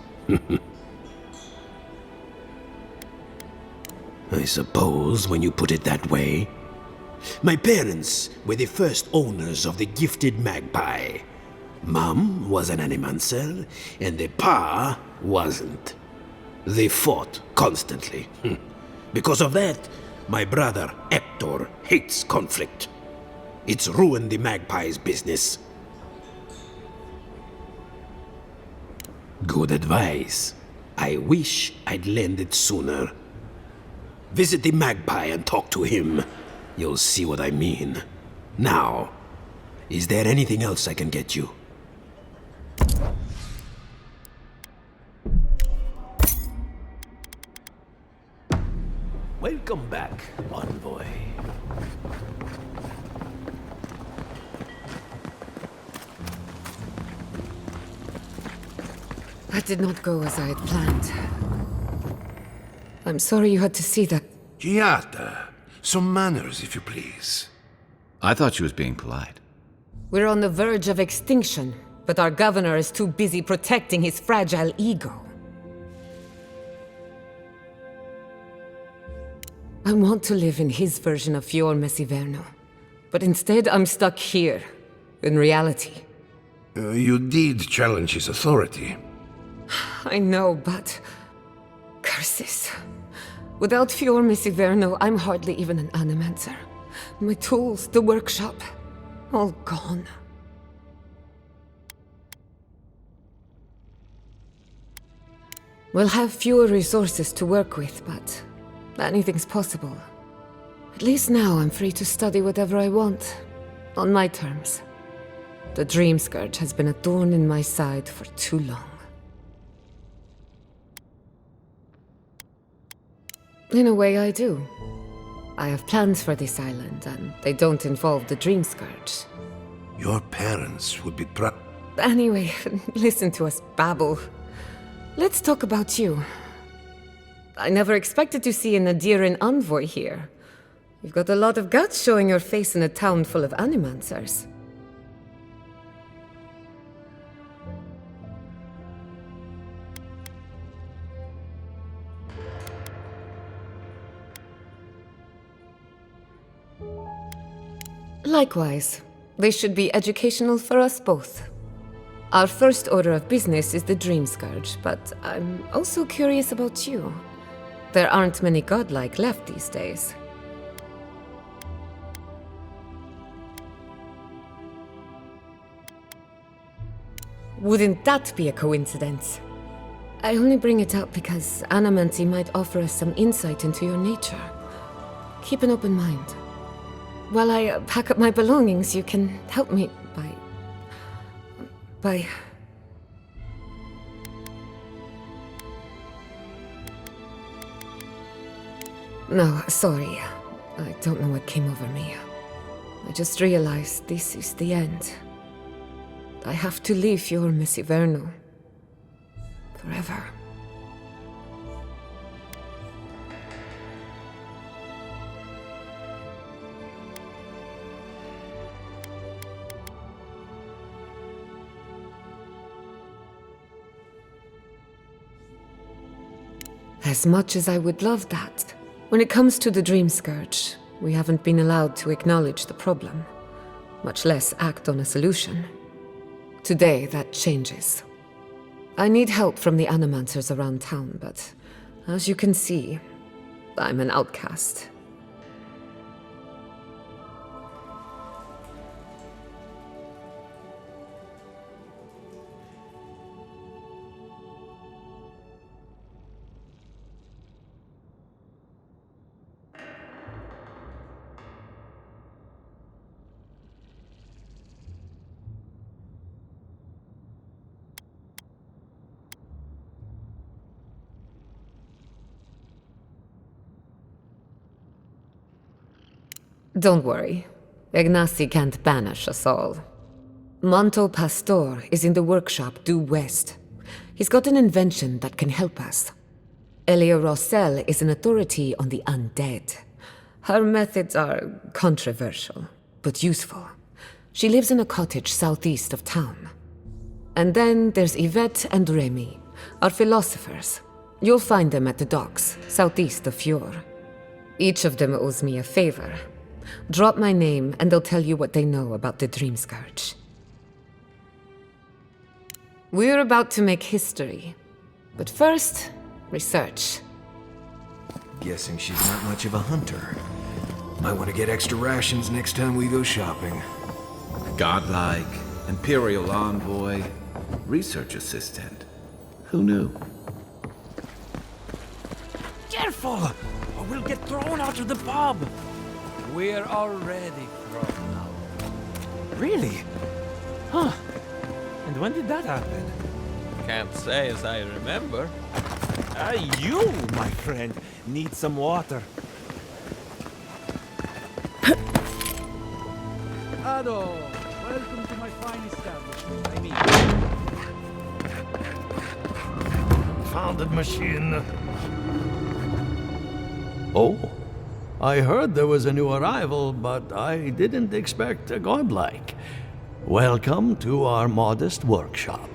I suppose when you put it that way. My parents were the first owners of the gifted magpie. Mom was an animancer, and the pa wasn't. They fought constantly. Because of that, my brother Hector hates conflict. It's ruined the magpie's business. Good advice. I wish I'd learned it sooner. Visit the magpie and talk to him. You'll see what I mean. Now, is there anything else I can get you? Welcome back, envoy. That did not go as I had planned. I'm sorry you had to see that. Giata, some manners, if you please. I thought she was being polite. We're on the verge of extinction, but our governor is too busy protecting his fragile ego. I want to live in his version of Fior Messiverno, but instead I'm stuck here, in reality. You did challenge his authority. I know, but... curses. Without Fior Messiverno, I'm hardly even an animancer. My tools, the workshop, all gone. We'll have fewer resources to work with, but anything's possible. At least now I'm free to study whatever I want, On my terms. The Dream Scourge has been a thorn in my side for too long. In a way, I do. I have plans for this island, and they don't involve the Dream Scourge. Your parents would be proud. Anyway, listen to us babble. Let's talk about you. I never expected to see a Nadiran envoy here. You've got a lot of guts showing your face in a town full of animancers. Likewise, this should be educational for us both. Our first order of business is the Dream Scourge, but I'm also curious about you. There aren't many godlike left these days. Wouldn't that be a coincidence? I only bring it up because Animancy might offer us some insight into your nature. Keep an open mind. While I pack up my belongings, you can help me by... No, sorry. I don't know what came over me. I just realized this is the end. I have to leave your Miss Iverno. Forever. As much as I would love that, when it comes to the Dream Scourge, we haven't been allowed to acknowledge the problem, much less act on a solution. Today, that changes. I need help from the animancers around town, but as you can see, I'm an outcast. Don't worry. Ignacy can't banish us all. Manto Pastor is in the workshop due west. He's got an invention that can help us. Elia Rossell is an authority on the undead. Her methods are controversial, but useful. She lives in a cottage southeast of town. And then there's Yvette and Remy, our philosophers. You'll find them at the docks, southeast of Fjord. Each of them owes me a favor. Drop my name, and they'll tell you what they know about the Dream Scourge. We're about to make history. But first, research. Guessing she's not much of a hunter. Might want to get extra rations next time we go shopping. Godlike, Imperial Envoy, Research Assistant. Who knew? Careful! Or we'll get thrown out of the pub! We're already thrown out. Really? Huh. And when did that happen? Can't say as I remember. You, my friend, need some water. Ado, welcome to my fine establishment. Founded machine. Oh, I heard there was a new arrival, but I didn't expect a godlike. Welcome to our modest workshop.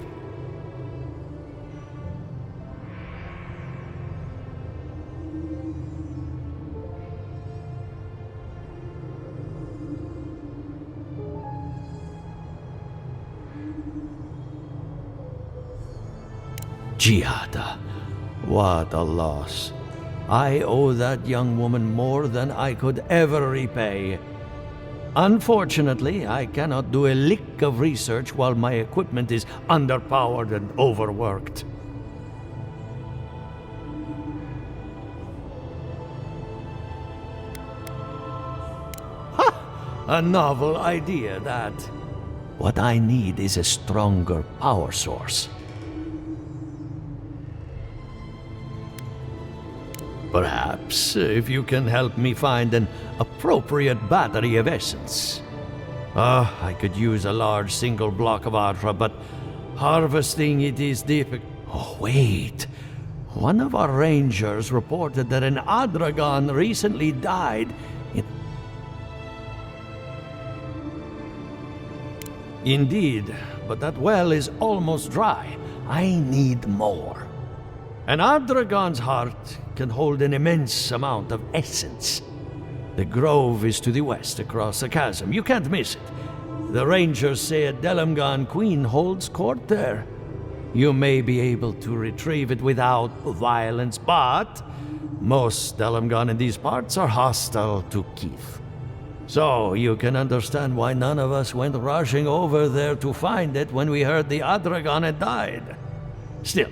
Giada, what a loss. I owe that young woman more than I could ever repay. Unfortunately, I cannot do a lick of research while my equipment is underpowered and overworked. Ha! A novel idea, that. What I need is a stronger power source. Perhaps if you can help me find an appropriate battery of essence. I could use a large single block of Artra, but harvesting it is difficult. Oh, wait. One of our rangers reported that an Adragon recently died in... Indeed, but that well is almost dry. I need more. An Adragon's heart can hold an immense amount of essence. The grove is to the west, across the chasm. You can't miss it. The rangers say a Delamgan queen holds court there. You may be able to retrieve it without violence, but most Delamgan in these parts are hostile to Keith. So you can understand why none of us went rushing over there to find it when we heard the Adragon had died. Still,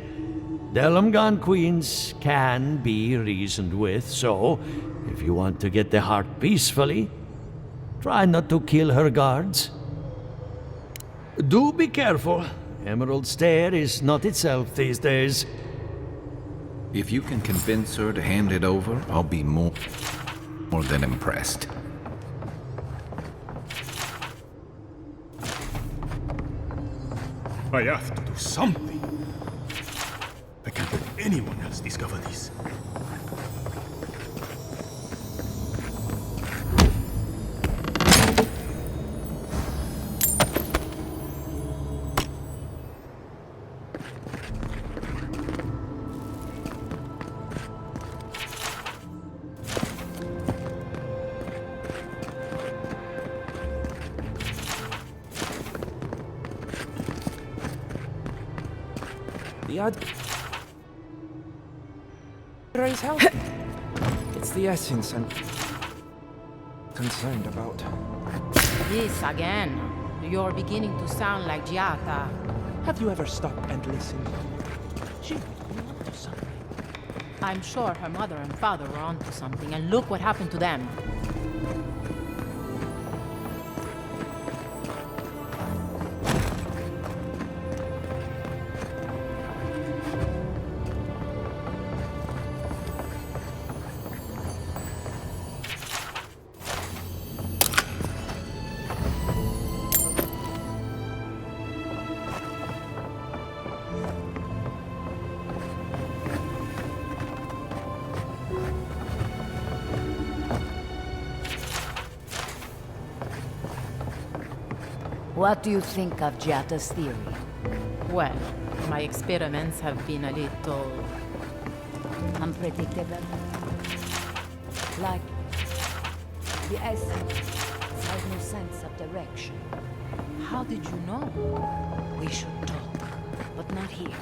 Delamgan queens can be reasoned with, so if you want to get the heart peacefully, try not to kill her guards. Do be careful. Emerald Stair is not itself these days. If you can convince her to hand it over, I'll be more than impressed. I have to do something. I can't let anyone else discover this. The Adra is healthy. It's the essence I'm concerned about. This again. You're beginning to sound like Giata. Have you ever stopped and listened? She might be onto something. I'm sure her mother and father were onto something, and look what happened to them. What do you think of Giata's theory? Well, my experiments have been a little... unpredictable. Like the essence has no sense of direction. How did you know? We should talk, but not here.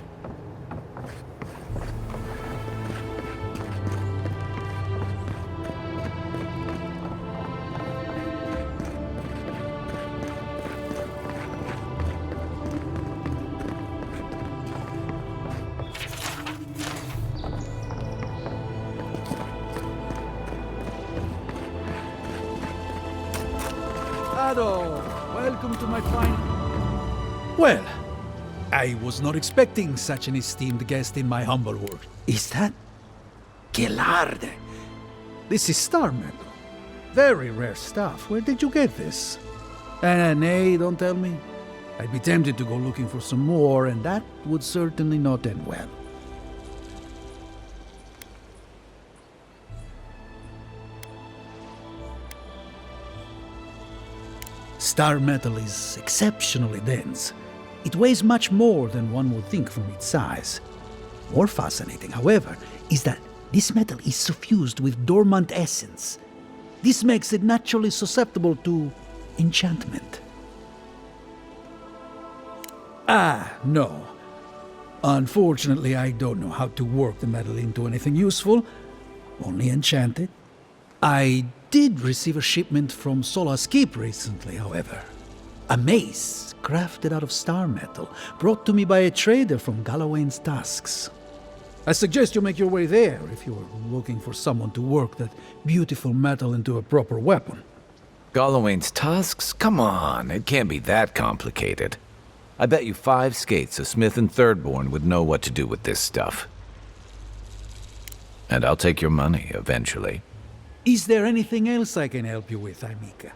Welcome to my fine... Well, I was not expecting such an esteemed guest in my humble world. Is that... Gelarde? This is star metal. Very rare stuff. Where did you get this? Nay, don't tell me. I'd be tempted to go looking for some more, and that would certainly not end well. Star metal is exceptionally dense. It weighs much more than one would think from its size. More fascinating, however, is that this metal is suffused with dormant essence. This makes it naturally susceptible to enchantment. No. Unfortunately, I don't know how to work the metal into anything useful. Only enchant it. I did receive a shipment from Sola's Keep recently, however. A mace crafted out of star metal, brought to me by a trader from Galawain's Tusks. I suggest you make your way there if you're looking for someone to work that beautiful metal into a proper weapon. Gallowayne's tusks? Come on, it can't be that complicated. I bet you 5 skates a Smith and Thirdborn would know what to do with this stuff. And I'll take your money eventually. Is there anything else I can help you with, Aimika?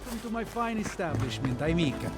Welcome to my fine establishment, Aimika.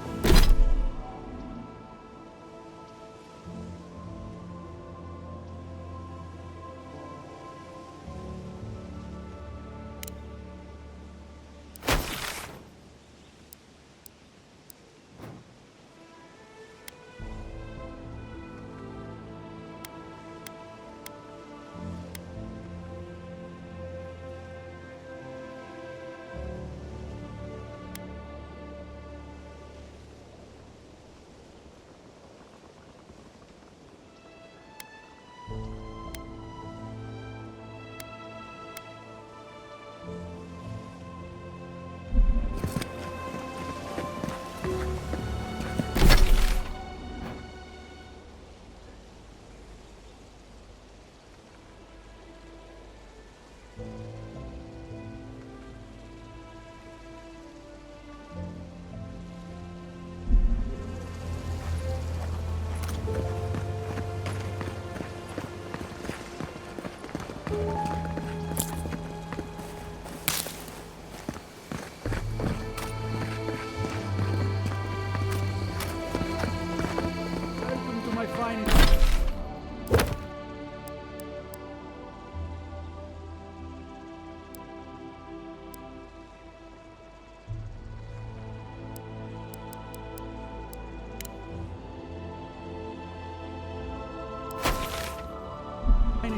Welcome to my fine...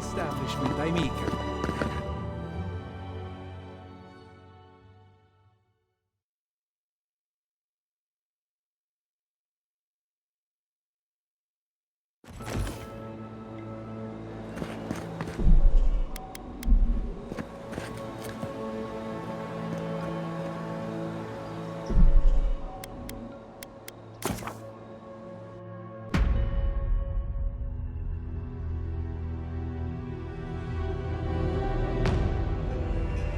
establishment, Aimika.